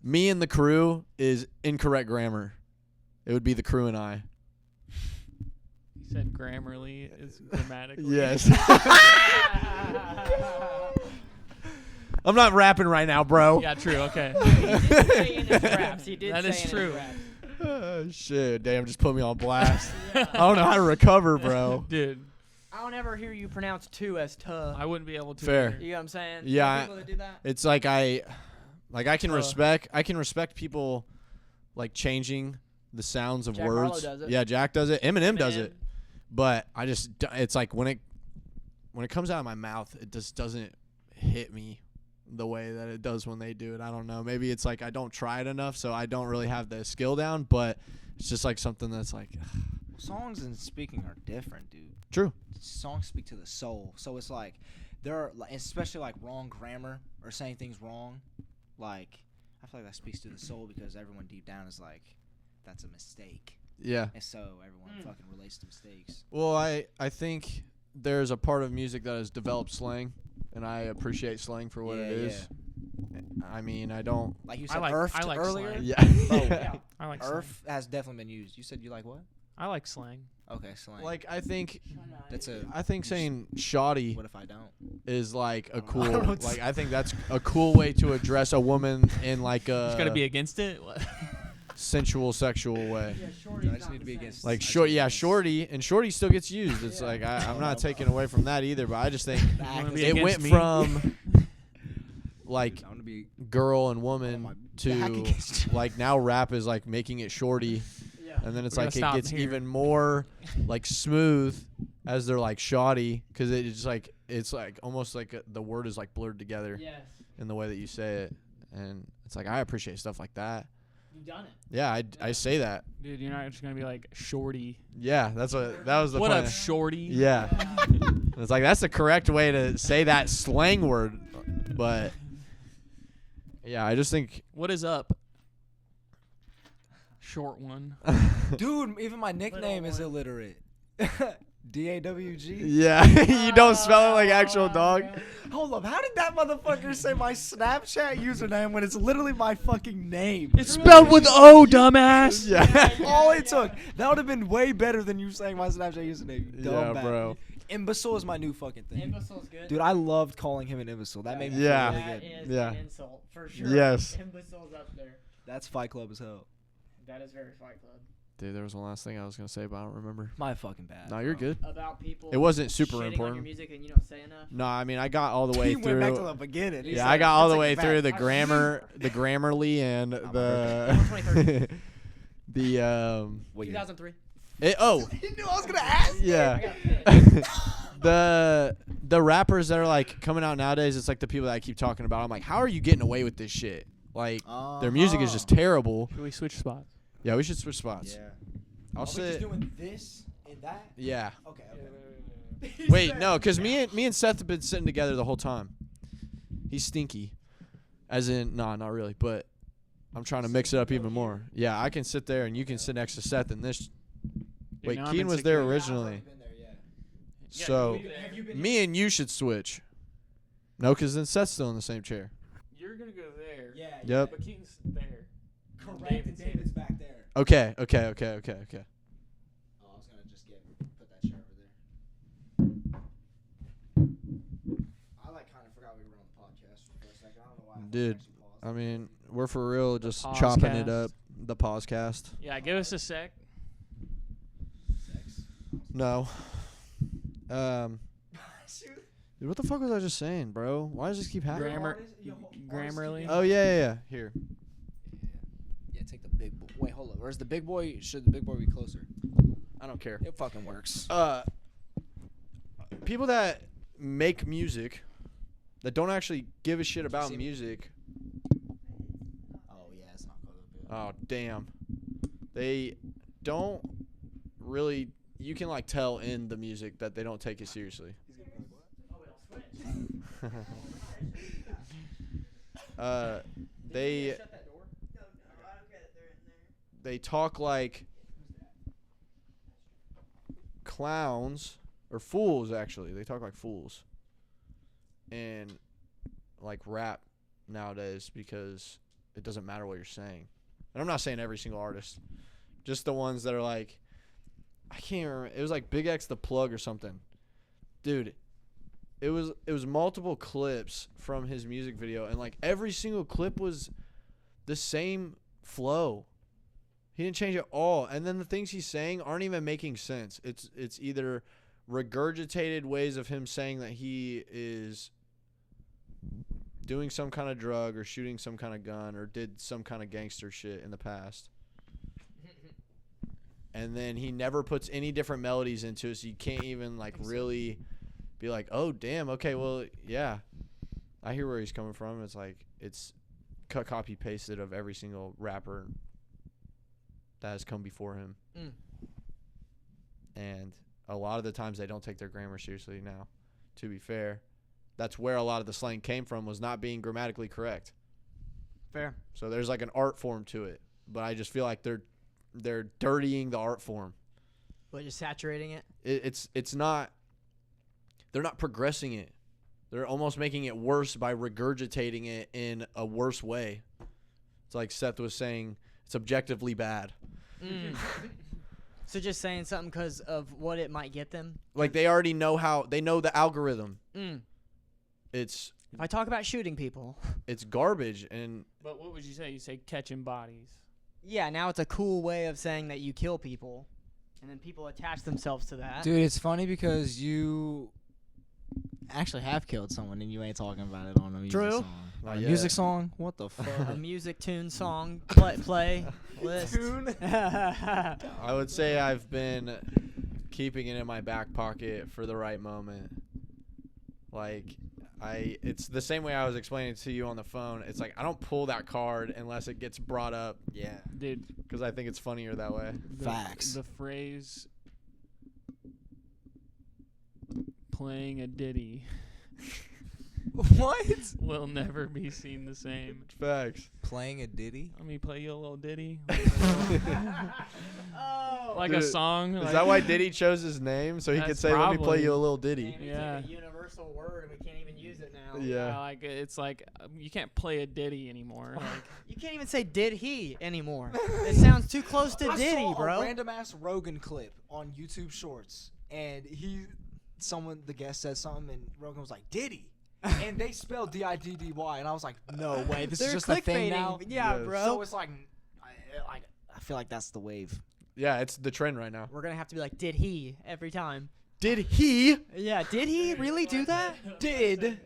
me and the crew is incorrect grammar. It would be the crew and I. He said grammarly is grammatically. Yes. I'm not rapping right now, bro. Yeah, true. Okay. That is true. Shit, damn, just put me on blast. I don't know how to recover, bro. Dude, I don't ever hear you pronounce two as tuh. I wouldn't be able to. Fair. either. You know what I'm saying? Yeah, People that do that. It's like I can respect people like changing the sounds of Jack words. Harlow does it. Yeah, Jack does it. Eminem does Eminem. it. But I just it's like when it comes out of my mouth, it just doesn't hit me the way that it does when they do it. I don't know. Maybe it's like I don't try it enough, so I don't really have the skill down, but it's just like something that's like Songs and speaking are different, dude. true. Songs speak to the soul, so it's like there are, especially like wrong grammar or saying things wrong. Like I feel like that speaks to the soul because everyone deep down is like, that's a mistake, Yeah. and so everyone fucking relates to mistakes. Well, I think there's a part of music that has developed slang, and I appreciate slang for what it is. I mean, I don't. Like you I said, like- earth I like earlier. slang. Yeah. Yeah. I like slang. Earth has definitely been used. You said you like what? I like slang. Okay, slang. Like I think I saying shoddy What if I don't? is like a I cool. don't know what to Like I think that's a cool way to address a woman in like a Just gotta be against it. What? sensual, sexual way. I just need to be against. Like I just short, need to yeah, be against- shorty, and shorty still gets used. It's like I'm not taking away from that either, but I just think Nah, wanna 'cause be it against went me? from like I want to be. girl and my woman back to against you. like now rap is like making it shorty, and then it's We're like gonna it stop gets here. even more like smooth as they're like shoddy because it's like almost like the word is like blurred together Yes. in the way that you say it, and it's like I appreciate stuff like that. You've done it. Yeah, I say that. Dude, you're not just gonna be like shorty. Yeah, that was the What point. up, shorty? Yeah. It's like that's the correct way to say that slang word, but yeah, I just think What is up? Short one. Dude, even my nickname is illiterate. DAWG. yeah, you don't spell it like actual dog. Hold up, how did that motherfucker say my Snapchat username when it's literally my fucking name? It's spelled with O, dumbass. Yeah. All it took. That would have been way better than you saying my Snapchat username. You Yeah, dumb bag. bro. Imbecile is my new fucking thing. Imbecile's good. Dude, I loved calling him an imbecile. That made me Yeah. feel That really good. is Yeah. an insult for sure. Yes. Imbecile's up there. That's Fight Club as hell. That is very Fight Club. Dude, there was one last thing I was gonna say, but I don't remember. My fucking bad. No, you're good. About people. It wasn't super shitting on your important. music and you don't say enough. No, I mean I got all the way He through. went back to the beginning. He's Yeah, like, I got all "Let's the take way it through back." the grammar, the Grammarly, and I'm the the What year? 2003. oh You knew I was gonna ask. yeah. The rappers that are like coming out nowadays, it's like the people that I keep talking about. I'm like, how are you getting away with this shit? Like their music is just terrible. Should we switch spots? Yeah, we should switch spots. Yeah. I'll Are we just sit. doing this and that? Yeah. Okay. Okay. Wait, no, because me and Seth have been sitting together the whole time. He's stinky, as in nah, not really, but I'm trying to mix it up even more. Yeah, I can sit there and you can sit next to Seth and this. Yeah, Wait, now I'm Keen was there insecure. originally, Yeah, so Have you been me and you should switch. No, because then Seth's still in the same chair. You're gonna go there. Yeah. Yep. But Keaton's there. Correct. And David's back there. Okay. Oh, I was gonna just put that chair over there. I kind of forgot we were on the podcast for a second. I don't know why. Dude, I mean, we're for real, just The chopping it Pawscast. up. The podcast. Yeah, give us a sec. Sex. No. Dude, what the fuck was I just saying, bro? Why does this keep happening? Grammarly. Oh yeah. Here. Yeah, take the big boy. Wait, hold up. Where's the big boy? Should the big boy be closer? I don't care. It fucking works. People that make music that don't actually give a shit about see me? music. Oh yeah, it's not good. Oh damn. They don't really. You can like tell in the music that they don't take it seriously. They talk like clowns or fools. Actually, they talk like fools, and like rap nowadays because it doesn't matter what you're saying. And I'm not saying every single artist, just the ones that are like, I can't remember. It was like Big X the Plug or something, dude. It was multiple clips from his music video, and like every single clip was the same flow. He didn't change it all, and then the things he's saying aren't even making sense. It's either regurgitated ways of him saying that he is doing some kind of drug or shooting some kind of gun or did some kind of gangster shit in the past. And then he never puts any different melodies into it, so you can't even like really be like, oh damn, okay, well yeah, I hear where he's coming from. It's like it's cut, copy, pasted of every single rapper that has come before him. And a lot of the times they don't take their grammar seriously now. To be fair, that's where a lot of the slang came from, was not being grammatically correct. Fair. So there's like an art form to it, but I just feel like they're dirtying the art form. But just saturating it. It's not. They're not progressing it. They're almost making it worse by regurgitating it in a worse way. It's like Seth was saying, it's objectively bad. So just saying something because of what it might get them. Like they already know they know the algorithm. It's If I talk about shooting people. it's garbage. And But what would you say? You say catching bodies. Yeah, now it's a cool way of saying that you kill people. And then people attach themselves to that. Dude, it's funny because you actually have killed someone and you ain't talking about it on a music True. song. Not On a yet. music song? What the fuck? A music tune song play list. I would say I've been keeping it in my back pocket for the right moment. Like it's the same way I was explaining to you on the phone. It's like I don't pull that card unless it gets brought up. Yeah. Dude, Because I think it's funnier that way. Facts. The phrase playing a ditty What? will never be seen the same. Facts. Playing a ditty? Let me play you a little ditty. Oh. Like Dude, a song. Is like, that why Diddy chose his name? So he could That's say, let me play probably- you a little ditty. Damn, it's Yeah. like a universal word and we can't even use it now. Yeah. Like it's like you can't play a ditty anymore. Like You can't even say did he anymore. It sounds too close to I Diddy, saw bro. a random ass Rogan clip on YouTube Shorts, and the guest said something, and Rogan was like Diddy, and they spelled Diddy, and I was like, no way, this They're is just a thing clickbaiting. now. Yeah, Yes. bro. So it's like, I feel like that's the wave. Yeah, it's the trend right now. We're gonna have to be like, did he every time? Did he? Yeah, did he really do that? Did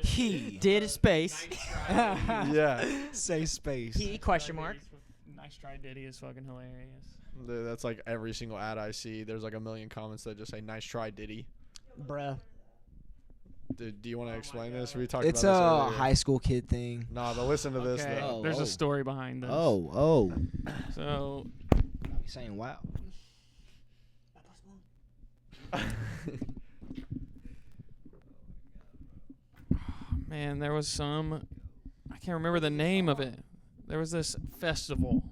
he Did space? Yeah. say space? He question mark. Nice try, Diddy is fucking hilarious. Dude, that's like every single ad I see. There's like a million comments that just say, "Nice try, Diddy." Bruh. Dude, do you want to explain this? We talked It's about a this earlier. high school kid thing. Nah, but listen to this Okay, though. there's a story behind this. Oh. So I'm saying wow. man, there was some. I can't remember the name of it. There was this festival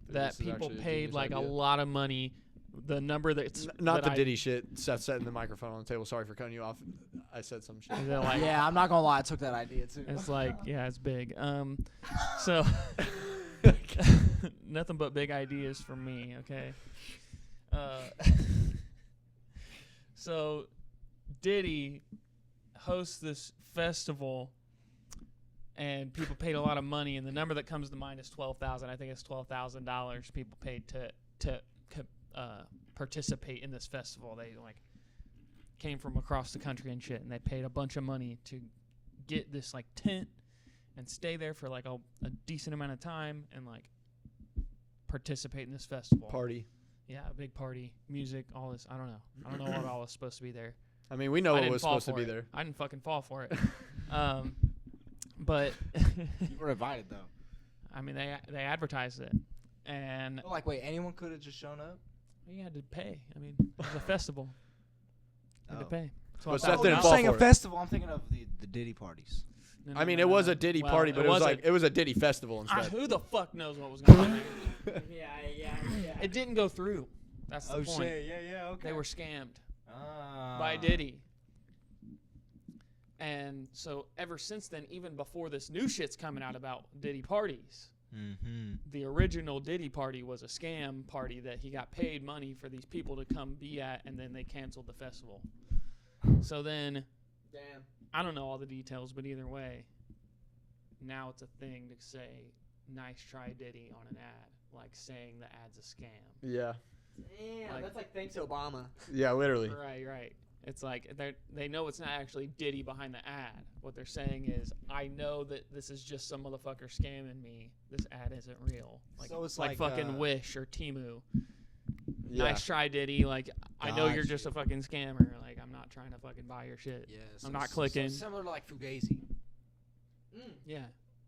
that This is people actually a paid genius like a idea. lot of money. The number that's Not that the I- Diddy shit. Seth setting the microphone on the table. Sorry for cutting you off. I said some shit. They're like, Yeah, I'm not gonna lie. I took that idea too. it's like, yeah, it's big. So nothing but big ideas from me. Okay. So Diddy hosts this festival, and people paid a lot of money, and the number that comes to mind is $12,000. I think it's $12,000 people paid to participate in this festival. They like came from across the country and shit, and they paid a bunch of money to get this like tent and stay there for like a decent amount of time and like participate in this festival. Party. Yeah, a big party, music, all this. I don't know what all was supposed to be there. I mean, we know I what didn't was fall supposed to for be it. there. I didn't fucking fall for it. But You were invited though. I mean, they advertised it, and Like, wait, anyone could have just shown up. you had to pay. I mean, it was a festival. You had to Oh. pay. So But I Seth thought- didn't I'm fall saying for a it. festival. I'm thinking of the Diddy parties. No, I mean, no, it no, was no. a Diddy Well, party, but it was wasn't. like it was a Diddy festival instead. Who the fuck knows what was going on there? Yeah. It didn't go through. That's the point. Yeah, okay. They were scammed Ah. by Diddy. And so ever since then, even before this new shit's coming out about Diddy parties, Mm-hmm. the original Diddy party was a scam party that he got paid money for these people to come be at, and then they canceled the festival. So then, Damn. I don't know all the details, but either way, now it's a thing to say, nice try Diddy on an ad, like saying the ad's a scam. Yeah. Damn, Like- that's like thanks Obama. Yeah, literally. Right. It's like they know it's not actually Diddy behind the ad. What they're saying is, I know that this is just some motherfucker scamming me. This ad isn't real. Like, So it's like like, fucking Wish or Temu. Yeah. Nice try, Diddy. Like, I know you're Got just you. a fucking scammer. Like, I'm not trying to fucking buy your shit. Yeah, I'm not clicking. similar to like Fugazi. Yeah.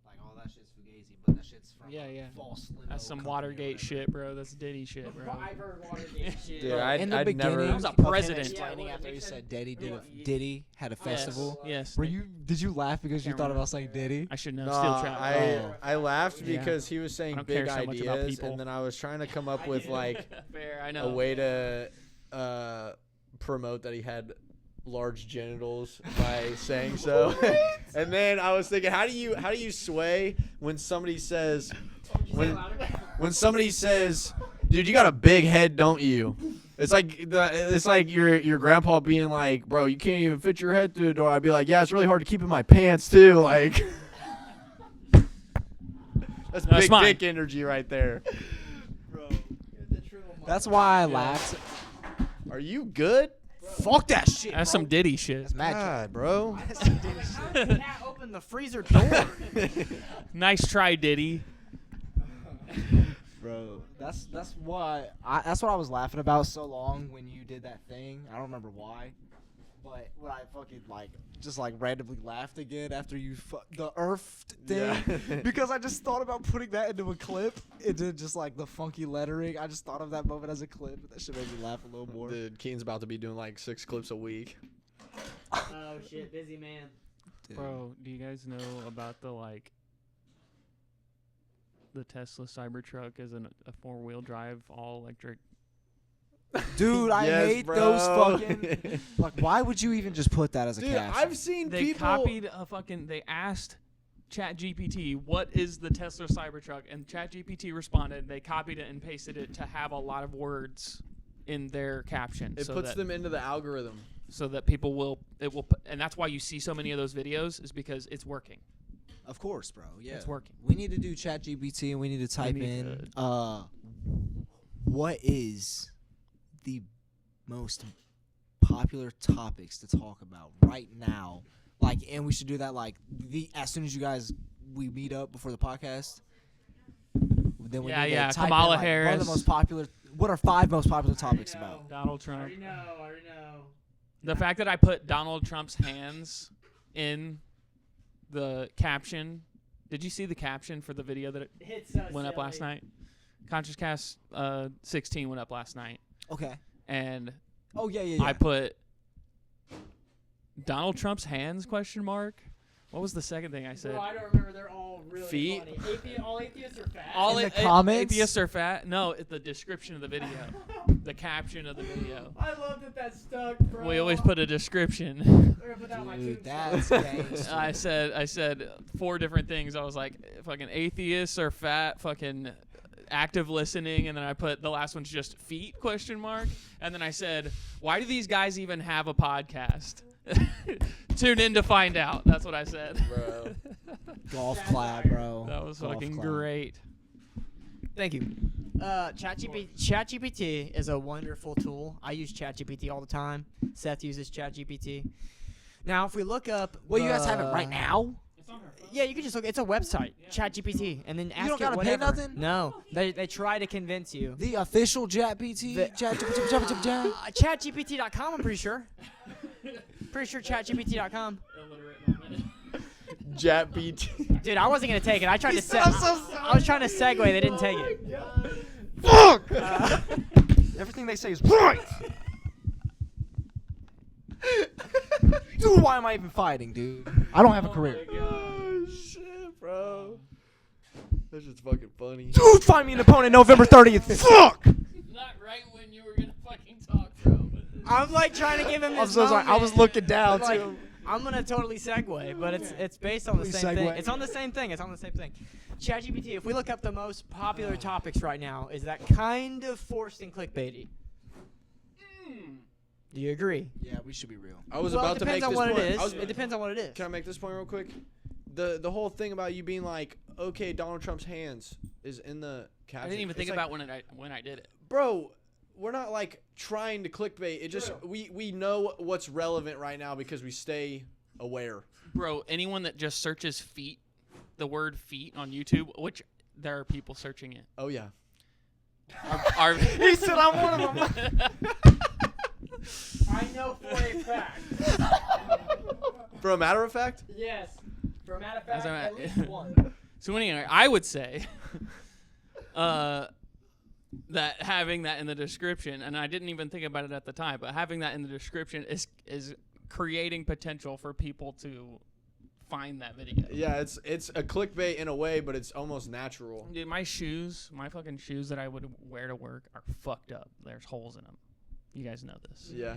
Like all that shit's Fugazi, but that shit's from Yeah, yeah. false limo That's some company or Watergate whatever. shit, bro. That's Diddy shit, bro. I've heard Watergate shit. Dude, Bro, I'd In the never. beginning, That was a of him president. explaining Yeah, after he Nixon- said Diddy Yeah. Diddy had a festival. Yes. Were you? Did you laugh because you Can't thought remember. about saying Diddy? I should know. No, Steel trap. I laughed Yeah. because he was saying I don't big care so much about ideas, people. and then I was trying to come up with like Fair. I know. a way to promote that he had large genitals by saying so. And then I was thinking, how do you sway when somebody says when somebody says, "Dude, you got a big head, don't you?" It's like your grandpa being like, "Bro, you can't even fit your head through the door." I'd be like, "Yeah, it's really hard to keep in my pants too." Like that's That's big mine. dick energy right there. That's why I laughed. Are you good? Fuck that shit. That's some Diddy shit. That's magic. God, bro. Can't open the freezer door. Nice try, Diddy. Bro, that's why that's what I was laughing about so long when you did that thing. I don't remember why, but when I fucking just randomly laughed again after you the Earth thing Yeah. because I just thought about putting that into a clip into just like the funky lettering. I just thought of that moment as a clip. That should make me laugh a little more. Dude, Keen's about to be doing like 6 clips a week. Oh shit, busy man. Dude. Bro, do you guys know about the Tesla Cybertruck is a 4-wheel drive all electric? Dude, I Yes, hate bro. those fucking. Like, why would you even just put that as a Dude, caption? I've seen They people. copied they asked ChatGPT, what is the Tesla Cybertruck? And ChatGPT responded, they copied it and pasted it to have a lot of words in their caption. It so puts that, them into the algorithm. so that people will, and that's why you see so many of those videos is because it's working. Of course, bro. Yeah. It's working. We need to do ChatGPT and we need to type in what is the most popular topics to talk about right now. Like, and we should do that like as soon as we meet up before the podcast. Then we need to type Kamala in, like, Harris. What are the most popular? What are 5 most popular topics about? Donald Trump. I already know. The fact that I put Donald Trump's hands in the caption. Did you see the caption for the video that went up last night? Conscious Cast 16 went up last night. Okay. And Oh yeah. I put Donald Trump's hands ? What was the second thing I said? Bro, I don't remember. They're all really Feet? funny. All atheists are fat. All In the comments? atheists are fat. No, it's the description of the video, the caption of the video. I love that stuck, bro. We always put a description. We're gonna put that on my Dude, tombstone. that's gangster. I said 4 different things. I was like, fucking atheists are fat, fucking active listening, and then I put the last one's just feet ? And then I said, why do these guys even have a podcast? Tune in to find out. That's what I said. Bro. Golf clap, bro. That was Golf fucking clap. great. Thank you. ChatGPT is a wonderful tool. I use ChatGPT all the time. Seth uses ChatGPT. Now, if we look up, Well, you guys have it right now? Yeah, you can just look. It's a website, ChatGPT, and then ask don't it gotta pay whatever. nothing? No, they try to convince you. The official ChatGPT? ChatGPT.com, I'm pretty sure. Pretty sure ChatGPT.com. Jap BT. Dude, I wasn't gonna take it. I tried to. I was trying to segue. They didn't take it. Fuck! Everything they say is right! Dude, why am I even fighting, dude? I don't have a career. Oh shit, bro. That's just fucking funny. Dude, find me an opponent November 30th. Fuck! Not right when you were gonna fucking talk, bro. I'm like trying to give him. I'm This so sorry. I was moment. looking down, Like, too. I'm gonna totally segue, but it's based on the Please same thing. segue. It's on the same thing. It's on the same thing. ChatGPT. If we look up the most popular topics right now, is that kind of forced and clickbaity? Do you agree? Yeah, we should be real. I was Well, about it to make depends on this what point. it I was- is. It depends on what it is. Can I make this point real quick? The whole thing about you being like, okay, Donald Trump's hands is in the caption. I didn't even It's think like, about when I did it. Bro, we're not like trying to clickbait. It just we know what's relevant right now because we stay aware. Bro, anyone that just searches feet, the word feet on YouTube, which there are people searching it. Oh yeah. Are He said I'm one of them. I know for a fact. For a matter of fact, Yes. For a matter of As fact, a ma- at least one. So anyway, I would say that having that in the description, and I didn't even think about it at the time, but having that in the description is creating potential for people to find that video. yeah, it's a clickbait in a way, but it's almost natural. Dude, my fucking shoes that I would wear to work are fucked up. There's holes in them. You guys know this. Yeah.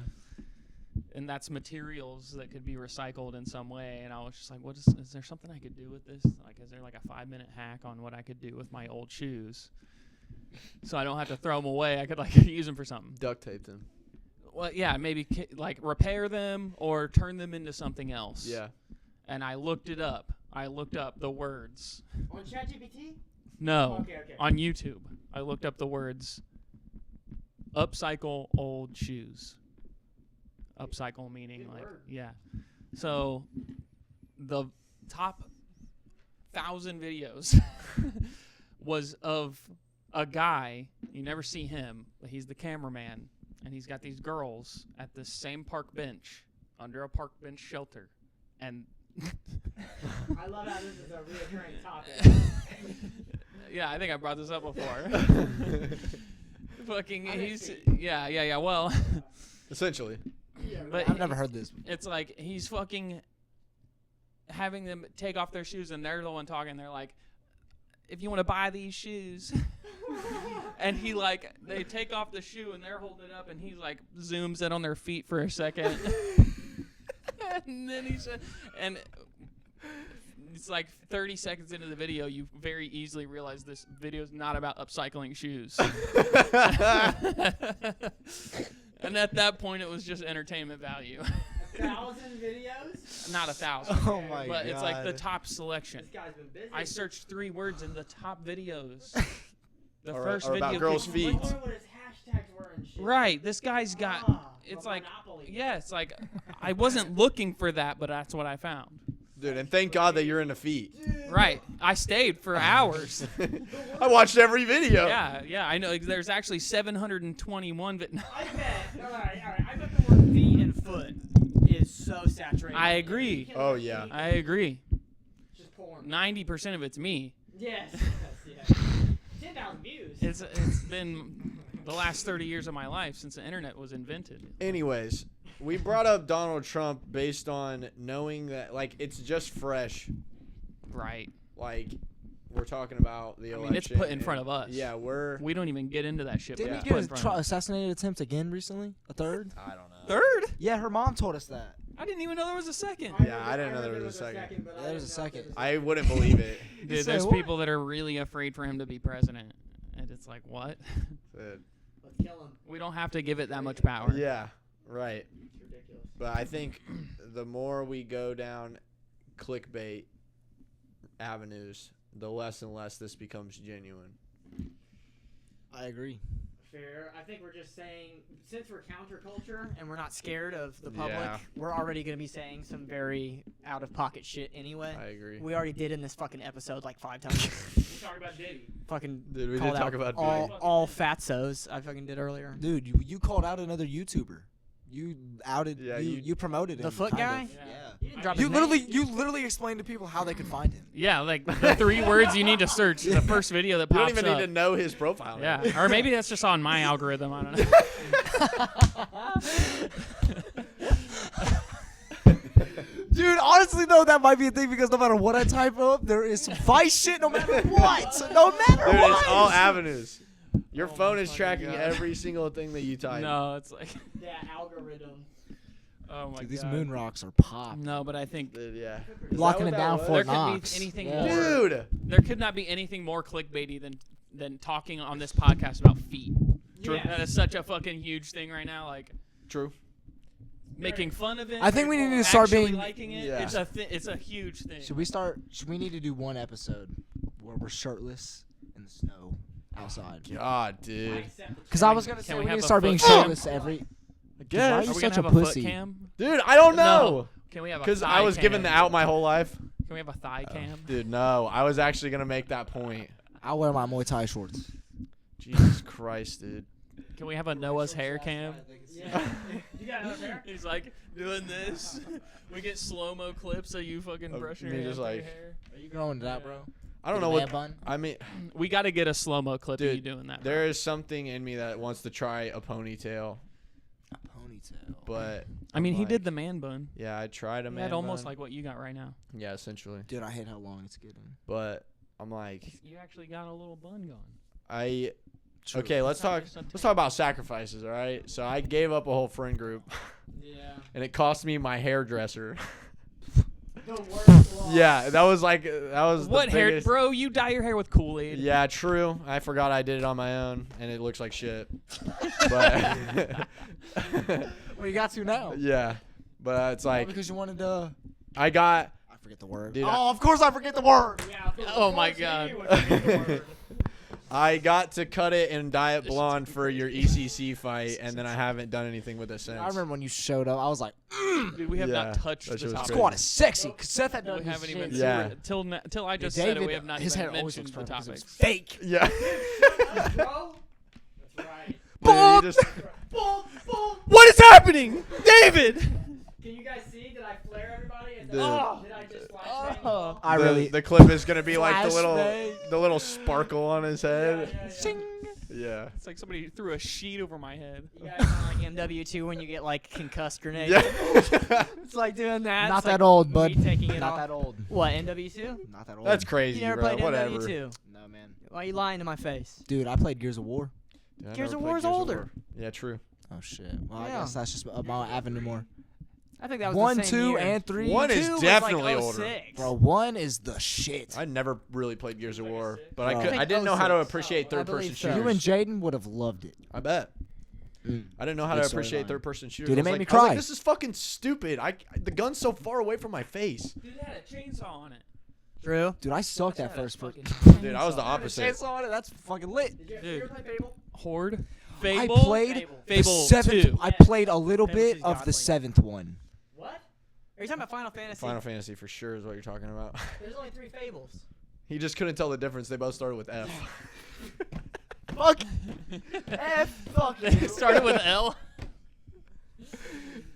And that's materials that could be recycled in some way. And I was just like, is there something I could do with this? Like, is there like a 5-minute hack on what I could do with my old shoes? So I don't have to throw them away. I could like use them for something. Duct taped him. Well, yeah, maybe like repair them or turn them into something else. Yeah. And I looked it up. I looked up the words. On ChatGPT? No, Okay. on YouTube. I looked up the words upcycle old shoes. Upcycle meaning Good like, word. yeah. So the top 1,000 videos was of a guy. You never see him, but he's the cameraman. And he's got these girls at the same park bench under a park bench shelter. And I love how this is a reoccurring topic. yeah, I think I brought this up before. Fucking, he's yeah. Well, Essentially. but I've never heard this. it's like he's fucking having them take off their shoes, and they're the one talking. They're like, "If you want to buy these shoes," and they take off the shoe, and they're holding it up, and he's like zooms in on their feet for a second, and then he said, and it's like 30 seconds into the video, you very easily realize this video is not about upcycling shoes. And at that point, it was just entertainment value. At 1,000 videos? Not 1,000. Oh my But it's like the God. top selection. This guy's been busy. I searched 3 words in the top videos. The Or- first or video. about girls' people feet. clicked on. What his hashtags were and shit. Right. This guy's got. It's from like. Monopoly. Yeah. It's like. I wasn't looking for that, but that's what I found. Dude, and thank God that you're in the feet. Right. I stayed for hours. I watched every video. Yeah. Yeah. I know. There's actually 721. I bet. All right. I bet the word feet and foot is so saturated. I agree. You can Oh, look yeah. feet, I agree. Just porn. 90% of it's me. Yes. 10,000 views. It's been the last 30 years of my life since the internet was invented. Anyways, we brought up Donald Trump based on knowing that, like, it's just fresh. Right. Like, we're talking about the I election. mean, it's put in front of us. Yeah, we're. We don't even get into that shit. Didn't but we it's get put a in front of us. assassinated attempt again recently? A third? I don't know. Third? Yeah, her mom told us that. I didn't even know there was a second. Yeah, I didn't know there was a second. but Yeah, I there was didn't a know if second. there was I wouldn't believe it. Dude, Say there's what? people that are really afraid for him to be president. And it's like, what? But, Let's kill him. We don't have to give it that much power. yeah, right. It's ridiculous. But I think the more we go down clickbait avenues, the less and less this becomes genuine. I agree. Fair. I think we're just saying, since we're counterculture and we're not scared of the public, Yeah. we're already going to be saying some very out-of-pocket shit anyway. I agree. We already did in this fucking episode like 5 times. We talked about Diddy. Fucking Dude, we called did talk out about all fatsos I fucking did earlier. Dude, you called out another YouTuber. You outed. Yeah, you, you- promoted The him. foot kind guy? of. Yeah. Yeah. You didn't drop You his name. literally explained to people how they could find him. Yeah, like the 3 words you need to search. The first video that You pops don't even up. need to know his profile. Yeah, or maybe that's just on my algorithm. I don't know. Dude, honestly though, that might be a thing because no matter what I type up, there is some vice shit no matter what. So no matter Dude, what. it's all avenues. Your Oh phone my is fucking tracking God. every single thing that you type. No, it's like, That algorithm. oh my Dude, these god. moon rocks are popped. No, but I think Dude, yeah. Locking Is it that down what for there that could Knox. be anything Yeah. more. was? Dude. There could not be anything more clickbaity than talking on this podcast about feet. True. That is such a fucking huge thing right now. Like True. making fun of it. I think we need to start actually being. liking it. Yeah. It's a huge thing. Should we need to do one episode where we're shirtless in the snow outside? God, dude. Because I was gonna Can say we we need have to a start being foot cam? shirtless every. I Why guess. are Are you we such gonna a have a pussy? foot cam? Dude, I don't know. No. Can we have a Because thigh I was given cam? the out my whole life. Can we have a thigh cam? Dude, no. I was actually going to make that point. I'll wear my Muay Thai shorts. Jesus Christ, dude. Can we have a Noah's hair cam? Yeah. You got another pair? He's like doing this. We get slow mo clips of you fucking Of brushing me your, just your like- hair. Are you growing it out, bro? I don't Get know a what. bun? I mean, We got to get a slow mo clip of Dude, you doing that. there is something in me that wants to try a ponytail, A ponytail. but I mean, I'm he did like- the man bun. Yeah, I tried a He man had almost bun. like what you got right now. Yeah, essentially. Dude, I hate how long it's getting. But I'm like, You actually got a little bun going. I. True. Okay, let's It's not talk. just a Let's talk about sacrifices. All right. So I gave up a whole friend group, Yeah. and it cost me my hairdresser. The worst loss. Yeah, that was What the hair, biggest- bro? You dye your hair with Kool-Aid. Yeah, true. I forgot I did it on my own, and it looks like shit. But Well, you got to now. yeah, but it's like because you wanted to. I got. I forget the word. Dude, oh, of course I forget the word. Yeah, of course. Oh my Of course God. you would forget the word. I got to cut it and dye it blonde for your ECC fight, and then I haven't done anything with it since. I remember when you showed up. I was like, Dude, we have Yeah, not touched that the shit was topic. crazy. squat is sexy. Cause Seth had done We his haven't shit. even Yeah. till I just said David, it. We have not his even hair always mentioned looks the perfect 'cause it topic. was fake. Yeah. Bro? That's right. Dude, you just- Boom, boom. What is happening, David? Can you guys see? Did I flare everybody? Is Dude. that, did I just flashbang? Oh. I the, really. the clip is gonna be like Flashbang. the little sparkle on his head. Yeah. Sing. Yeah. It's like somebody threw a sheet over my head. You guys sound like MW2 when you get like concussed grenades. Yeah. It's like doing that. Not It's that like old, me bud. taking it Not off. that old. What, MW2? Not that old. That's crazy, You never bro. played Whatever. MW2? No, man. Why are you lying to my face? Dude, I played Gears of War. Dude, I Gears never of played War's Gears of older. War. Yeah, true. Oh shit. Well, Yeah. I guess that's just my avenue more. I think that was 1, the same 2, year. and 3. One is 2 was definitely like older. 06. Bro, 1 is the shit. I never really played Gears of War, but Bro. I I didn't know how to appreciate I third-person believe so. shooters. You and Jaden would have loved it. I bet. I didn't know how Good to appreciate storyline. third-person shooters. Dude, it I was made like, me I was like, cry. this is fucking stupid. The gun's so far away from my face. Dude, it had a chainsaw on it. True. Dude, I sucked at Had a first person. fucking Dude, I was the chainsaw. opposite. Chainsaw on it. That's fucking lit. Dude, Horde. I Fable. played the Fable 7th. 2. I played a little Fable bit 2's of the godly. 7th one. What? Are you talking about Final Fantasy? Final Fantasy for sure is what you're talking about. There's only 3 Fables. He just couldn't tell the difference. They both started with F. Fuck. F. Fuck. It started with L.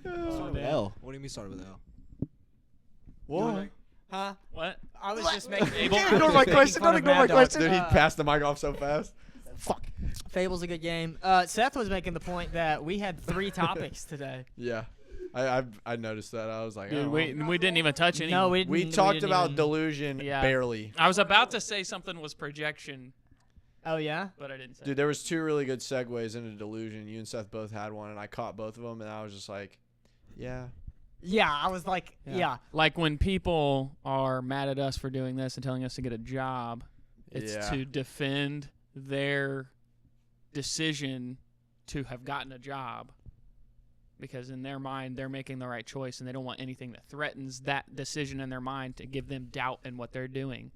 Started with L. What do you mean started with L? What? Huh? What? I was just making. Fable. I Don't was ignore just my making question, fun don't of ignore Mad my Dog. question. Dude, he passed the mic off so fast. Fuck. Fable's a good game. Seth was making the point that we had 3 topics today. Yeah. I noticed that. I was like, Dude, oh. we didn't even touch any. No, We didn't talked didn't about even- delusion Yeah. barely. I was about to say something was projection, Oh yeah. but I didn't say. Dude, there was 2 really good segues into delusion. You and Seth both had one, and I caught both of them, and I was just like, yeah. Yeah, I was like, yeah. Like when people are mad at us for doing this and telling us to get a job, it's Yeah. to defend their decision to have gotten a job. Because in their mind, they're making the right choice, and they don't want anything that threatens that decision in their mind to give them doubt in what they're doing.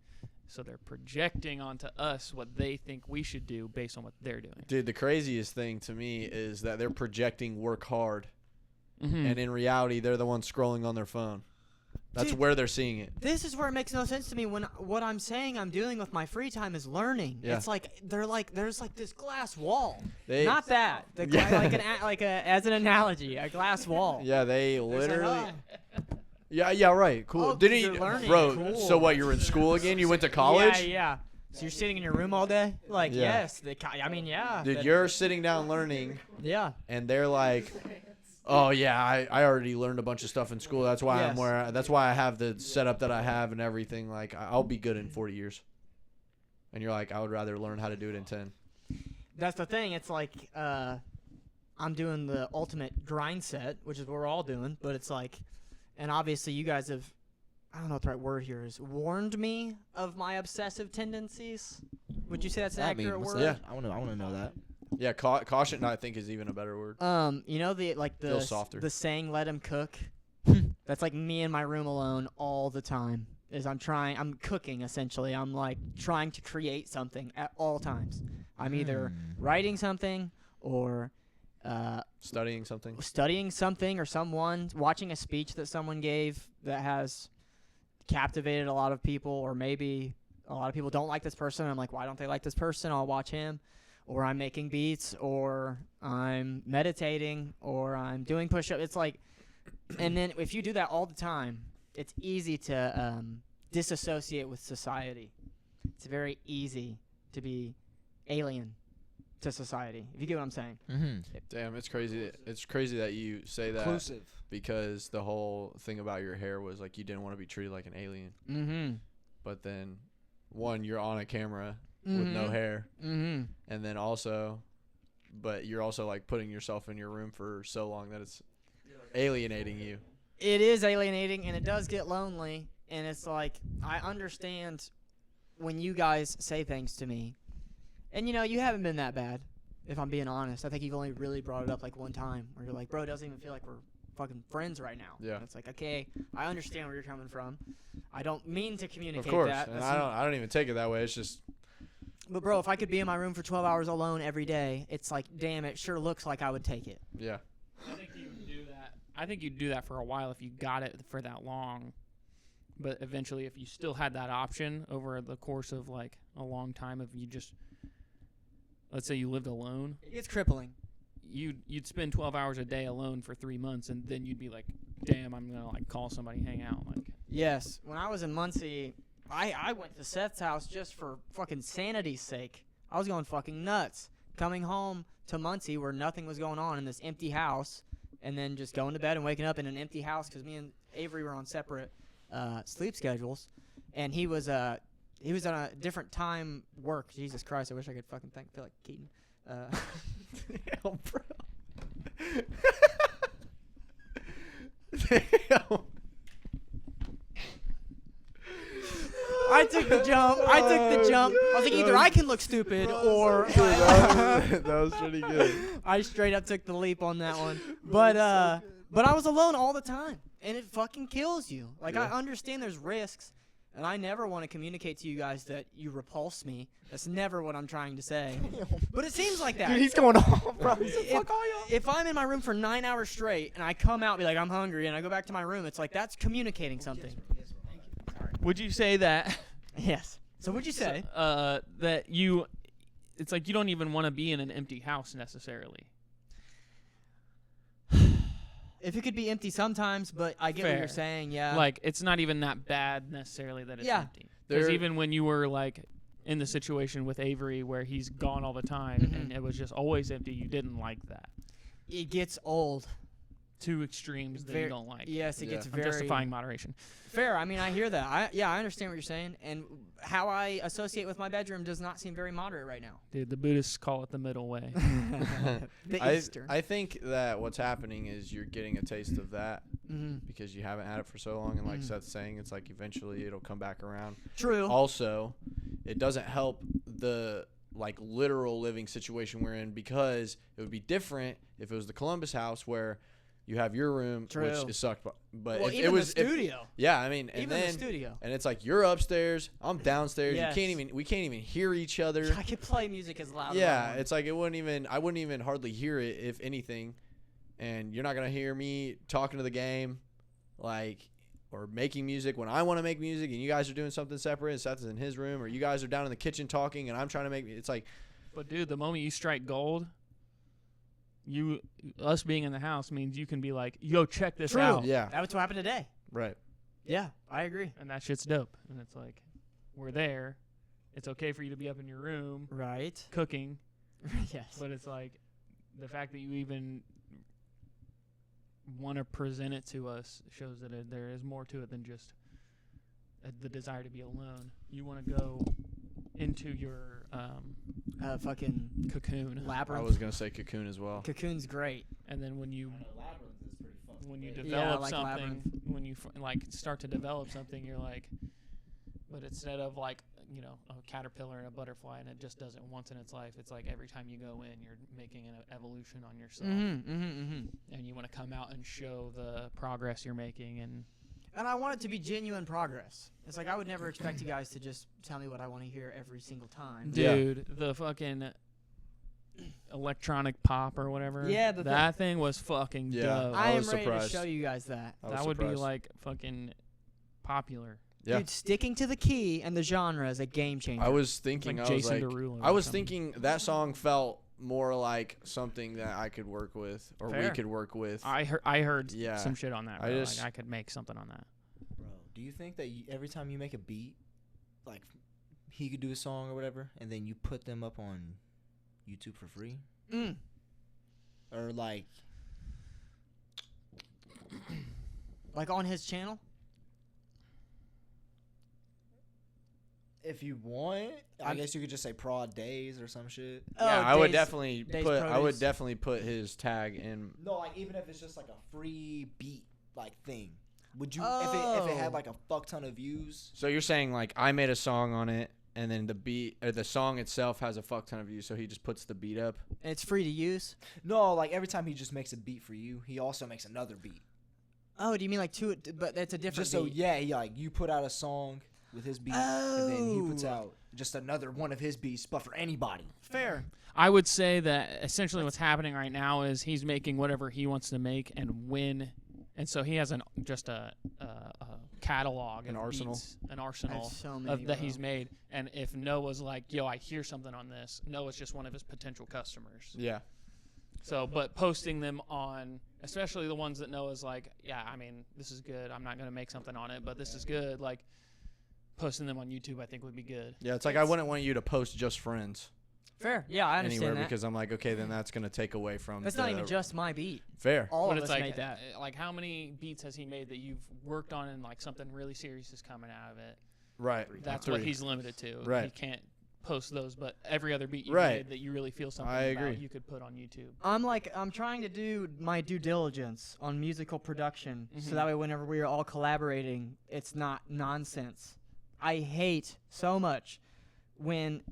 So they're projecting onto us what they think we should do based on what they're doing. Dude, the craziest thing to me is that they're projecting work hard, Mm-hmm. and in reality, they're the ones scrolling on their phone. That's Dude. where they're seeing it. This is where it makes no sense to me when what I'm saying I'm doing with my free time is learning. Yeah. It's like there's like this glass wall. They, Not that. The Yeah. like as an analogy, a glass wall. Yeah, they It's like, literally. oh. Yeah, right. Cool. Oh, Didn't you're you, learning. bro? Cool. So what? You were in school again? You went to college? Yeah. So you're sitting in your room all day? Like, Yeah. yes. I mean, yeah. Dude, that- you're sitting down learning, Yeah. and they're like, "Oh yeah, I already learned a bunch of stuff in school. That's why I'm Yes. where. That's why I have the setup that I have and everything. Like, I'll be good in 40 years." And you're like, "I would rather learn how to do it in 10." That's the thing. It's like I'm doing the ultimate grind set, which is what we're all doing. But it's like, and obviously you guys have, I don't know what the right word here is, warned me of my obsessive tendencies. Would you say that's an That mean, accurate what's word? that? I want to know that. Yeah, caution. I think is even a better word. You know the Feels softer. the saying "let him cook." That's like me in my room alone all the time. I'm cooking essentially. I'm like trying to create something at all times. I'm either writing something or Studying something. studying something or someone watching a speech that someone gave that has captivated a lot of people, or maybe a lot of people don't like this person. I'm like, why don't they like this person? I'll watch him. Or I'm making beats, or I'm meditating, or I'm doing push-ups. It's like, and then if you do that all the time, it's easy to disassociate with society. It's very easy to be alien to society, if you get what I'm saying. Mm-hmm. Damn, it's crazy. It's crazy that you say that Inclusive. because the whole thing about your hair was like you didn't want to be treated like an alien. Mm-hmm. But then, one, you're on a camera with no hair, Mm-hmm. and then also, but you're also like putting yourself in your room for so long that it's alienating you. It is alienating, and it does get lonely. And it's like, I understand when you guys say things to me. And, you know, you haven't been that bad, if I'm being honest. I think you've only really brought it up like one time where you're like, bro, it doesn't even feel like we're fucking friends right now. Yeah. And it's like, okay, I understand where you're coming from. I don't mean to communicate Of course, that. and That's I don't even take it that way. It's just But, bro, if I could be in my room for 12 hours alone every day, it's like, damn, it sure looks like I would take it. yeah. I think you do that. I think you'd do that for a while if you got it for that long. But eventually, if you still had that option over the course of like a long time, if you just, let's say you lived alone, It's crippling. you'd spend 12 hours a day alone for 3 months, and then you'd be like, damn, I'm gonna like call somebody, hang out, like. Yes. When I was in Muncie, I went to Seth's house just for fucking sanity's sake. I was going fucking nuts. Coming home to Muncie where nothing was going on in this empty house, and then just going to bed and waking up in an empty house because me and Avery were on separate sleep schedules, and he was on a different time work. Jesus Christ, I wish I could fucking feel like Keaton. Damn, bro. Damn. I took the jump. I was like, either I can look stupid or that was pretty good. I straight up took the leap on that one. But I was alone all the time, and it fucking kills you. Like, I understand there's risks, and I never want to communicate to you guys that you repulse me. That's never what I'm trying to say. But it seems like that. Dude, he's going off, bro. If I'm in my room for 9 hours straight and I come out and be like, I'm hungry, and I go back to my room, it's like that's communicating something. Would you say that? Yes. So what'd you say? That you, it's like you don't even want to be in an empty house necessarily. If it could be empty sometimes, but I get what you're saying, yeah. Like, it's not even that bad necessarily that it's empty. Because even when you were, like, in the situation with Avery where he's gone all the time and it was just always empty, you didn't like that. It gets old. Two extremes that you don't like. Yes, it gets very... justifying moderation. Fair. I mean, I hear that. I understand what you're saying. And how I associate with my bedroom does not seem very moderate right now. Dude, the Buddhists call it the middle way. The Eastern. I think that what's happening is you're getting a taste of that because you haven't had it for so long. And like Seth's saying, it's like eventually it'll come back around. True. Also, it doesn't help the like literal living situation we're in because it would be different if it was the Columbus house where you have your room, which is sucked. But well, if even it was the studio. yeah, I mean, and even then the studio. and it's like you're upstairs, I'm downstairs. Yes. We can't even hear each other. I could play music as loud Yeah, as I want. it's like I wouldn't even hardly hear it if anything, and you're not gonna hear me talking to the game, like or making music when I want to make music, and you guys are doing something separate. And Seth is in his room, or you guys are down in the kitchen talking, and I'm trying to make. It's like, but dude, the moment you strike gold. Us being in the house means you can be like, yo, check this out. Yeah. That's what happened today. Right. Yeah, I agree. And that shit's dope. And it's like, we're there. It's okay for you to be up in your room. Right. Cooking. Yes. But it's like, the fact that you even want to present it to us shows that there is more to it than just the desire to be alone. You want to go into your fucking cocoon. labyrinth. I was gonna say cocoon as well. Cocoon's great. And then when you Yeah, develop like something, Labyrinth. when you start to develop something, you're like, but instead of like a caterpillar and a butterfly, and it just does it once in its life, it's like every time you go in, you're making an evolution on yourself, and you want to come out and show the progress you're making. And I want it to be genuine progress. It's like I would never expect you guys to just tell me what I want to hear every single time. Dude, the fucking electronic pop or whatever. Yeah, that thing was fucking dope. I am was ready surprised. to show you guys that. That would be like fucking popular. Yeah. Dude, sticking to the key and the genre is a game changer. I was thinking, Like I was Jason like, Derulo I or was something. thinking that song felt more like something that I could work with, or we Fair. could work with. I heard Yeah. some shit on that. I Bro. just- Like, I could make something on that. Bro, do you think that every time you make a beat, like he could do a song or whatever, and then you put them up on YouTube for free, or like on his channel? if you want, I guess you could just say Prod Days or some shit. Yeah, I would definitely Days put. I would Produce. definitely put his tag in. No, like even if it's just like a free beat like thing, would you if it had like a fuck ton of views? So you're saying like I made a song on it, and then the beat, or the song itself has a fuck ton of views, so he just puts the beat up. And it's free to use? No, like every time he just makes a beat for you, he also makes another beat. Oh, do you mean like two? But that's a different Just so beat. he, like you put out a song with his beat, and then he puts out just another one of his beats, but for anybody. Fair. I would say that essentially what's happening right now is he's making whatever he wants to make and when, and so he has just a catalog, An of arsenal. beats, an arsenal so many, that bro. he's made. And if Noah's like, yo, I hear something on this, Noah's just one of his potential customers. Yeah. So, but posting them on, especially the ones that Noah's like, yeah, I mean, this is good. I'm not gonna make something on it, but this is good. Like posting them on YouTube, I think would be good. Yeah, it's like I wouldn't want you to post just friends Fair. Yeah, I understand anywhere that. because I'm like, okay, then that's gonna take away from. That's not even just my beat. fair. All But of it's us like, made that. like how many beats has he made that you've worked on and like something really serious is coming out of it? Right. That's Three. what he's limited to. Right. He can't post those, but every other beat you Right. made that you really feel something I about, agree. you could put on YouTube. I'm trying to do my due diligence on musical production, so Mhm. that way whenever we are all collaborating, it's not nonsense. I hate so much when,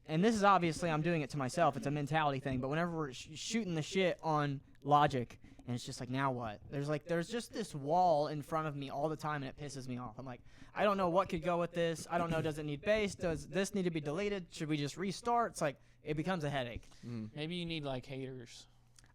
and this is obviously I'm doing it to myself. It's a mentality thing. But whenever we're shooting the shit on Logic, and it's just like, now what? There's just this wall in front of me all the time, and it pisses me off. I'm like, I don't know what could go with this. I don't know. Does it need bass? Does this need to be deleted? Should we just restart? It's like, it becomes a headache. Maybe you need like haters.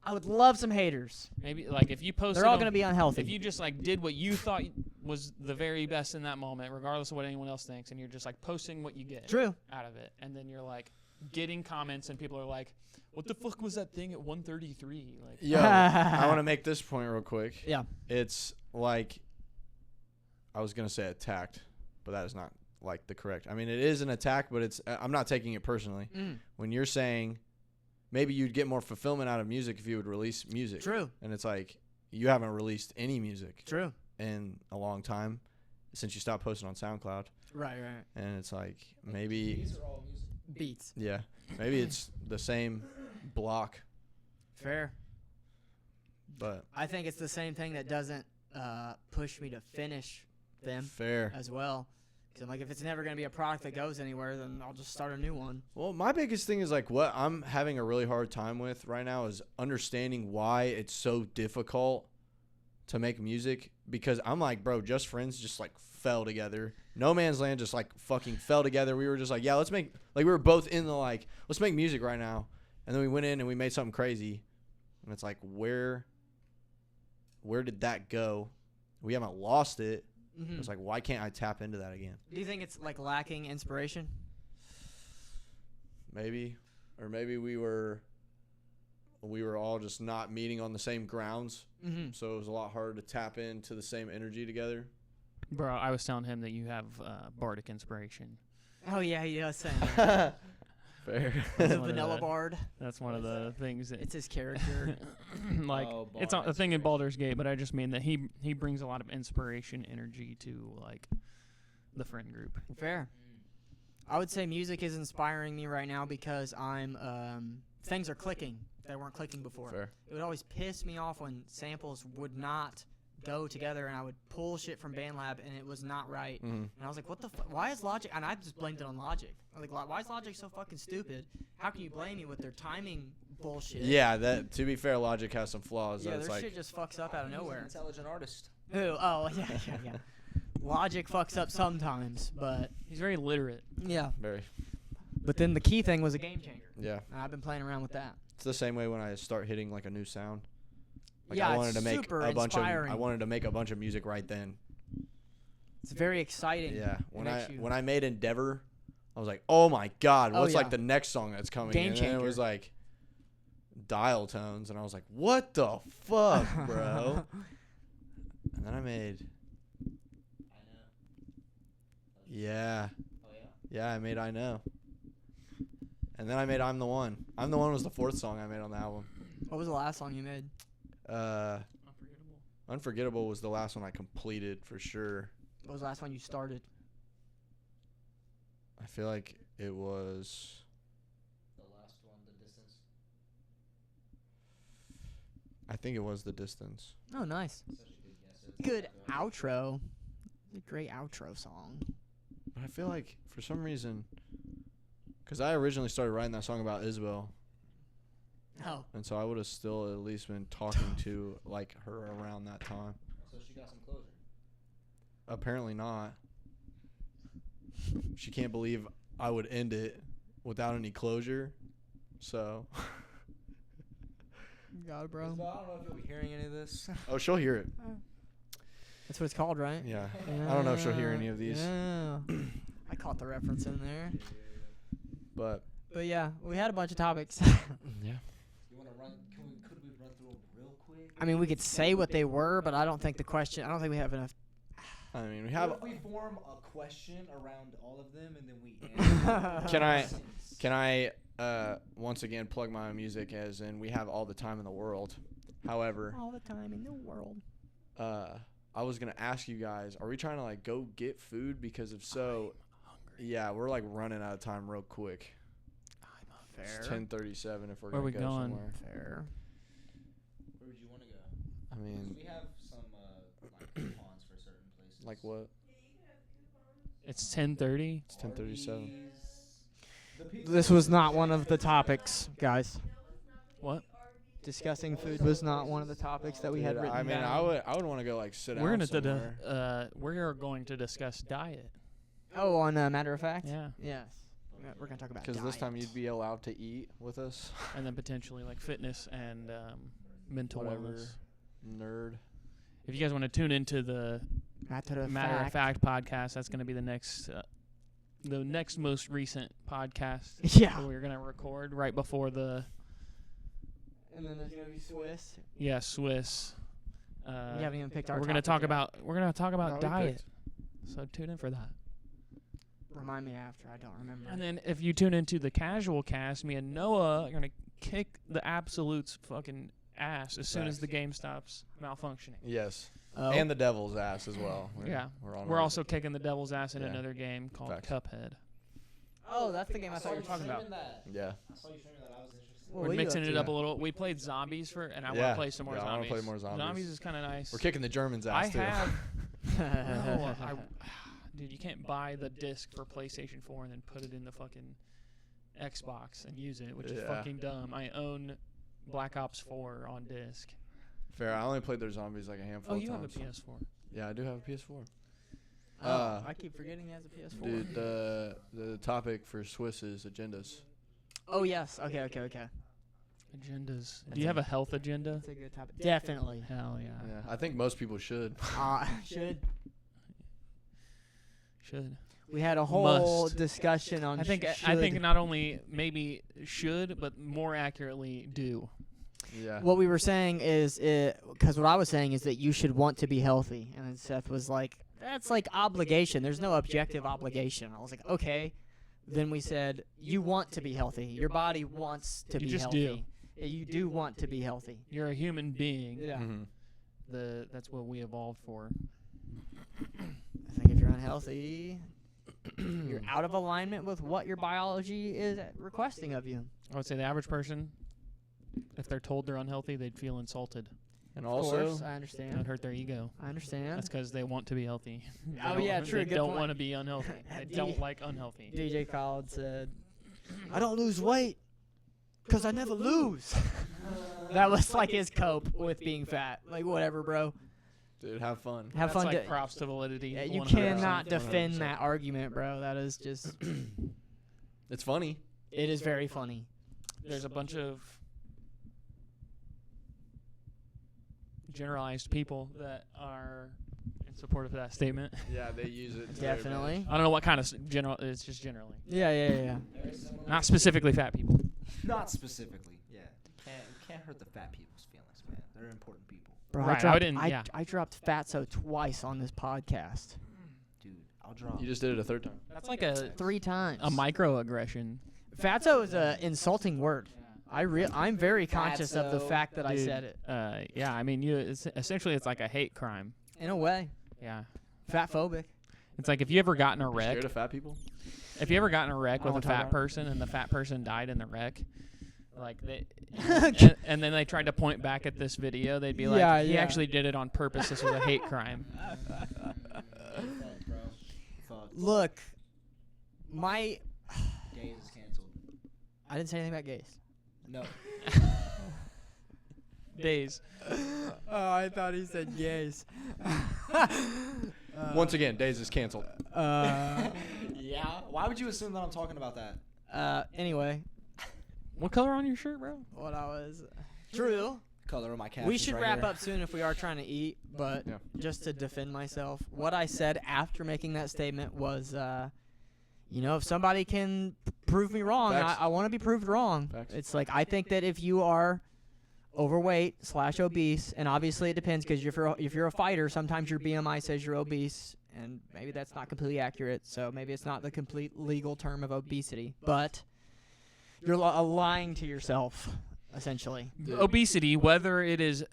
I would love some haters. Maybe like if you posted, They're all gonna be unhealthy. If you just like did what you thought was the very best in that moment, regardless of what anyone else thinks, and you're just like posting what you get True. out of it, and then you're like getting comments, and people are like, "What the fuck was that thing at 133?" Like, Yo, I want to make this point real quick. Yeah. It's like, I was gonna say attacked, but that is not like the correct. I mean, it is an attack, but it's. I'm not taking it personally. When you're saying, maybe you'd get more fulfillment out of music if you would release music. True. And it's like, you haven't released any music True. in a long time since you stopped posting on SoundCloud. Right. And it's like, maybe, These are all music. Beats. yeah, maybe it's the same block, Fair. but I think it's the same thing that doesn't push me to finish them fair. as well. Because I'm like, if it's never going to be a product that goes anywhere, then I'll just start a new one. Well, my biggest thing is like what I'm having a really hard time with right now is understanding why it's so difficult to make music, because I'm like, bro, Just Friends just like fell together. No Man's Land just like fucking fell together. We were just like, yeah, let's make, like, we were both in the like, let's make music right now. And then we went in and we made something crazy. And it's like, where did that go? We haven't lost it. Mm-hmm. It's like, why can't I tap into that again? Do you think it's like lacking inspiration? Maybe. Or maybe we were all just not meeting on the same grounds. Mm-hmm. So it was a lot harder to tap into the same energy together. bro, I was telling him that you have bardic inspiration. Oh, yeah, he does say that. Fair. That's The one of Vanilla the- Bard. That's one of the things that It's his character. like Oh, it's not a Bard's thing in great. Baldur's Gate, but I just mean that he brings a lot of inspiration, energy to like the friend group. Fair. I would say music is inspiring me right now because I'm things are clicking that weren't clicking before. Fair. It would always piss me off when samples would not go together, and I would pull shit from BandLab and it was not right. Mm-hmm. And I was like, what the fuck? Why is Logic? And I just blamed it on Logic. I was like, why is Logic so fucking stupid? How can you blame me with their timing bullshit? Yeah, that, to be fair, Logic has some flaws. Yeah, That's their like, shit just fucks up out of He's an nowhere. intelligent artist. Who? Oh, yeah. Logic fucks up sometimes, but He's very literate. yeah. very, But then the key thing was a game changer. yeah. And I've been playing around with that. It's the same way when I start hitting like a new sound. Like Yeah, I it's wanted to make super a bunch inspiring. of I wanted to make a bunch of music right then. It's very exciting. Yeah. It When makes you- when I made Endeavor, I was like, "Oh my god, Oh, what's yeah. like the next song that's coming?" Game and then it changer. was like Dial Tones, and I was like, "What the fuck, bro?" And then I made Yeah. Oh yeah. Yeah, I made I Know. And then I made I'm the One. I'm the One was the fourth song I made on the album. What was the last song you made? Unforgettable. Unforgettable was the last one I completed for sure. What was the last one you started? I feel like it was The last one, The Distance. I think it was The Distance. Oh, nice. Such a good guess. Good outro. A great outro song. But I feel like for some reason, because I originally started writing that song about Isabel, Oh. and so I would have still at least been talking to like her around that time. So she got some closure. Apparently not. She can't believe I would end it without any closure. So, God, I don't know if you'll be hearing any of this. oh, she'll hear it. That's what it's called, right? Yeah. I don't know if she'll hear any of these. Yeah. I caught the reference in there. But But yeah, we had a bunch of topics. yeah. You want to run? Could we run through them real quick? I mean, we could say what they were, but I don't think we have enough. I mean, we What have. if we form a question around all of them and then we answer? Can I once again plug my music, as in we have all the time in the world. However, All the time in the world. I was gonna ask you guys, are we trying to like go get food? Because if so, yeah, we're like running out of time real quick. It's 10:37 if we're Where gonna we go going? somewhere. Fair. Where would you want to go? I mean, We have some like coupons for certain places. like what? It's 10:30. It's 10:37. This was not one of the topics, guys. What? Discussing food was not one of the topics that we had Dude, written I mean, down. I would want to go like sit down We're somewhere. we're going to discuss diet. Oh, on matter of fact. Yeah. Yes. We're gonna talk about. Because this time diet. you'd be allowed to eat with us. And then potentially like fitness and mental Whatever. wellness. Nerd. If you guys want to tune into the Matter Matter of Fact podcast, that's going to be the next most recent podcast. Yeah. that we're going to record right before the And then there's gonna be Swiss. Swiss. We haven't even picked our. We're going to talk about No, we diet. So tune in for that. Remind me after. I don't remember. And then if you tune into the casual cast, me and Noah are going to kick the absolute's fucking ass as soon as Facts. the game stops malfunctioning. Yes. Oh. And the devil's ass as well. Yeah. on We're our- also kicking the devil's ass in Yeah. another game called Facts. Cuphead. Oh, that's the game I thought you were talking about. Yeah. I saw you streaming that. I was interested. What We're were you mixing up it to? up a little. We played zombies and I want Yeah. to play some more Yeah, I zombies. wanna play more zombies. Zombies is kind of nice. We're kicking the Germans' I ass too. have. No, dude, you can't buy the disc for PlayStation 4 and then put it in the fucking Xbox and use it, which is Yeah. fucking dumb. I own Black Ops 4 on disc. Fair. I only played their zombies like a handful Oh, of you have a times. PS4. Yeah, I do have a PS4. Oh, I keep forgetting he has a PS4. Dude, the topic for Swiss is agendas. Oh yes. Okay. Agendas. That's Do you have a health agenda? That's a good topic. Definitely. Hell yeah. Yeah, I think most people should. Should. Should. We had a whole Must. discussion on. I think should. not only maybe should, but more accurately do. Yeah. What we were saying is, because what I was saying is that you should want to be healthy, and then Seth was like, "That's like obligation. There's no objective obligation." I was like, "Okay." Then we said, "You want to be healthy. Your body wants to You be just healthy. do. Yeah, you do want to be healthy." You're a human being. Yeah. Mhm. That's what we evolved for. I think if you're unhealthy, you're out of alignment with what your biology is requesting of you. I would say the average person, if they're told they're unhealthy, they'd feel insulted. And Of also, course, I That would understand. hurt their ego. I understand. That's because they want to be healthy. They Oh, don't- yeah, true, They good don't point. want to be unhealthy. They don't like unhealthy. DJ Khaled said, "I don't lose weight because I never lose." That was like his cope with being fat. Like, whatever, bro. dude, have fun. Have That's fun. like props to validity. Yeah, you 100%. cannot defend 100%. that argument, bro. That is just. It's funny. It is very funny. There's a bunch of generalized people that are in support of that statement. Yeah, they use it. to their Definitely. I don't know what kind of general. It's just generally, Yeah. not specifically fat people. Not specifically. Yeah. Can't hurt the fat people's feelings, man. They're important people. Bro, Right, I didn't- yeah. I dropped fatso twice on this podcast. Dude, I'll drop. You just did it a third time. That's like a 3 times. microaggression. Fatso is a insulting word. I'm very conscious of the Fatso. fact that I Dude, said it. Yeah, I mean, essentially it's like a hate crime. In a way, Yeah, fat phobic. it's like if you ever got in a You wreck, scared of fat people? if you ever got in a wreck I with a won't talk fat about it. person and the fat person died in the wreck, like they, and then they tried to point back at this video, they'd be like, Yeah, he yeah. actually did it on purpose. This was a hate crime. Fuck, bro. Fuck. Look, my Gays is canceled. I didn't say anything about gays. No. Days. Oh, I thought he said gays. Once again, Days is canceled. Yeah. Why would you assume that I'm talking about that? Anyway, What color on your shirt, bro? what I was. True. Color of my captions. We should right wrap here. up soon if we are trying to eat, but Yeah. just to defend myself, what I said after making that statement was, if somebody can prove me wrong, Facts. I want to be proved wrong. Facts. It's like, I think that if you are overweight/obese, and obviously it depends because if you're a fighter, sometimes your BMI says you're obese, and maybe that's not completely accurate, so maybe it's not the complete legal term of obesity, but you're lying to yourself, essentially. Obesity, whether it is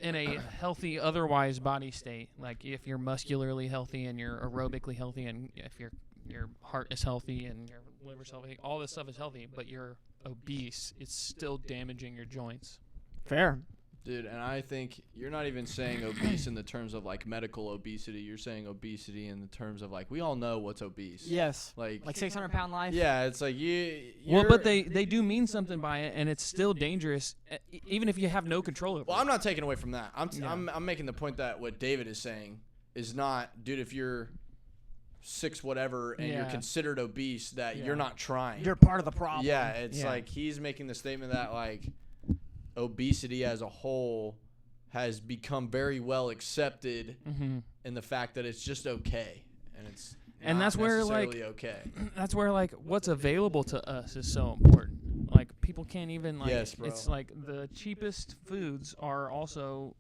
in a healthy otherwise body state, like if you're muscularly healthy and you're aerobically healthy and if your heart is healthy and your liver's healthy, all this stuff is healthy, but you're obese, it's still damaging your joints. Fair. Dude, and I think you're not even saying obese in the terms of like medical obesity. You're saying obesity in the terms of like we all know what's obese. Yes. Like 600-pound life. yeah, it's like you. Well, but they do mean something by it, and it's still dangerous, even if you have no control over Well, it. I'm not taking away from that. Yeah. I'm making the point that what David is saying is not, dude. If you're 6 whatever and you're Yeah. considered obese, that Yeah. you're not trying. You're part of the problem. Yeah, it's Yeah. like he's making the statement that like obesity as a whole has become very well accepted Mm-hmm. in the fact that it's just okay, and it's And not that's where, like- necessarily okay. That's where like what's available to us is so important. Like people can't even like. Yes, bro. It's like the cheapest foods are also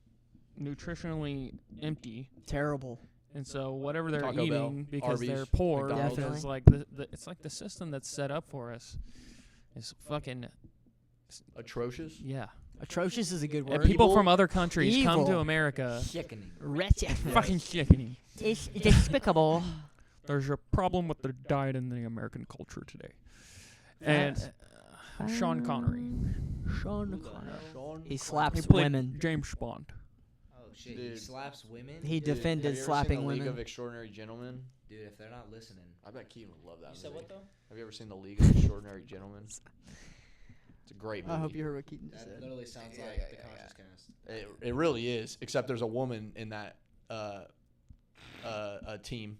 nutritionally empty. Terrible. And so whatever they're Taco Bell, eating because Arby's, they're poor McDonald's. is like it's like the system that's set up for us is fucking Atrocious. yeah. Atrocious is a good And word. people Evil. from other countries come to Evil. America. Sickening. Wretched. Fucking sickening. It's despicable. There's a problem with the diet in the American culture today. And Sean Connery. Sean Sean He slaps He played women. James Bond. Oh shit! He Dude. slaps women. He Dude, defended have you ever slapping seen the League women. of Extraordinary Gentlemen? Dude, if they're not listening. I bet Keaton would love that You said movie. what though? Have you ever seen the League of Extraordinary Gentlemen? It's a great movie. I hope you heard what Keaton just That said. literally sounds Yeah, like yeah, the yeah, conscious cast. It really is, except there's a woman in that team,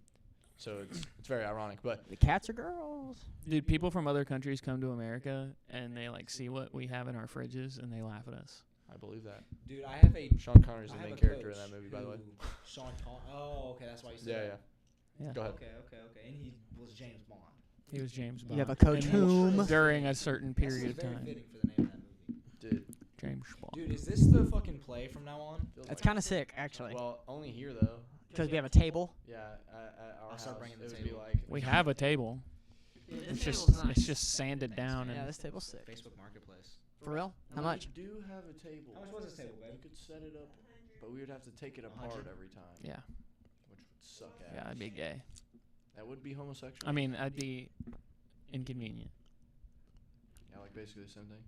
so it's very ironic. But The cats are girls. Dude, people from other countries come to America and they like see what we have in our fridges and they laugh at us. I believe that Dude, I have a. Sean Connery's I the have main a character in coach that movie, by the way. who- Sean Con. Oh, okay, that's why you said Yeah, that. yeah. Yeah. Go ahead. Okay, and he was James Bond. He was James Bond. You have a coach And whom. during a certain That's period of very time. fitting for the name of that movie. Dude, James Bond. Dude, is this the fucking play from now on? feels That's like- kind of sick, actually. well, only here though. Because we have a table. Yeah, at our I'll start house, bringing the it would table. be like We have a table. This It's just sanded down Yeah, and this table's sick. Facebook Marketplace. For real? How much? We do have a table. How much was this table, babe? You could set it up, but we would have to take it apart 100? every time. yeah, Which would suck ass. yeah, I'd be gay. That would be homosexual. I mean, I'd be inconvenient. Yeah, like basically the same thing.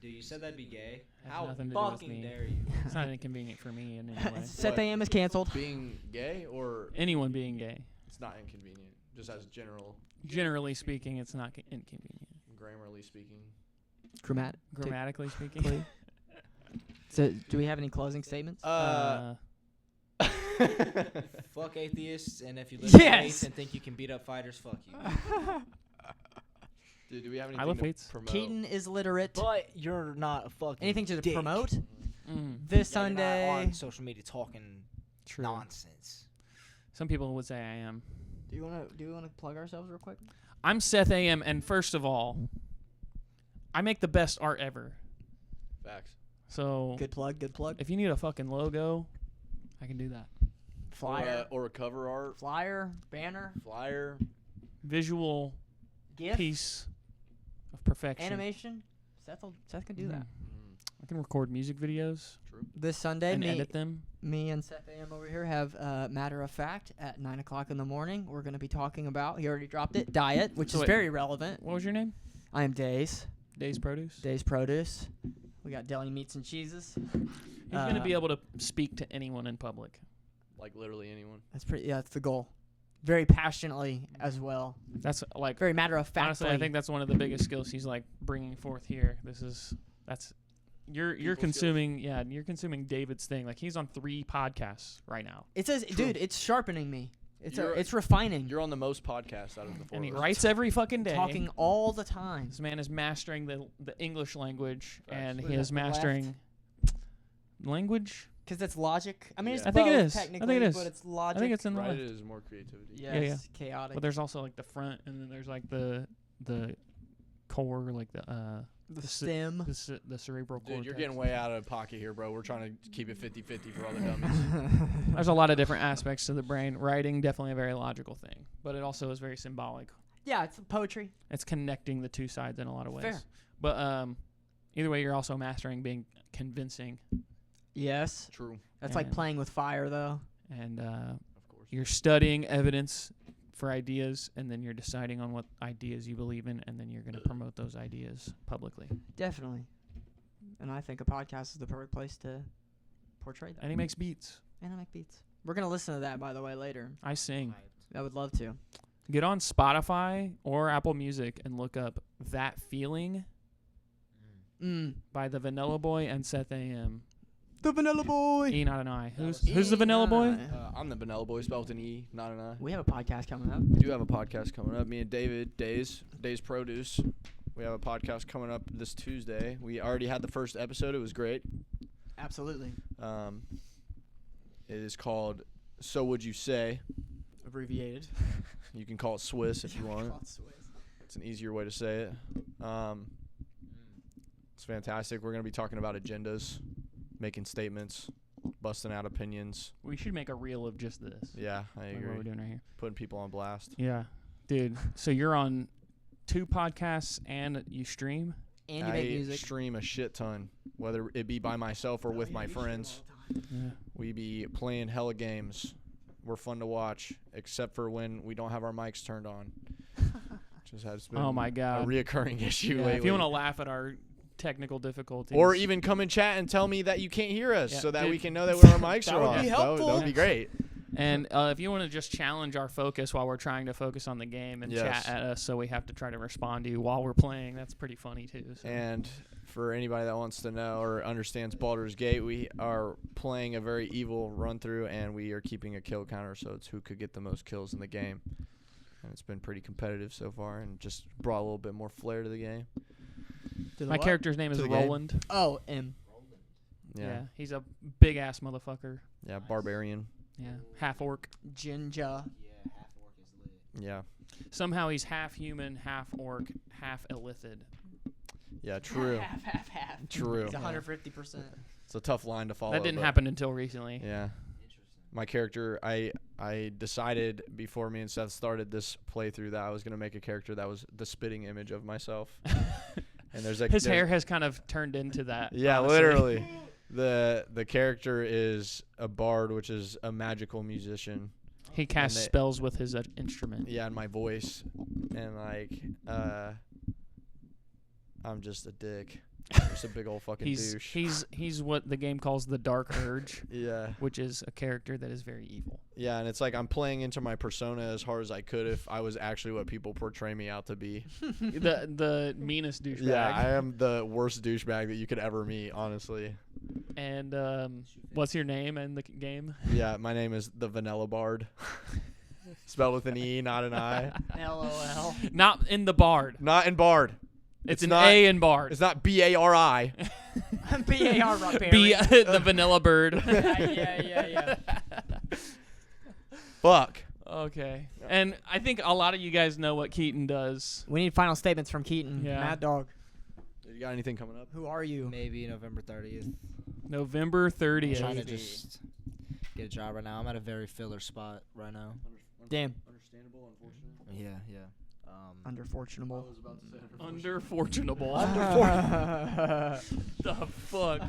Dude, you said that'd be gay. Has How nothing to do with fucking me. dare you? It's not inconvenient for me in any way. Seth AM is canceled. Being gay, or Anyone being gay. it's not inconvenient, just as general, Generally speaking, it's not inconvenient. grammarly speaking. Grammatic. Grammatically speaking. So, do we have any closing statements? Fuck atheists, and if you live in Yes. faith and think you can beat up fighters, fuck you. Dude, do we have I anything love to weights. promote? Keaton is literate. But you're not a fucking. Anything to dick. promote? Mm, This Yeah, you're not Sunday. on social media talking true. nonsense. Some people would say I am. Do you want to plug ourselves real quick? I'm Seth AM, and first of all, I make the best art ever. Facts. So Good plug. Good plug. if you need a fucking logo, I can do that. Flyer. Or a cover art, Flyer. Banner. flyer. Visual GIF. piece of perfection. Animation. Seth can do that. I can record music videos True. This Sunday, and edit them. me and Seth AM over here have Matter of Fact at 9 o'clock in the morning. We're going to be talking about, he already dropped it, diet, which So is wait. very relevant. What was your name? I am Days. Days Produce. Days Produce. We got deli meats and cheeses. He's gonna be able to speak to anyone in public. Like literally anyone. That's the goal. Very passionately as well. That's like Very matter of fact. honestly, I think that's one of the biggest skills he's like bringing forth here. You're People consuming you're consuming David's thing. Like he's on 3 podcasts right now, it says, True. dude, it's sharpening me. You're- It's refining. You're on the most podcasts out of the 4 and he of us. writes every fucking day. Talking all the time. This man is mastering the English language, Facts. and What he is is that, the left? mastering language. Because that's logic. I mean, Yeah. it's I think it both is. I think technically, it is. but it's logic. I think it's in the Right, left. it is more creativity. Yes, chaotic. But there's also like the front, and then there's like the core, like the stem. the cerebral cortex. Dude, you're getting way out of pocket here, bro. We're trying to keep it 50-50 for all the dummies. There's a lot of different aspects to the brain. Writing, definitely a very logical thing, but it also is very symbolic. Yeah, it's poetry. It's connecting the two sides in a lot of ways. Fair. But either way, you're also mastering being convincing, Yes. True. That's like And- playing with fire, though. and Of course. you're studying evidence for ideas, and then you're deciding on what ideas you believe in, and then you're going to promote those ideas publicly. Definitely. And I think a podcast is the perfect place to portray that. And he makes beats. And I make beats. We're going to listen to that, by the way, later. I sing. I would love to. Get on Spotify or Apple Music and look up That Feeling by the Vanella Boy and Seth A.M. The Vanilla Boy. E, not an I. Who's the E, Vanilla Boy? not an I. I'm the Vanella Boy, spelled with an E, not an I. We have a podcast coming up. We do have a podcast coming up. Me and David, Days Produce. We have a podcast coming up this Tuesday. We already had the first episode. It was great. Absolutely. It is called So Would You Say. Abbreviated. You can call it Swiss if you want. Call it Swiss. It's an easier way to say it. It's fantastic. We're going to be talking about agendas, making statements, busting out opinions. We should make a reel of just this. Yeah, I Like agree. what we're doing right here. Putting people on blast. Yeah. Dude, so you're on 2 podcasts and you stream? And you make I music. stream a shit ton, whether it be by myself or with my friends. Yeah. We be playing hella games. We're fun to watch, except for when we don't have our mics turned on. Just has been Oh my a God. reoccurring issue Yeah, lately. if you want to laugh at our technical difficulties. Or even come and chat and tell me that you can't hear us, Yeah, so that dude. we can know that our mics That are would off. be That helpful. would be great. And if you want to just challenge our focus while we're trying to focus on the game and Yes. chat at us so we have to try to respond to you while we're playing, that's pretty funny too. So. And for anybody that wants to know or understands Baldur's Gate, we are playing a very evil run through, and we are keeping a kill counter, so it's who could get the most kills in the game. And it's been pretty competitive so far, and just brought a little bit more flair to the game. My character's name is To the game. Roland. Oh, M. Yeah, He's a big ass motherfucker. yeah, barbarian. Yeah, half orc. Ginger. Yeah, half orc is lit. Yeah, Somehow he's half human, half orc, half illithid. yeah, true. Half. True. It's 150%. It's a tough line to follow. That didn't but happen until recently. Yeah. My character, I decided before me and Seth started this playthrough that I was gonna make a character that was the spitting image of myself. And His there's hair has kind of turned into that. Yeah, honestly. literally. The character is a bard, which is a magical musician. He casts they- spells with his instrument. Yeah, and my voice, and like, I'm just a dick. Just a big old fucking douche. He's what the game calls the Dark Urge, Yeah, which is a character that is very evil. yeah, and it's like I'm playing into my persona as hard as I could if I was actually what people portray me out to be. the meanest douchebag. Yeah, I am the worst douchebag that you could ever meet, honestly. And what's your name in the game? Yeah, my name is the Vanella Bard. Spelled with an E, not an I. LOL. Not in the Bard. Not in Bard. It's an not, A in Bard. It's not BARI. B-A-R B the Vanilla Bird. yeah. Fuck. Okay. And I think a lot of you guys know what Keaton does. We need final statements from Keaton. Yeah. Mad Dog. You got anything coming up? Who are you? Maybe November 30th. November I'm 30th. trying to just get a job right now. I'm at a very filler spot right now. Damn. Understandable, unfortunate. Yeah. Underfortunable. was about to say Underfortunable. The fuck?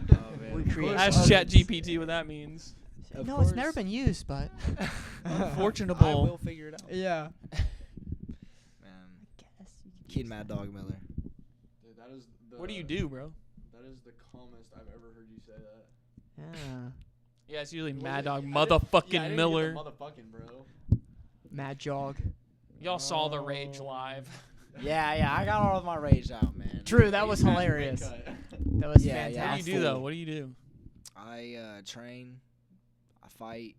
We create. Ask ChatGPT what that means. Of No, it's never course. been used, but. Unfortunable. I will figure it out. Yeah. Keaton Mad Dog Miller. Dude, that is the, What do you do, bro? That is the calmest I've ever heard you say that. Yeah. Yeah, it's usually Was Mad it- Dog I didn't- motherfucking yeah, I didn't Miller. get the motherfucking, bro. Mad Jog. Y'all saw the Rage live. Yeah, I got all of my rage out, man. True, that was hilarious. That was Yeah, yeah. What do fantastic. you do, though? What do you do? I train. I fight.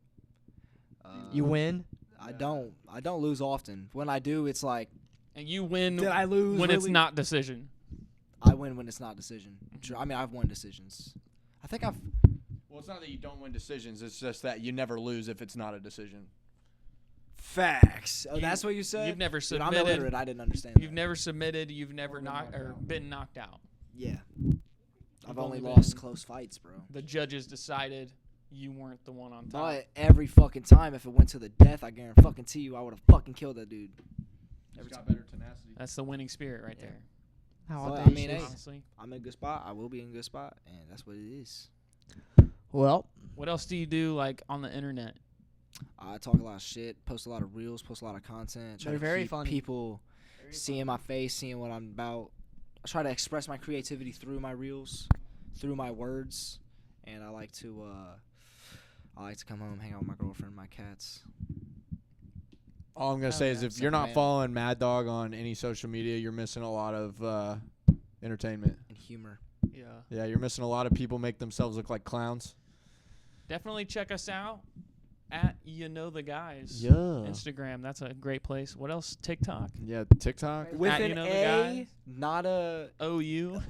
You win? I don't lose often. When I do, it's like, And you win did I lose? when it's really? not decision. I win when it's not decision. I mean, I've won decisions. I think I've. Well, it's not that you don't win decisions. It's just that you never lose if it's not a decision. Facts. Oh, You- that's what you said? You've never Dude, I'm submitted. illiterate. I didn't understand You've that. never submitted. You've never been knocked out. Yeah. I've You've only only lost been- close fights, bro. The judges decided you weren't the one on top. But every fucking time, if it went to the death, I guarantee you, I would have fucking killed that dude. Just got better tenacity. That's the winning spirit right Yeah. there. How But, I audacious. mean, hey. Honestly. I'm in a good spot. I will be in a good spot, and that's what it is. Well, What else do you do like on the internet? I talk a lot of shit, post a lot of reels, post a lot of content. Try They're to very keep funny. people seeing my face, seeing what I'm about. I try to express my creativity through my reels, through my words, and I like to come home, hang out with my girlfriend, my cats. All I'm gonna say is yeah. if you're Simple not man. following Mad Dog on any social media, you're missing a lot of entertainment. And humor. Yeah. Yeah, you're missing a lot of people make themselves look like clowns. Definitely check us out at the guys. Yeah. Instagram, that's a great place. What else? TikTok. Yeah, TikTok. With At an You Know the A, Guys? not a OU.